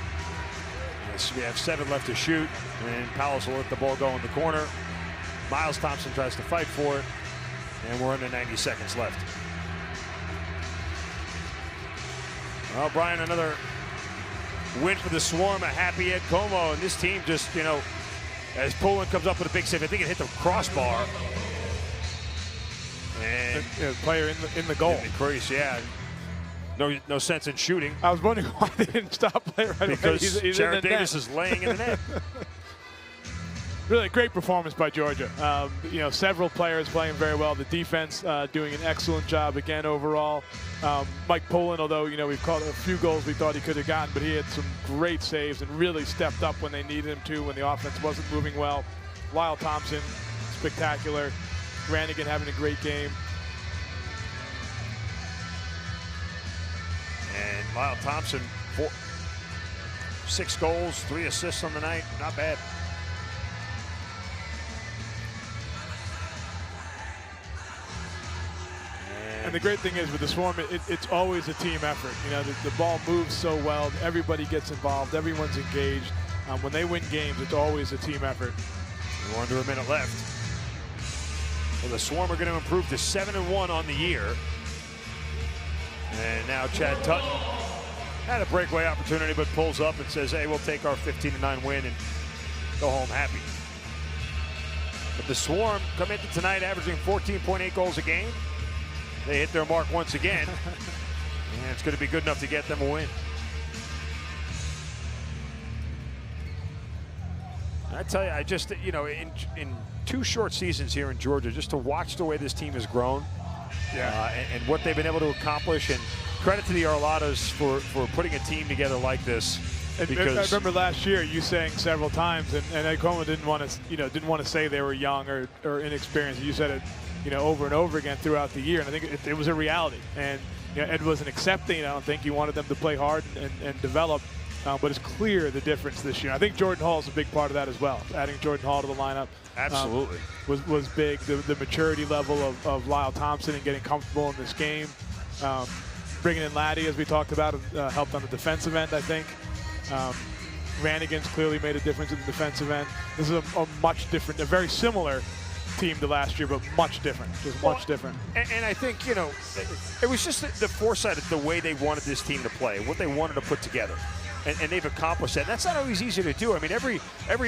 Yes, we have 7 left to shoot, and Palace will let the ball go in the corner. Miles Thompson tries to fight for it, and we're under 90 seconds left. Well, Brian, another win for the Swarm, a happy Ed Como, and this team just, you know, as Poland comes up with a big save, I think it hit the crossbar. And player in the goal. In the crease, yeah. No sense in shooting. I was wondering why they didn't stop playing right away. Because He's Jared Davis is laying in the net. Really great performance by Georgia. You know, several players playing very well. The defense doing an excellent job again overall. Mike Poland, although, you know, we've caught a few goals we thought he could have gotten, but he had some great saves and really stepped up when they needed him to, when the offense wasn't moving well. Lyle Thompson, spectacular. Brannigan having a great game. And Lyle Thompson, 6 goals, 3 assists on the night. Not bad. And the great thing is with the Swarm, it's always a team effort. You know, the ball moves so well. Everybody gets involved. Everyone's engaged. When they win games, it's always a team effort. We're under a minute left. Well, the Swarm are going to improve to 7-1 on the year. And now Chad Tutton had a breakaway opportunity, but pulls up and says, hey, we'll take our 15-9 win and go home happy. But the Swarm come into tonight averaging 14.8 goals a game. They hit their mark once again. And it's going to be good enough to get them a win. I tell you, I just, you know, in 2 short seasons here in Georgia, just to watch the way this team has grown, and what they've been able to accomplish, and credit to the Arladas for putting a team together like this. Because I remember last year you saying several times, and Ed Como didn't want to say they were young or inexperienced. You said it, you know, over and over again throughout the year, and I think it was a reality. And you know, Ed wasn't accepting. I don't think he wanted them to play hard and develop. But it's clear the difference this year. I think Jordan Hall is a big part of that as well. Adding Jordan Hall to the lineup absolutely was big. The maturity level of Lyle Thompson and getting comfortable in this game. Bringing in Laddie, as we talked about, helped on the defensive end, I think. Rannigan's clearly made a difference in the defensive end. This is a much different, a very similar team to last year, but much different, much different. And I think, you know, it was just the foresight of the way they wanted this team to play, what they wanted to put together. And they've accomplished that. And that's not always easy to do. I mean, every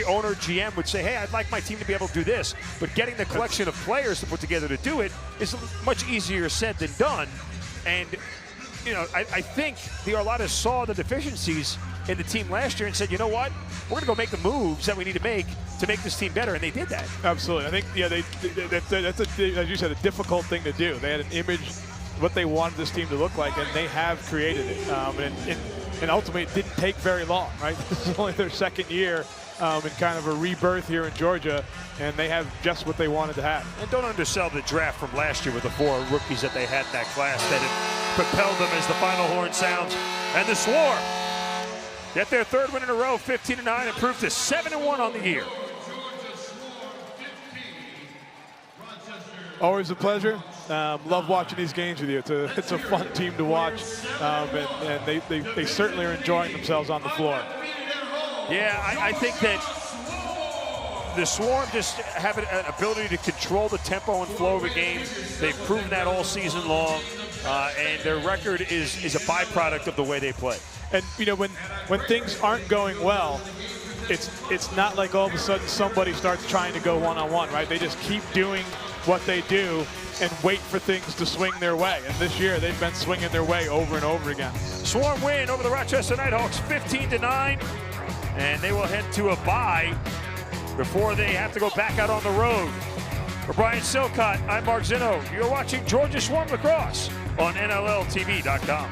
owner, GM would say, hey, I'd like my team to be able to do this. But getting the collection of players to put together to do it is much easier said than done. And, you know, I think the Arladas saw the deficiencies in the team last year and said, you know what? We're going to go make the moves that we need to make this team better. And they did that. Absolutely. I think, yeah, that's, as you said, a difficult thing to do. They had an image, what they wanted this team to look like, and they have created it. And ultimately, it didn't take very long, right? This is only their 2nd year in kind of a rebirth here in Georgia, and they have just what they wanted to have. And don't undersell the draft from last year with the 4 rookies that they had in that class that had propelled them as the final horn sounds. And the Swarm get their 3rd win in a row, 15-9, improved to 7-1 on the year. Always a pleasure. Love watching these games with you. It's a fun team to watch, and they certainly are enjoying themselves on the floor. Yeah, I think that the Swarm just have an ability to control the tempo and flow of a game. They've proven that all season long, and their record is a byproduct of the way they play. And you know, when things aren't going well, it's not like all of a sudden somebody starts trying to go one-on-one, right? They just keep doing what they do and wait for things to swing their way. And this year, they've been swinging their way over and over again. Swarm win over the Rochester Knighthawks, 15-9, and they will head to a bye before they have to go back out on the road. For Brian Silcott, I'm Mark Zinno. You're watching Georgia Swarm Lacrosse on NLLTV.com.